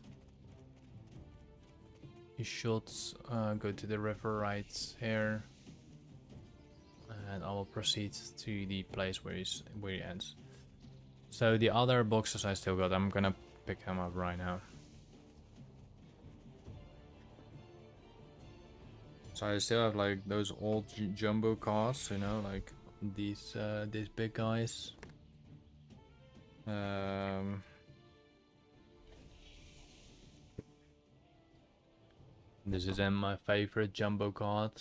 You should go to the river right here, and I will proceed to the place where he ends. So the other boxes I still got, I'm gonna pick them up right now. So I still have like those old jumbo cars, you know, like these big guys. This is my favorite jumbo card.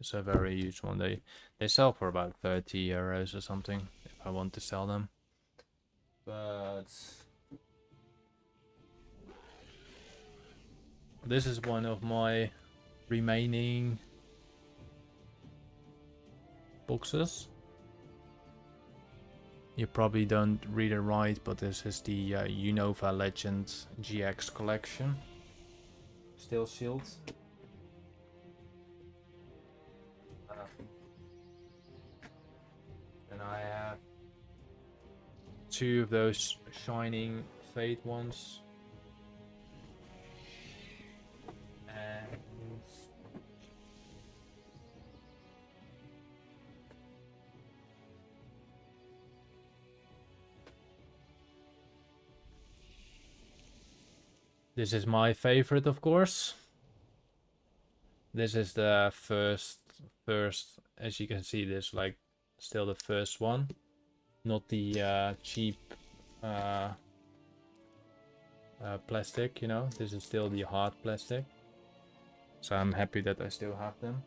It's a very huge one. They sell for about 30 euros or something if I want to sell them. But this is one of my remaining boxes. You probably don't read it right, but this is the Unova Legend GX collection. Still sealed. And I have two of those Shining Fate ones. And this is my favorite, of course. This is the first, as you can see, this like still the first one, not the cheap plastic, you know. This is still the hard plastic. So I'm happy that I still have them.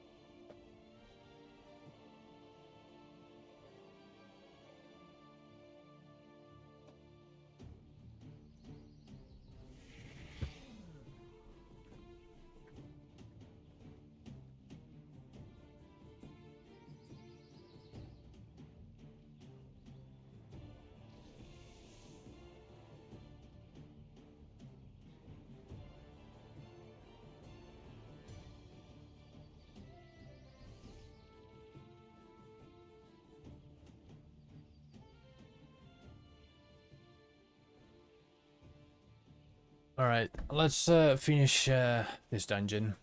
Alright, let's finish this dungeon.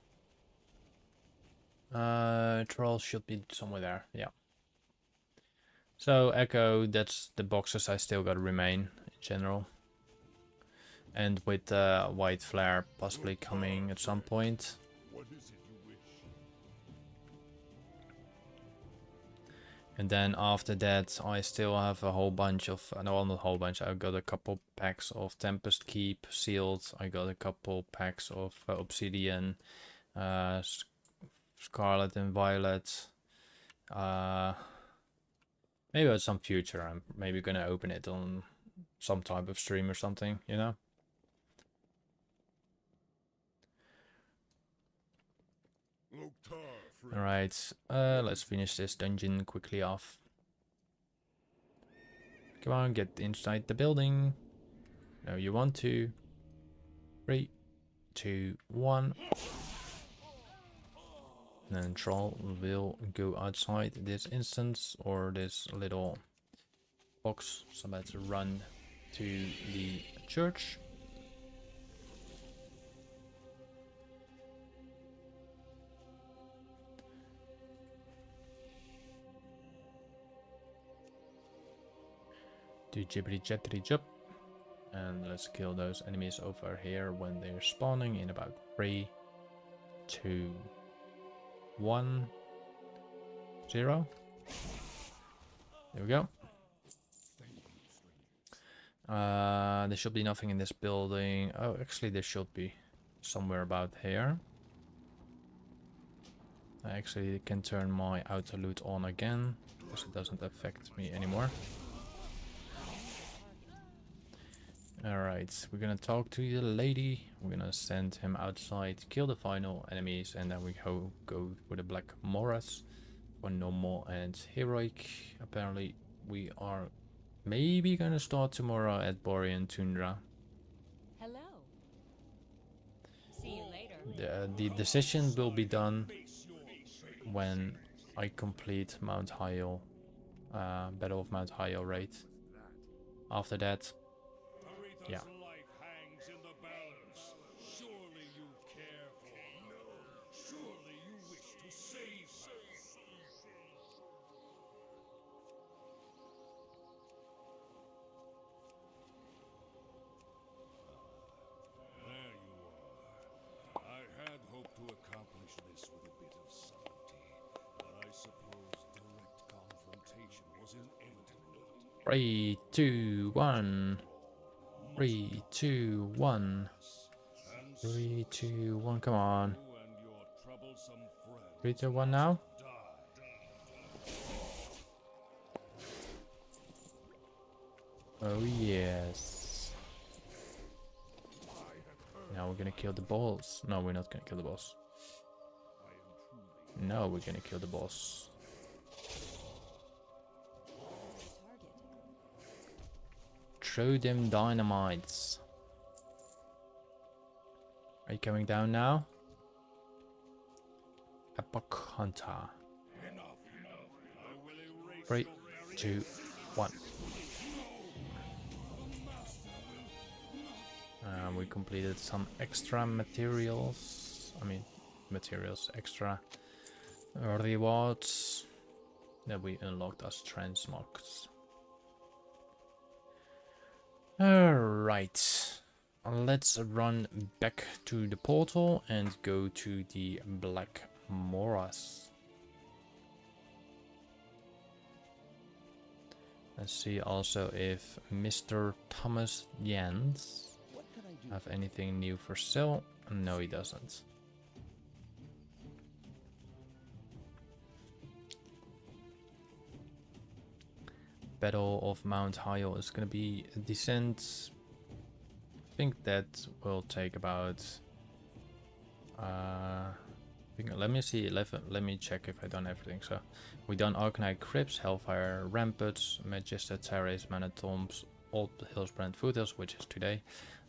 Trolls should be somewhere there, yeah. So, Echo, that's the boxes I still gotta remain, in general. And with White Flare possibly coming at some point. And then after that, I still have a whole bunch of, no, not a whole bunch, I got a couple packs of Tempest Keep sealed, I got a couple packs of Obsidian, Scarlet and Violet. Maybe at some future, I'm maybe gonna open it on some type of stream or something, you know? Alright, let's finish this dungeon quickly off. Come on, get inside the building. No, you want to. 3, 2, 1. And then Troll will go outside this instance or this little box. So let's run to the church. Do jibbity jettity jump. And let's kill those enemies over here when they're spawning in about 3, 2, 1, 0. There we go. There should be nothing in this building. Oh, actually there should be somewhere about here. I actually can turn my auto loot on again because it doesn't affect me anymore. Alright, we're gonna talk to the lady. We're gonna send him outside, kill the final enemies, and then we go for the Black Morass for normal and heroic. Apparently, we are maybe gonna start tomorrow at Borean Tundra. Hello. See you later. The decision will be done when I complete Mount Hyjal, Battle of Mount Hyjal raid. After that, yeah. With a bit of subtlety, but I suppose direct confrontation was inevitable. 3, 2, 1. 3, 2, 1. 3, 2, 1. Come on. 3, 2, 1 now. Oh yes. Now we're gonna kill the boss. No, we're not gonna kill the boss. No, we're gonna kill the boss. Throw them dynamites. Are you coming down now? Epoch Hunter. 3, 2, 1. We completed some extra materials. Extra rewards that we unlocked as transmogs. Alright, let's run back to the portal and go to the Black Morass. Let's see also if Mr. Thomas Jans have anything new for sale. No, he doesn't. Battle of Mount Hyjal is gonna be a descent. I think that will take about let me see, let me check if I done everything. So we done Arcanite Crypts, Hellfire Ramparts, Magisters Terrace, Mana Tombs, Old Hillsbrad Foothills, which is today,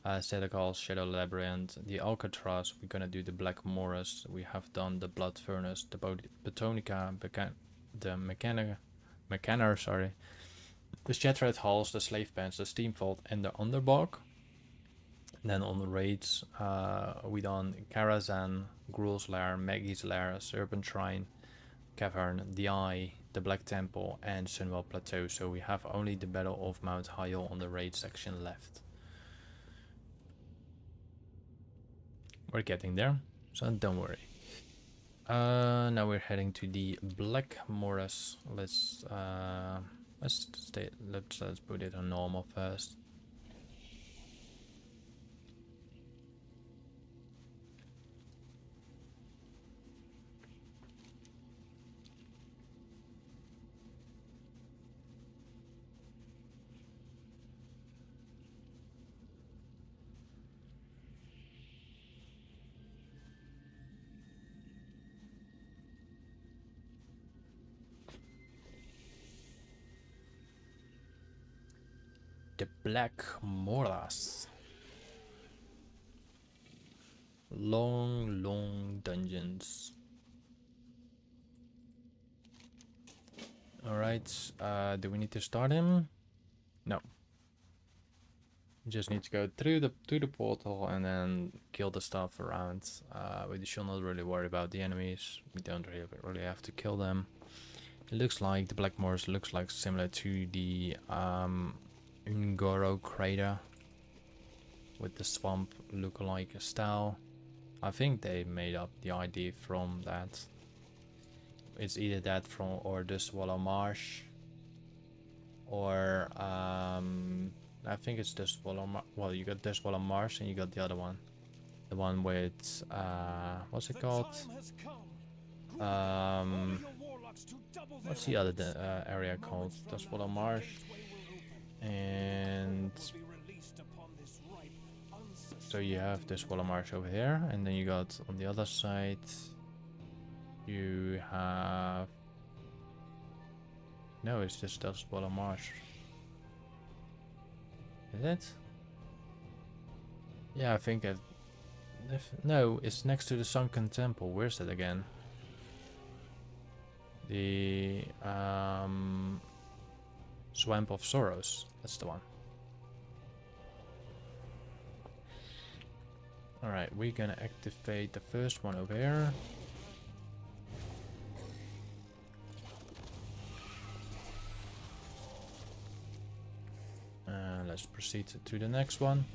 Sedekal, Shadow Labyrinth, the Alcatraz. We're gonna do the Black Morass. We have done the Blood Furnace, the Botanica, the Mechaner, sorry, the Shattered Halls, the Slave Pens, the Steam Vault, and the Underbog. Then on the raids, we done Karazhan, Gruul's Lair, Maggie's Lair, Serpent Shrine, Cavern, the Eye, the Black Temple, and Sunwell Plateau. So we have only the Battle of Mount Hyjal on the raid section left. We're getting there, so don't worry. Now we're heading to the Black Morass. Let's put it on normal first. The Black Morass. Long dungeons. Alright, do we need to start him? No. We just need to go through the portal and then kill the stuff around. We should not really worry about the enemies. We don't really have to kill them. It looks like the Black Morass looks like similar to the Ungoro crater with the swamp look-alike style. I think they made up the idea from that. It's either that from or the Swallow Marsh, or I think it's the Swallow Marsh. Well, you got the Swallow Marsh and you got the other one, the one with what's it called? What's the other area called? The Swallow Marsh. And so you have the Swallow Marsh over here, and then you got on the other side, you have, no, it's just the Swallow Marsh. Is it? Yeah, I think it, no, it's next to the Sunken Temple. Where's it again? The Swamp of Sorrows, that's the one. Alright, we're gonna activate the first one over here. Let's proceed to the next one.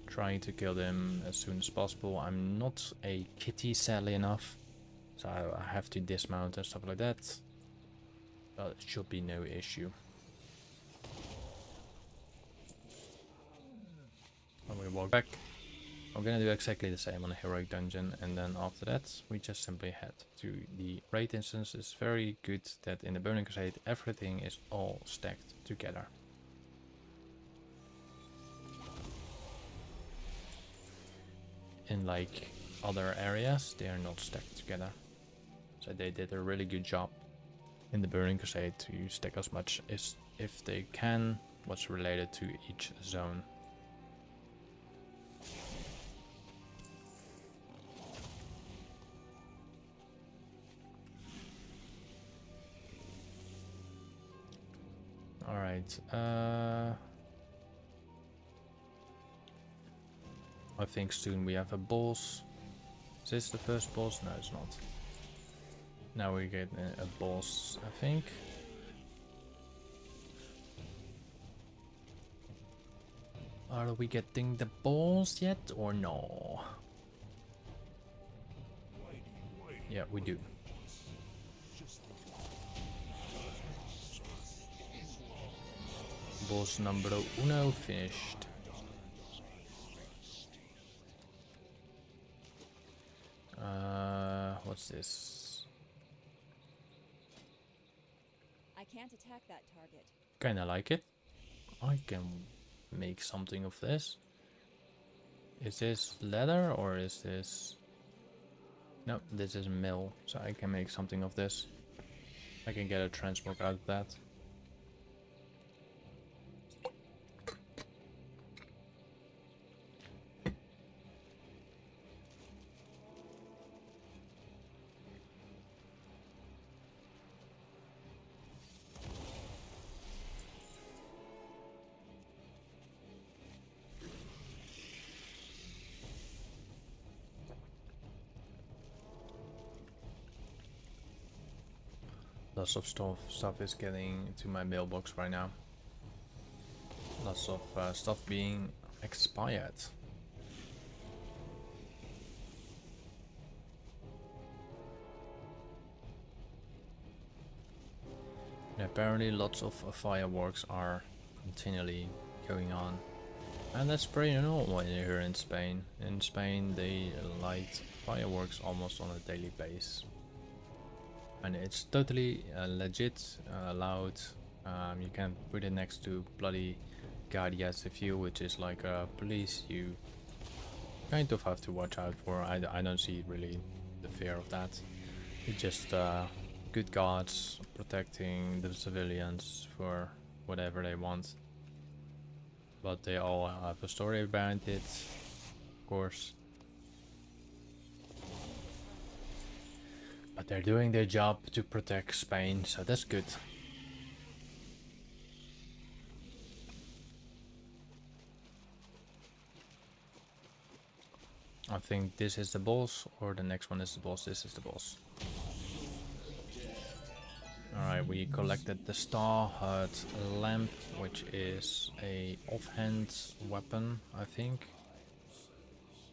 Trying to kill them as soon as possible. I'm not a kitty, sadly enough, so I have to dismount and stuff like that. But it should be no issue. When we walk back, I'm gonna do exactly the same on a heroic dungeon, and then after that we just simply head to the raid instance. It's very good that in the Burning Crusade everything is all stacked together. In like other areas, they are not stacked together. So they did a really good job in the Burning Crusade to stack as much as if they can what's related to each zone. Alright, I think soon we have a boss. Is this the first boss? No, it's not. Now we get a boss, I think. Are we getting the boss yet or no? Yeah, we do. Boss number uno finished. What's this? I can't attack that target. Kinda like it. I can make something of this. Is this leather or is this... No, this is mill, so I can make something of this. I can get a transmog out of that. Lots of stuff is getting into my mailbox right now. Lots of stuff being expired. And apparently lots of fireworks are continually going on. And that's pretty normal here in Spain. In Spain they light fireworks almost on a daily basis. And it's totally legit, allowed. You can put it next to bloody Guardia Civil, which is like police. You kind of have to watch out for. I don't see really the fear of that. It's just good guards protecting the civilians for whatever they want. But they all have a story behind it, of course. But they're doing their job to protect Spain, so that's good. I think this is the boss, or the next one is the boss. This is the boss. Alright, we collected the Star Hut lamp, which is a offhand weapon, I think.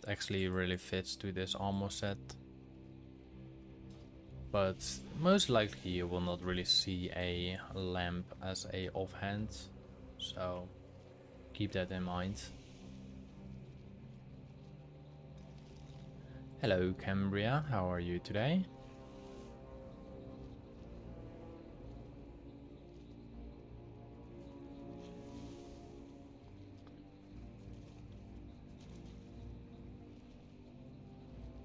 It actually really fits to this armor set. But most likely you will not really see a lamp as a offhand, so keep that in mind. Hello Cambria, how are you today?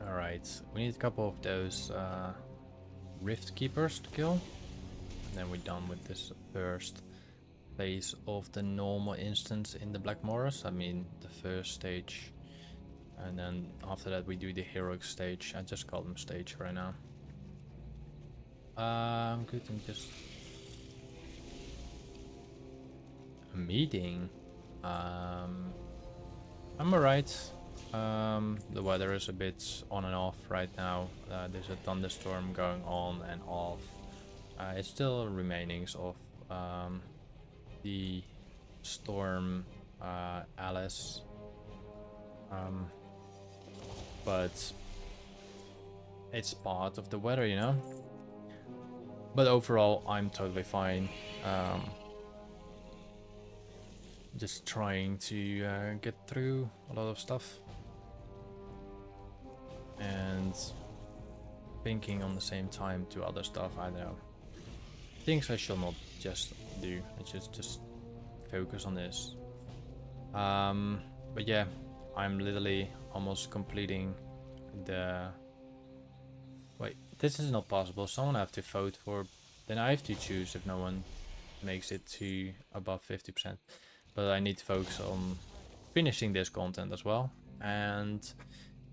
Alright, we need a couple of those Rift Keepers to kill, and then we're done with this first phase of the normal instance in the Black Morass. I mean the first stage, and then after that we do the heroic stage. I just call them stage right now. Good, and just a meeting. I'm alright. The weather is a bit on and off right now. There's a thunderstorm going on and off. It's still remainings of the storm Alice, but it's part of the weather, you know. But overall I'm totally fine. Just trying to get through a lot of stuff and thinking on the same time to other stuff. I don't know, things I shall not just do. I just focus on this. But yeah, I'm literally almost completing the... Wait, this is not possible. Someone have to vote for, then I have to choose if no one makes it to above 50%. But I need to focus on finishing this content as well. And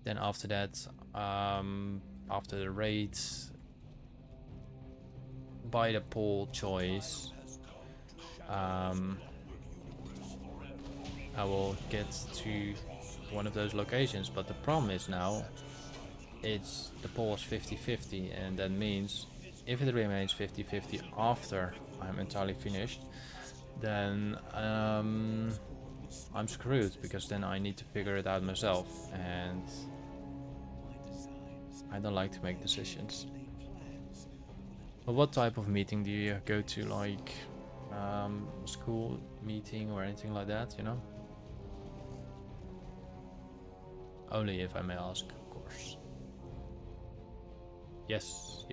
then after that, after the raids, by the poll choice, I will get to one of those locations. But the problem is now, it's the poll is 50-50, and that means if it remains 50-50 after I'm entirely finished, then I'm screwed, because then I need to figure it out myself, and I don't like to make decisions. But what type of meeting do you go to, like school meeting or anything like that, you know? Only if I may ask, of course. Yes,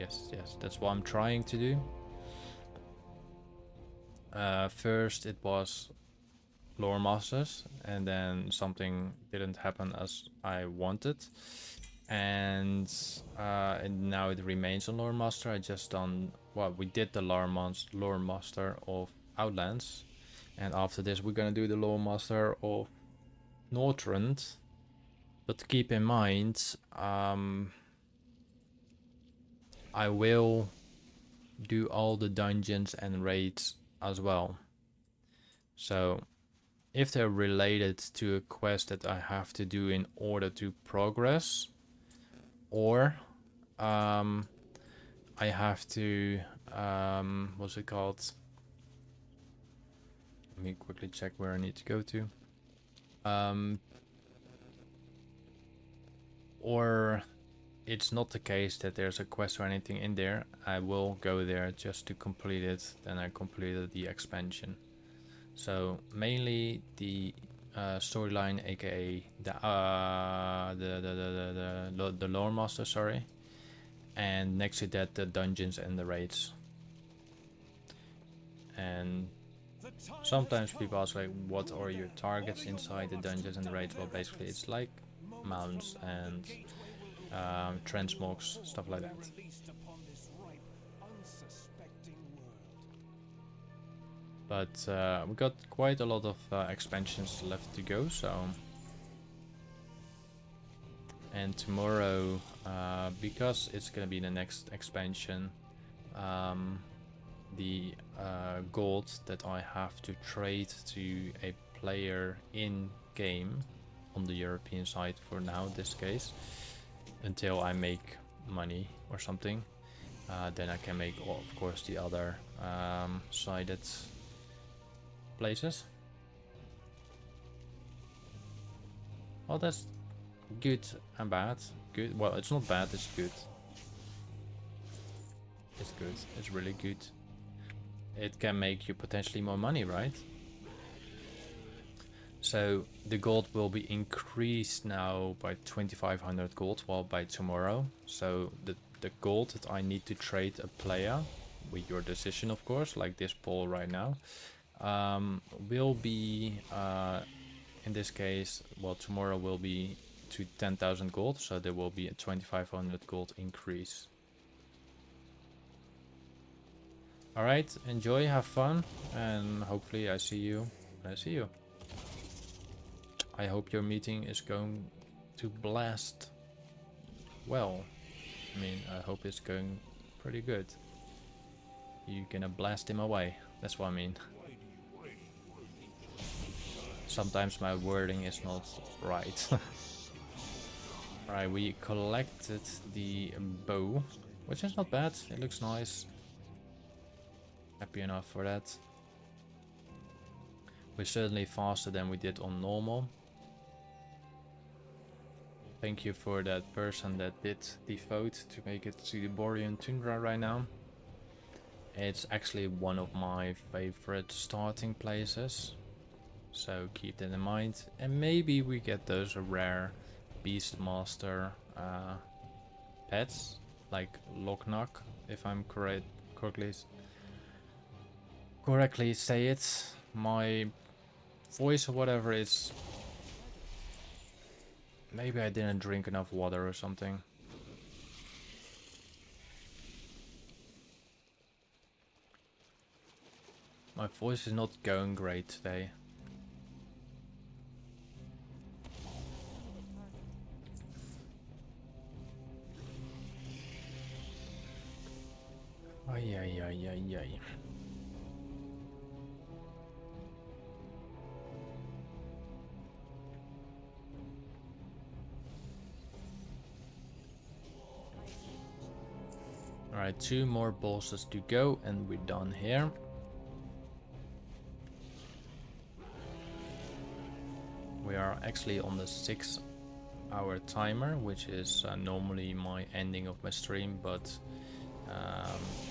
that's what I'm trying to do. First it was Loremasters, and then something didn't happen as I wanted, and now it remains on Loremaster. I just done, well, we did the Loremaster of Outlands, and after this we're gonna do the Loremaster of Northrend. But keep in mind, I will do all the dungeons and raids as well. So if they're related to a quest that I have to do in order to progress, or I have to what's it called? Let me quickly check where I need to go to. Or it's not the case that there's a quest or anything in there, I will go there just to complete it. Then I completed the expansion. So mainly the storyline, aka the Loremaster, sorry, and next to that the dungeons and the raids. And sometimes people ask like, what are your targets inside the dungeons and the raids? Well, basically it's like mounts and transmogs, stuff like that. But we got quite a lot of expansions left to go, so. And tomorrow, because it's gonna be the next expansion, the gold that I have to trade to a player in game on the European side for now, this case, until I make money or something, then I can make, of course, the other sided places. Well, that's good and bad. Good. Well, it's not bad. It's good. It's good. It's really good. It can make you potentially more money, right? So the gold will be increased now by 2500 gold, well, by tomorrow. So the gold that I need to trade a player, with your decision of course, like this poll right now, will be in this case, well, tomorrow will be to 10,000 gold, so there will be a 2500 gold increase. Alright, enjoy, have fun, and hopefully I see you when I see you. I hope your meeting is going to blast well. I mean, I hope it's going pretty good. You're gonna blast him away, that's what I mean. Sometimes my wording is not right. Alright, we collected the bow, which is not bad, it looks nice. Happy enough for that. We're certainly faster than we did on normal. Thank you for that person that did the vote to make it to the Borean Tundra right now. It's actually one of my favorite starting places, so keep that in mind. And maybe we get those rare Beastmaster pets, like Locknock, if I'm correctly say it. My voice or whatever is... Maybe I didn't drink enough water or something. My voice is not going great today. Ay, ay, ay, ay, ay. Alright, 2 more bosses to go and we're done here. We are actually on the 6-hour timer, which is normally my ending of my stream, but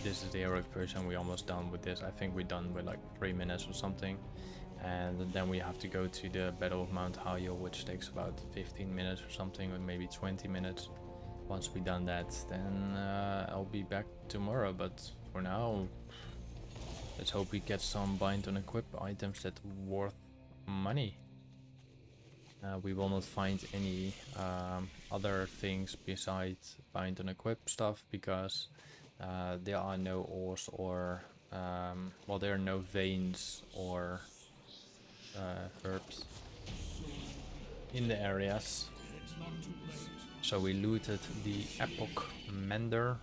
this is the heroic version. We're almost done with this. I think we're done with like 3 minutes or something. And then we have to go to the Battle of Mount Hyjal, which takes about 15 minutes or something, or maybe 20 minutes. Once we've done that, then I'll be back tomorrow, but for now, let's hope we get some bind on equip items that worth money. We will not find any other things besides bind on equip stuff, because there are no ores or, well, there are no veins or herbs in the areas. So we looted the Epoch Mender.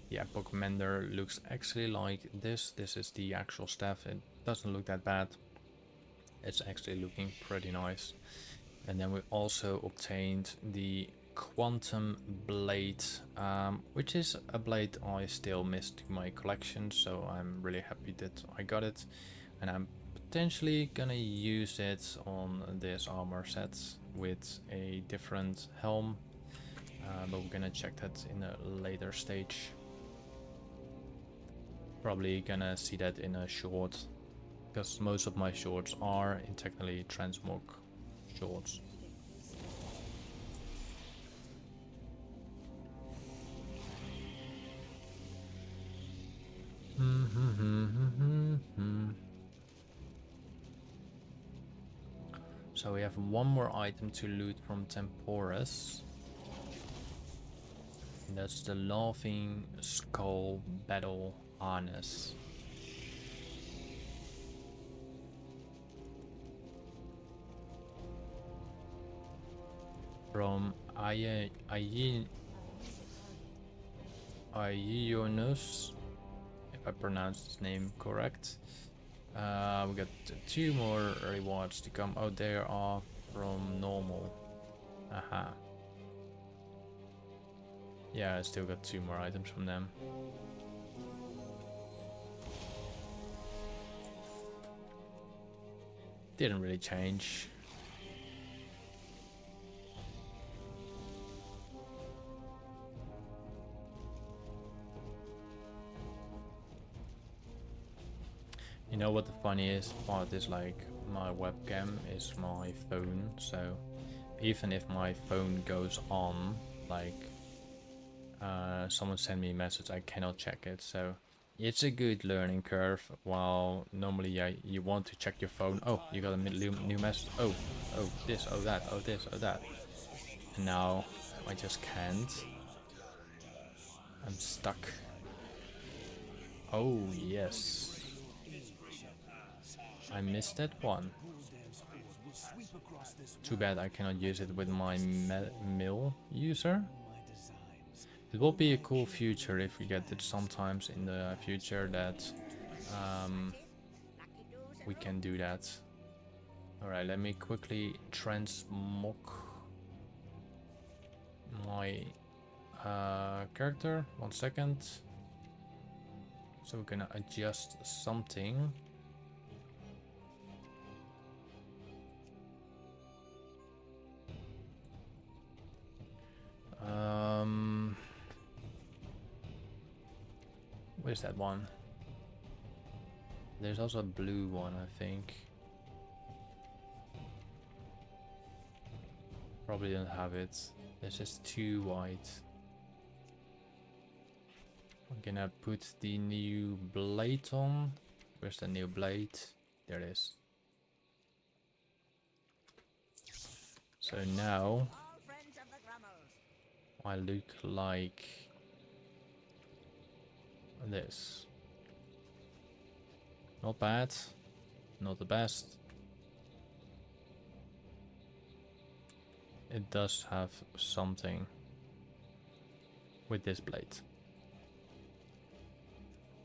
The Epoch Mender looks actually like this. This is the actual staff. It doesn't look that bad. It's actually looking pretty nice. And then we also obtained the Quantum Blade, which is a blade I still missed to my collection, so I'm really happy that I got it, and I'm potentially gonna use it on this armor set with a different helm, but we're gonna check that in a later stage. Probably gonna see that in a short, because most of my shorts are in technically transmog shorts. So we have one more item to loot from Temporus. And that's the Laughing Skull Battle Harness. From Ionos, if I pronounce his name correct. We got 2 more rewards to come. Oh, they are from normal. Aha. Yeah, I still got 2 more items from them. Didn't really change. You know what the funniest part is, like, my webcam is my phone, so even if my phone goes on, like, someone send me a message, I cannot check it, so it's a good learning curve. While normally you want to check your phone, oh, you got a new message, oh this, oh that, oh this, oh that, and now I just can't. I'm stuck. Oh yes, I missed that one. Too bad I cannot use it with my mill user. It will be a cool future if we get it sometimes in the future that we can do that. Alright, let me quickly transmog my character. 1 second. So we're gonna adjust something. Where's that one? There's also a blue one, I think. Probably don't have it. There's just 2 white. I'm gonna put the new blade on. Where's the new blade? There it is. So now I look like this. Not bad, not the best. It does have something with this blade.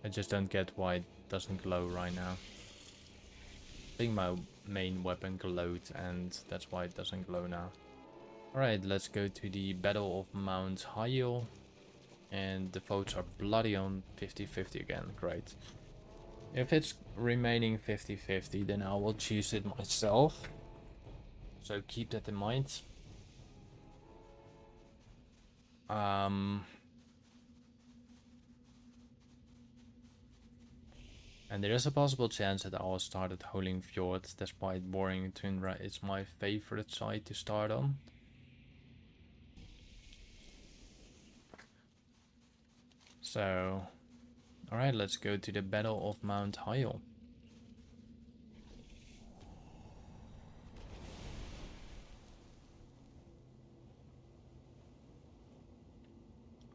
I just don't get why it doesn't glow right now. I think my main weapon glowed and that's why it doesn't glow now. Alright, let's go to the Battle of Mount Hyjal. And the votes are bloody on 50-50 again. Great. If it's remaining 50-50, then I will choose it myself. So keep that in mind. And there is a possible chance that I will start at Holing Fjord, despite boring Tundra. It's my favorite site to start on. So, alright, let's go to the Battle of Mount Hyjal.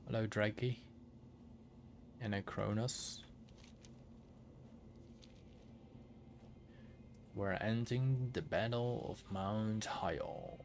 Hello, Drakey. And Acronos. We're ending the Battle of Mount Hyjal.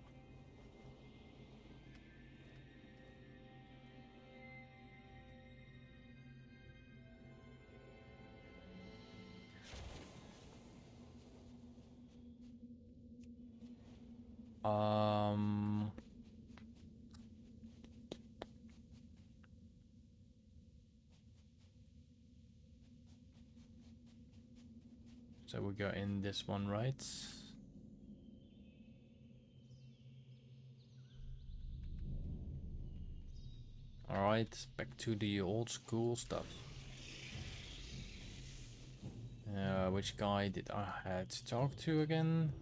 So we go in this one, right? Alright, back to the old school stuff. Which guy did I had to talk to again?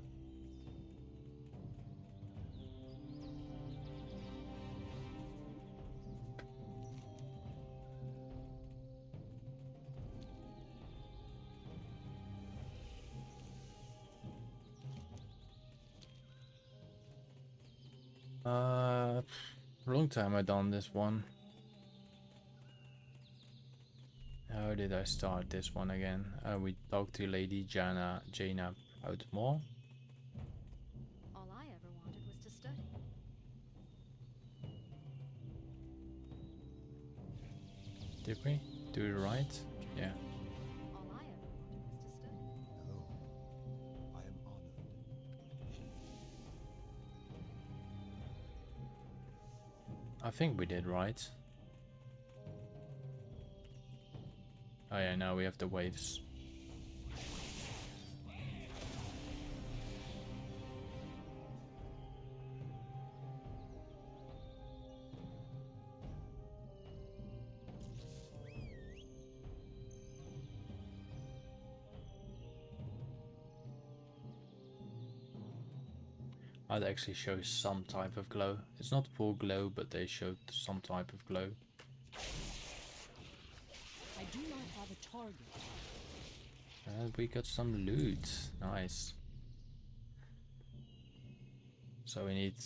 Long time I done this one. How did I start this one again? We talked to Lady Jaina Outmore. All I ever wanted was to study. Did we do it right? Yeah. All I ever wanted was to study. Hello. I am honored. I think we did right. Oh yeah, now we have the waves. It actually shows some type of glow. It's not full glow, but they showed some type of glow. I do not have a target. And we got some loot. Nice. So we need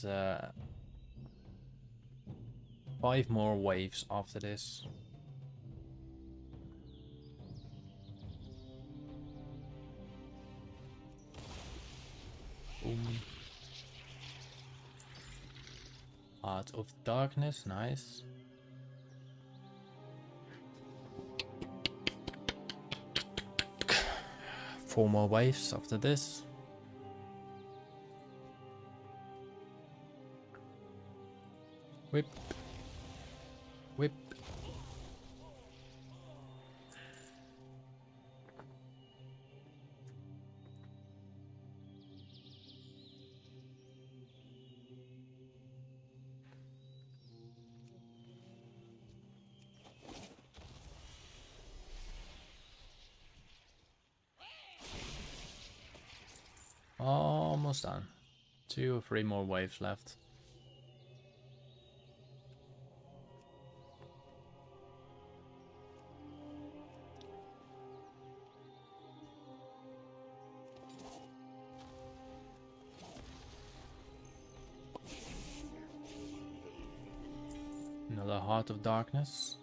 5 more waves after this. Boom. Heart of Darkness, nice. Four more waves after this. Whip. Whip. Almost done. 2 or 3 more waves left. Another Heart of Darkness.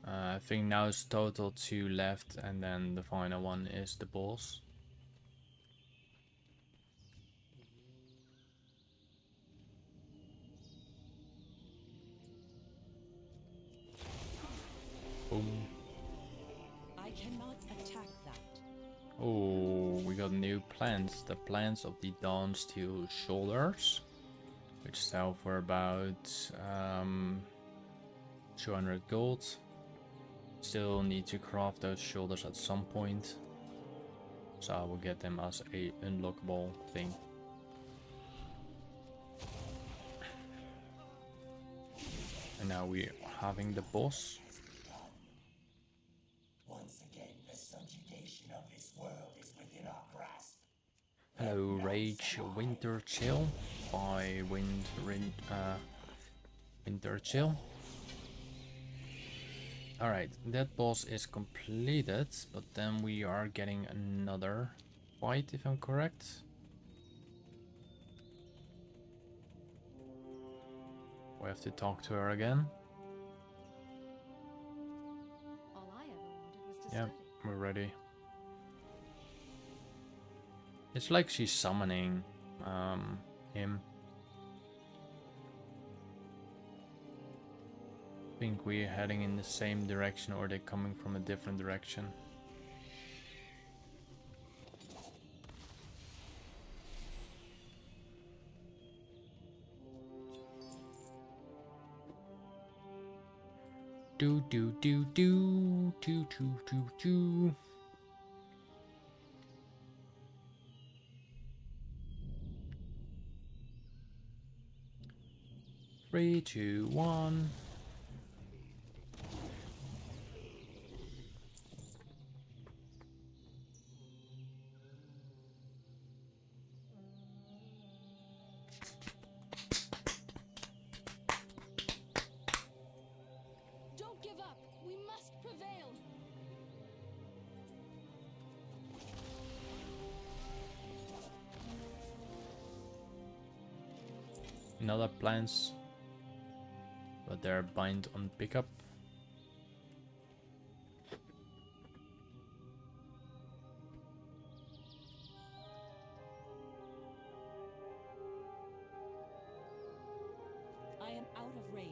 I think now it's total 2 left, and then the final one is the boss. Boom. I cannot attack that. Oh, we got new plants. The plants of the Dawn Steel Shoulders, which sell for about 200 gold. Still need to craft those shoulders at some point, so I will get them as a unlockable thing. And now we're having the boss. Once again, the subjugation of this world is within our grasp. Hello, Rage Winter Chill by Winter Chill. Alright, that boss is completed, but then we are getting another fight, if I'm correct. We have to talk to her again. All I ever wanted was to Yep, study. we're ready. It's like she's summoning him. I think we're heading in the same direction, or they're coming from a different direction. Do do do do do do do do. 3, 2, 1. Don't give up. We must prevail. Another plans, but they're bind on pickup. I am out of range.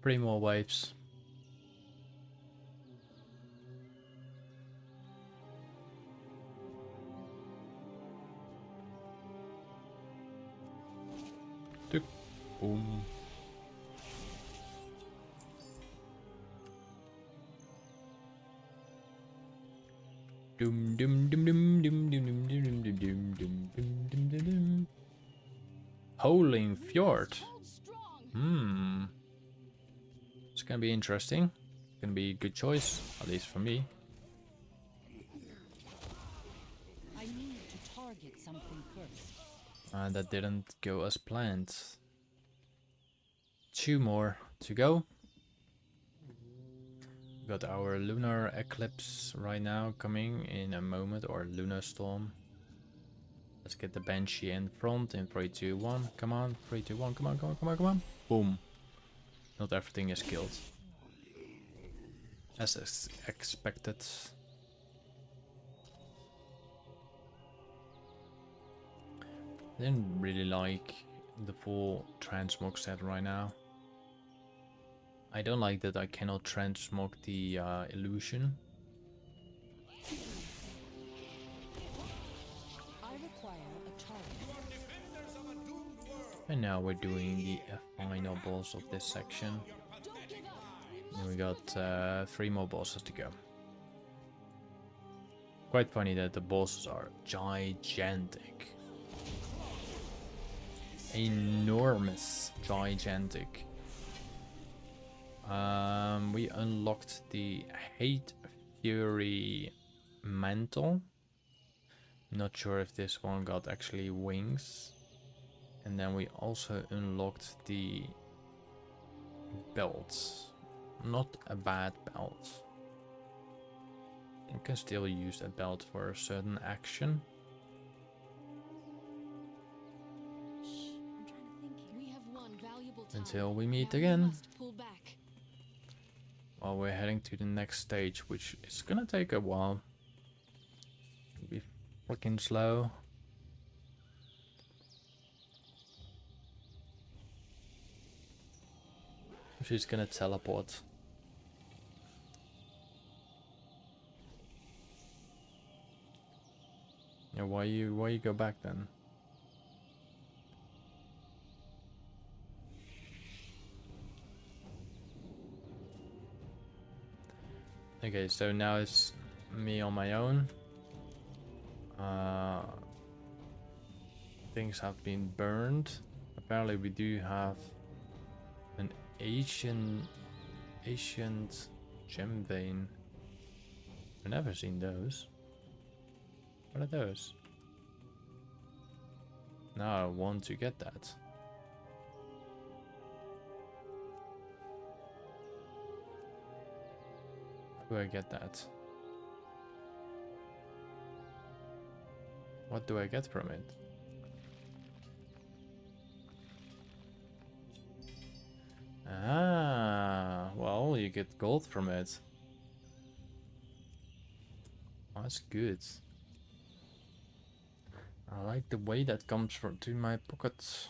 3 more waves. Tick. Boom. Dum dum dum dum dum dum dum dum dum dum dum dum dum dum dum. Howling Fjord. It's gonna be interesting. Gonna be a good choice, at least for me. I need to target something first. And that didn't go as planned. 2 more to go. Got our lunar eclipse right now coming in a moment, or lunar storm. Let's get the Banshee in front in 3, 2, 1. Come on, 3, 2, 1. Come on, come on, come on, come on. Boom. Not everything is killed. As expected. I didn't really like the full transmog set right now. I don't like that I cannot transmog the illusion. I require a target. And now we're doing the final boss of this section. And we got 3 more bosses to go. Quite funny that the bosses are gigantic. Enormous, gigantic. We unlocked the Hate Fury Mantle. Not sure if this one got actually wings. And then we also unlocked the belt. Not a bad belt. You can still use a belt for a certain action. We have won valuable time. Until we meet Now we again. must pull back. While we're heading to the next stage, which is gonna take a while. It'll be freaking slow. She's gonna teleport. Yeah, why you go back then? Okay, so now it's me on my own. Things have been burned. Apparently we do have an ancient gem vein. I've never seen those. What are those? Now I want to get that. How do I get that? What do I get from it? Ah, well, you get gold from it. That's good. I like the way that comes from to my pockets.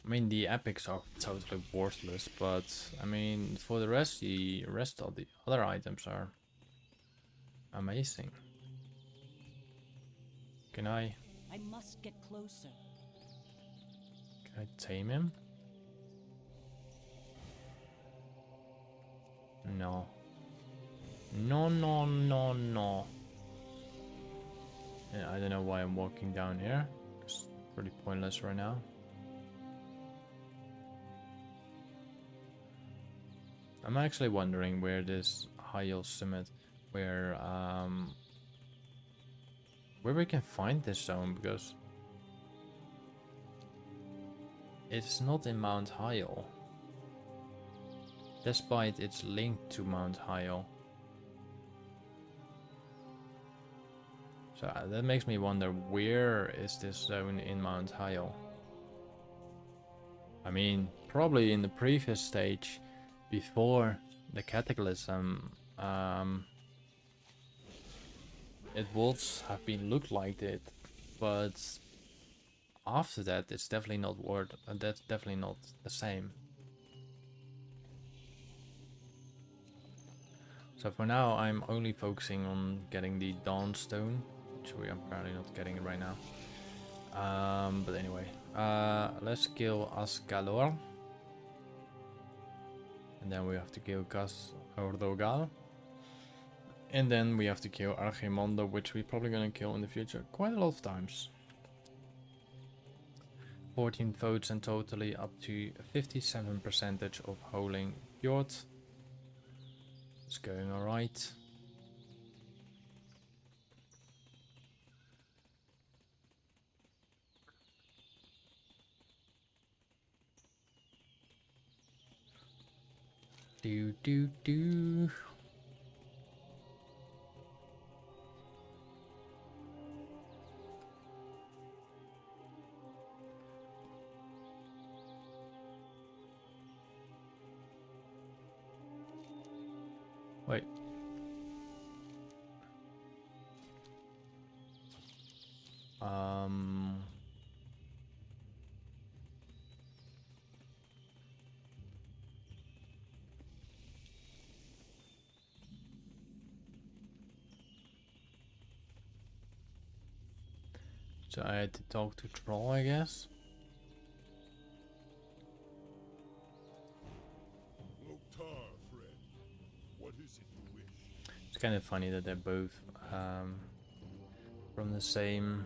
I mean, the epics are totally worthless, but I mean, for the rest of the other items are amazing. Can I must get closer. Can I tame him? No. No, no, no, no. Yeah, I don't know why I'm walking down here. It's pretty pointless right now. I'm actually wondering where this Hyjal summit, where we can find this zone, because it's not in Mount Hyjal, despite it's linked to Mount Hyjal. So that makes me wonder, where is this zone in Mount Hyjal? I mean, probably in the previous stage, before the Cataclysm, it would have been looked like it, but after that, it's definitely not that's definitely not the same. So for now, I'm only focusing on getting the Dawnstone, which we are apparently not getting right now. But anyway, let's kill Ascalor. And then we have to kill Ordogal. And then we have to kill Archimonde, which we're probably gonna kill in the future quite a lot of times. 14 votes and totally up to 57% of Holing Fjord. It's going alright. Do do do. Wait. So I had to talk to Troll, I guess. Loktar, friend. What is it you wish? It's kind of funny that they're both from the same.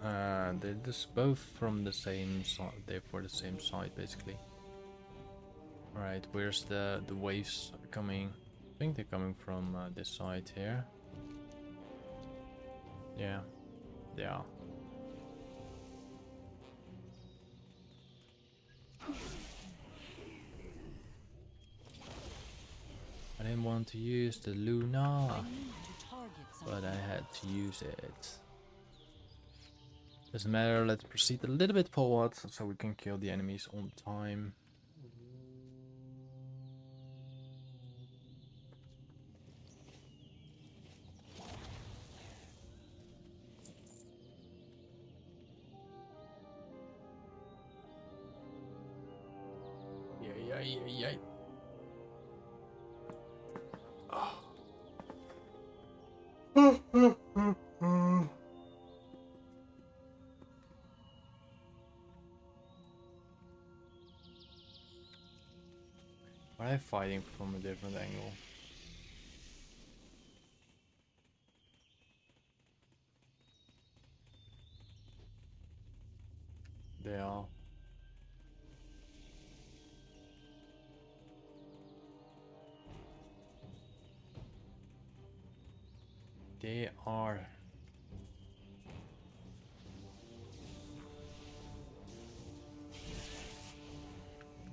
They're just both from the same side. They're for the same side, basically. All right, where's the waves coming? I think they're coming from this side here. Yeah, they are. I didn't want to use the Luna, but I had to use it. Doesn't matter, let's proceed a little bit forward so we can kill the enemies on time. Yay. Why am I fighting from a different angle? They are. They are.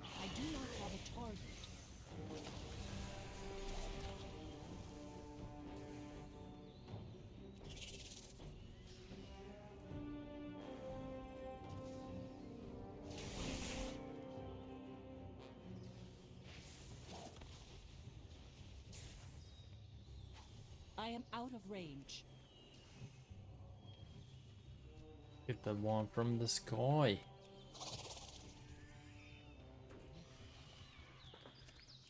I do not have a target. I am out of range. Get that one from the sky.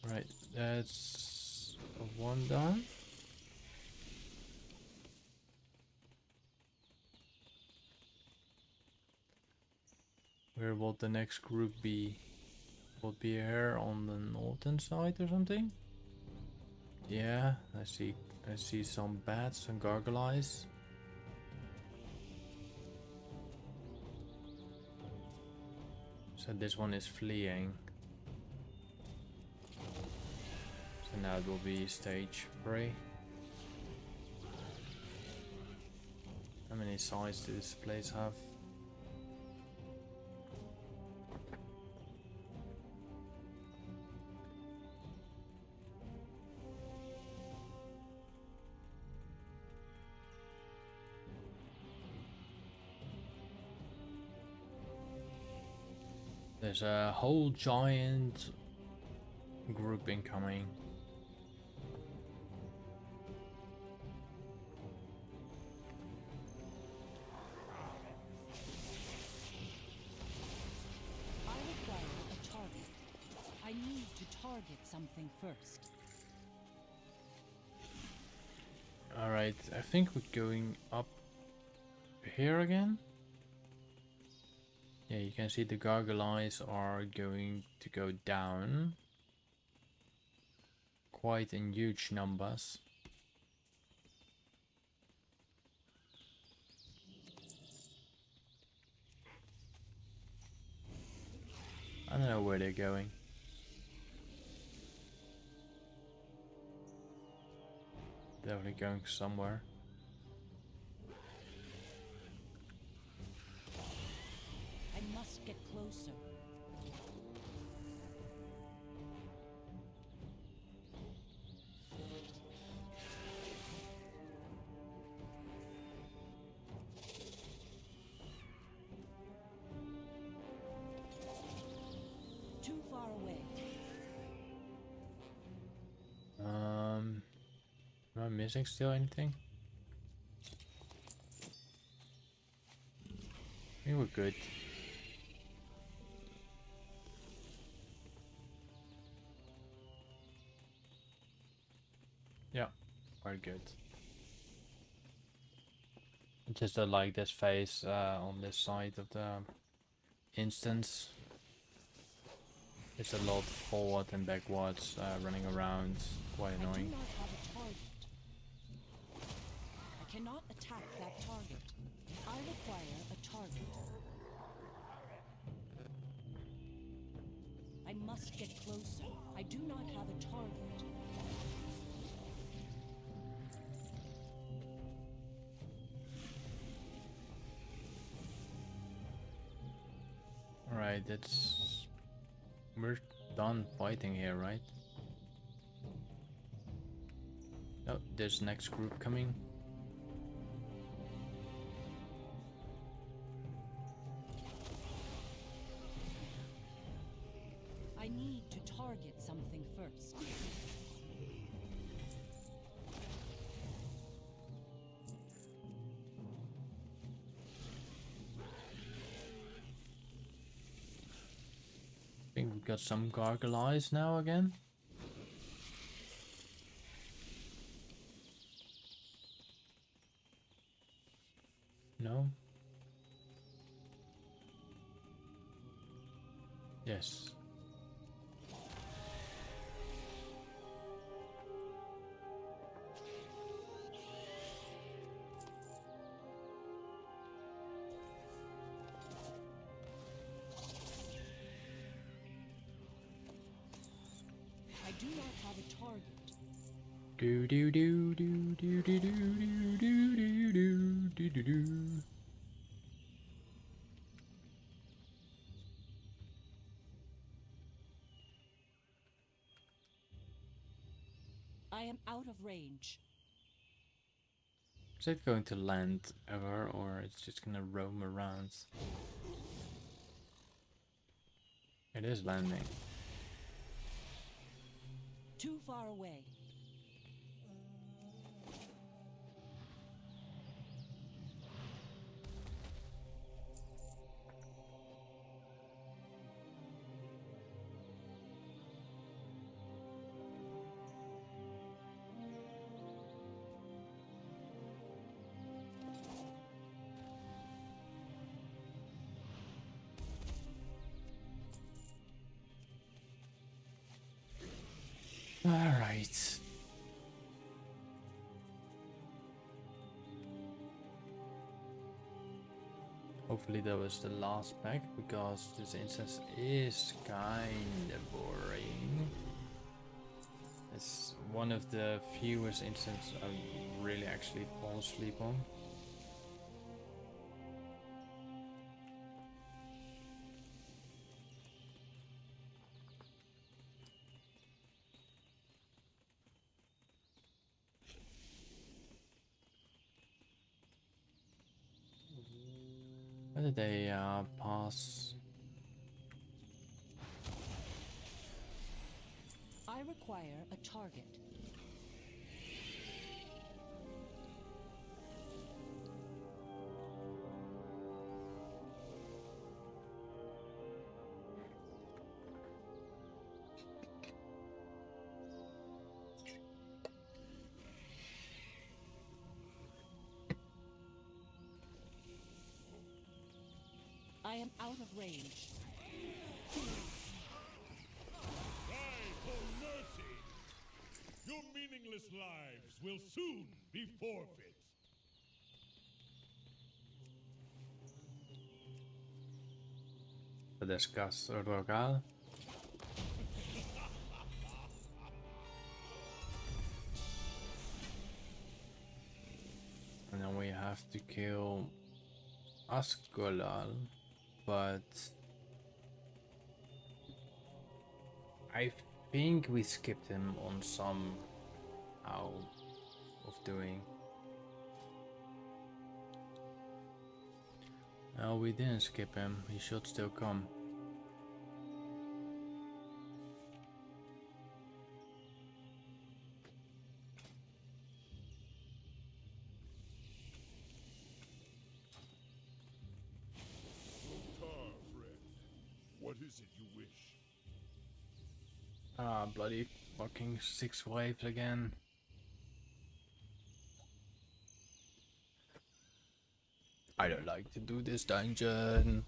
Right, that's one done. Where will the next group be? will be here on the northern side or something. Yeah, I see some bats and gargoyles. So this one is fleeing. So now it will be stage 3. How many sides does this place have? There's a whole giant group incoming. I require a target. I need to target something first. Alright, I think we're going up here again. Yeah, you can see the gargoyles are going to go down. Quite in huge numbers. I don't know where they're going. Definitely going somewhere. I must get closer. Too far away. Am I missing still anything? I think we're good. Yeah, we're good. Just like this phase on this side of the instance. It's a lot forward and backwards, running around, quite annoying. I do not have a target. I cannot attack that target. I require a target. I must get closer. I do not have a target. Alright, we're done fighting here, right? Oh, there's next group coming. I need to target something first. I think we've got some gargoyles now again. No? Yes. I do not have a target. Do do do do do do do do do do do do do. I am out of range. Is it going to land ever, or it's just gonna roam around? It is landing. Too far away. Alright. Hopefully that was the last pack, because this instance is kinda boring. It's one of the fewest instances I really actually fall asleep on. Where did they pass? I require a target. I am out of range. Cry for mercy! Your meaningless lives will soon be forfeit. Descanso local. And then we have to kill Askolal, but I think we skipped him on some how of doing. No, we didn't skip him. He should still come. What is it you wish? Ah, bloody fucking 6 waves again. I don't like to do this dungeon.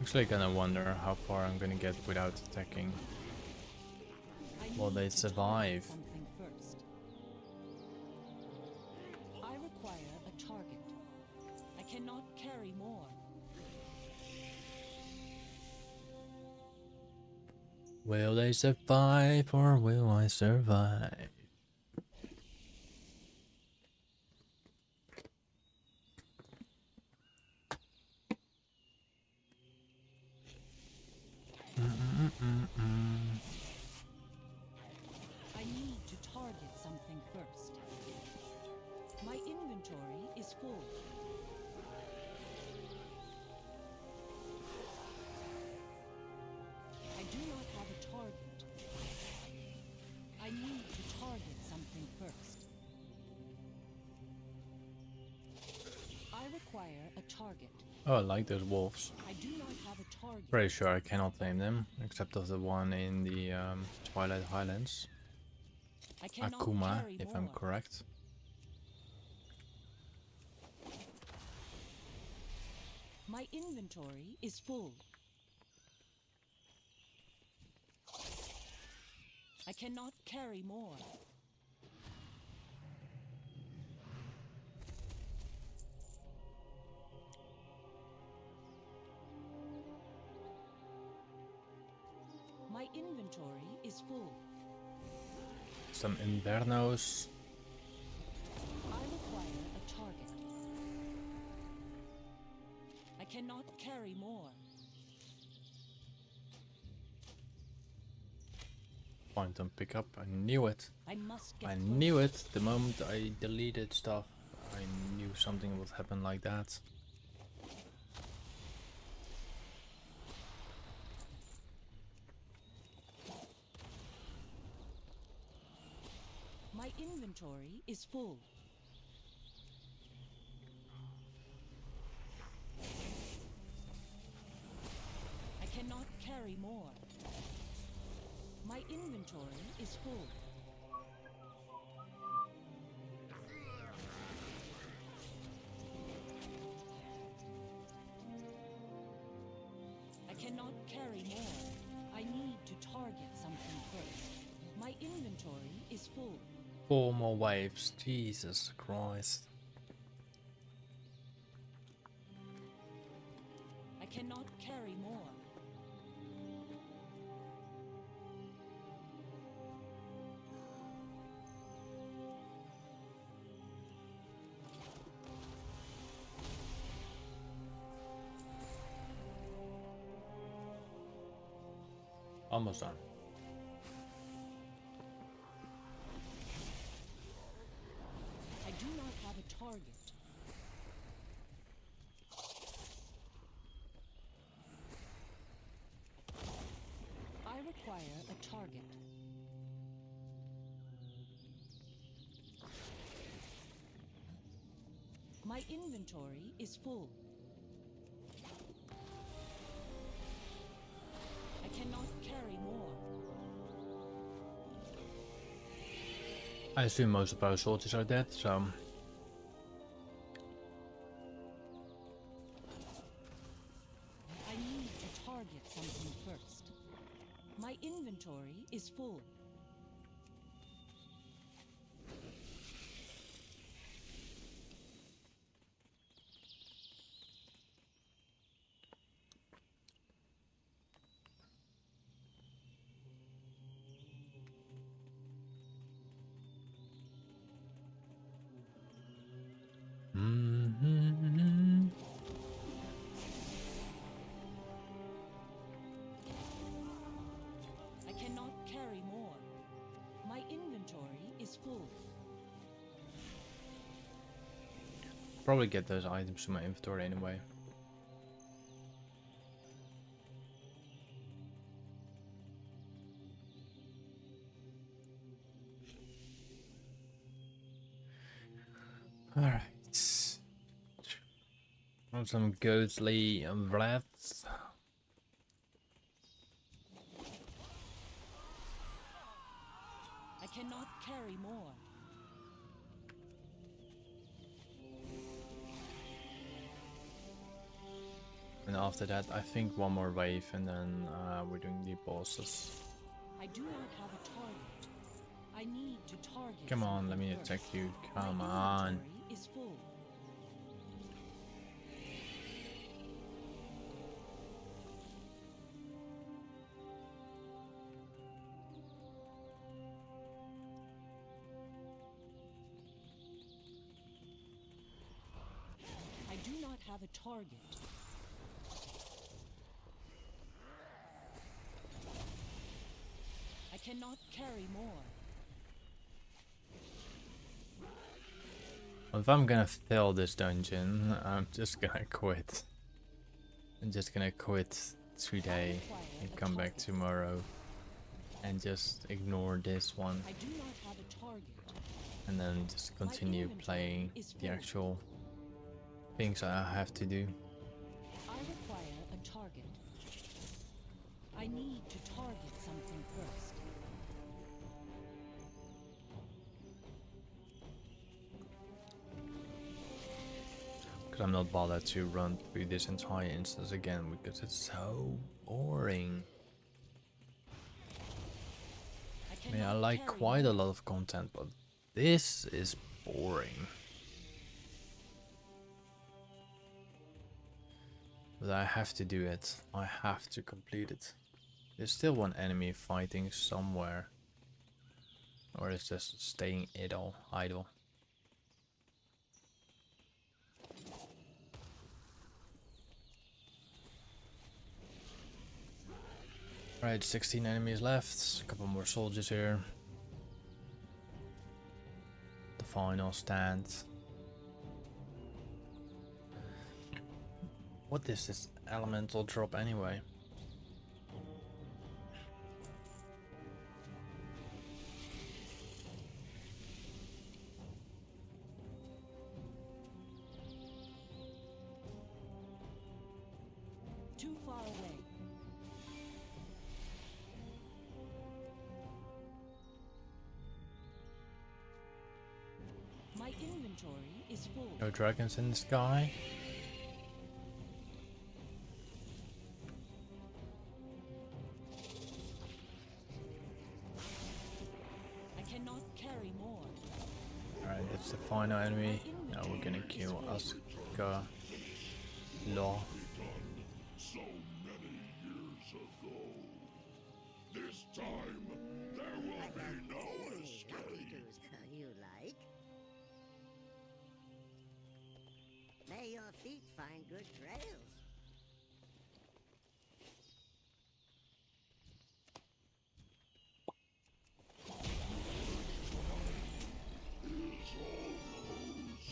Actually, gonna wonder how far I'm gonna get without attacking. Will they survive? Something first. I require a target. I cannot carry more. Will they survive or will I survive? I need to target something first. My inventory is full. I do not have a target. I need to target something first. I require a target. Oh, I like those wolves. I do not have a target. Pretty sure I cannot tame them, except of the one in the Twilight Highlands. I cannot Akuma, carry if more. I'm correct. My inventory is full. I cannot carry more. My inventory is full. Some Invernos. I require a target. I cannot carry more. Point on pickup. I knew it. I must get I close. knew it. The moment I deleted stuff, I knew something would happen like that. My inventory is full. I cannot carry more. My inventory is full. I cannot carry more. I need to target something first. My inventory is full. 4 more waves. Jesus Christ. I cannot carry more. Almost done. I do not have a target. I require a target. My inventory is full. I cannot carry more. I assume most of our soldiers are dead, so I need to target something first. My inventory is full. I cannot carry more. My inventory is full. probably get those items to my inventory anyway. Alright. Want some ghostly breaths. I cannot carry more. And after that, I think one more wave, and then we're doing the bosses. I do not have a target. I need to target. Come on, let me attack you. Come on. Is full. I do not have a target. I cannot carry more. If I'm gonna fail this dungeon, I'm just gonna quit. I'm just gonna quit today and come back tomorrow and just ignore this one. I do not have a target. And then just continue playing the actual things I have to do. I require a target. I need to target something first. Because I'm not bothered to run through this entire instance again because it's so boring. I mean, I like quite a lot of content, but this is boring. But I have to do it. I have to complete it. There's still one enemy fighting somewhere. Or it's just staying idle. Right, 16 enemies left. A couple more soldiers here. The final stand. What is this elemental drop anyway? Too far away. inventory is full. No dragons in the sky. I cannot carry more. Alright, that's the final enemy. Now we're gonna kill Asuka Law. So many years ago. This time, there will be no escape. You like? May your feet find good trails.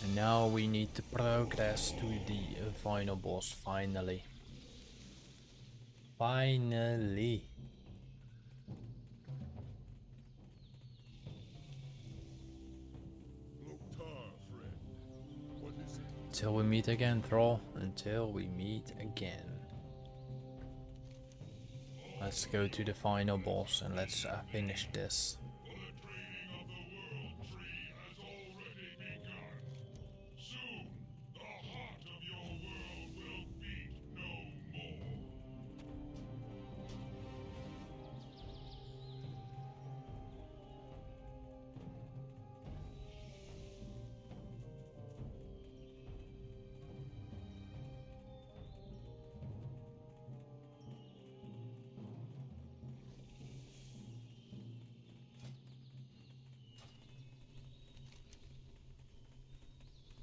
And now we need to progress to the final boss, finally. Finally. Until we meet again, Thrall. Until we meet again. Let's go to the final boss and let's finish this.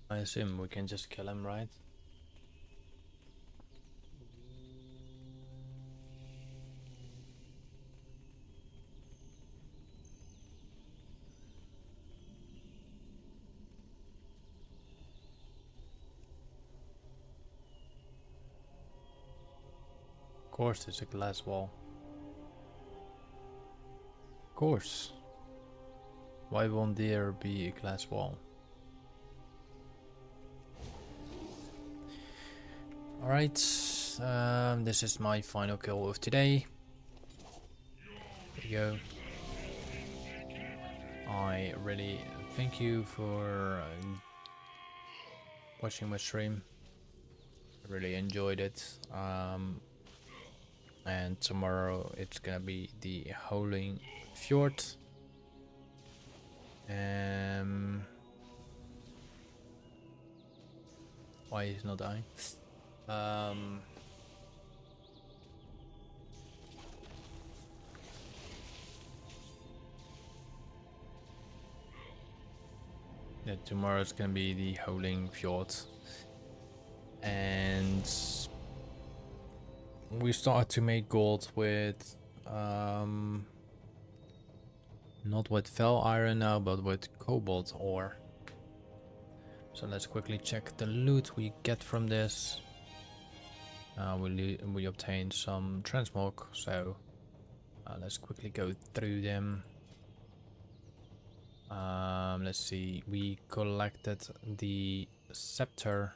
I assume we can just kill him, right? Of course, it's a glass wall. Of course. Why won't there be a glass wall? Alright, this is my final kill of today. There you go. I really thank you for watching my stream. I really enjoyed it. And tomorrow it's gonna be the Howling Fjord. Why is not dying? Yeah, tomorrow it's gonna be the Howling Fjord, and we started to make gold with not with fell iron now, but with cobalt ore. So let's quickly check the loot we get from this. We obtained some transmog, so let's quickly go through them. Let's see, we collected the scepter,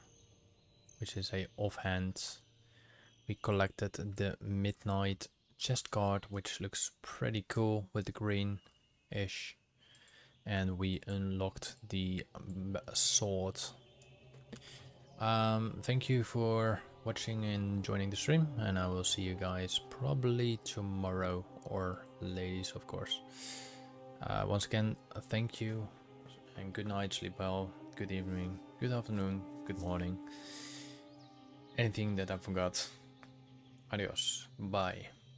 which is a offhand. We collected the midnight chest guard, which looks pretty cool with the green-ish. And we unlocked the sword. Thank you for watching and joining the stream, and I will see you guys probably tomorrow, or ladies of course. Once again, thank you, and good night, sleep well, good evening, good afternoon, good morning, anything that I forgot. Adios, bye.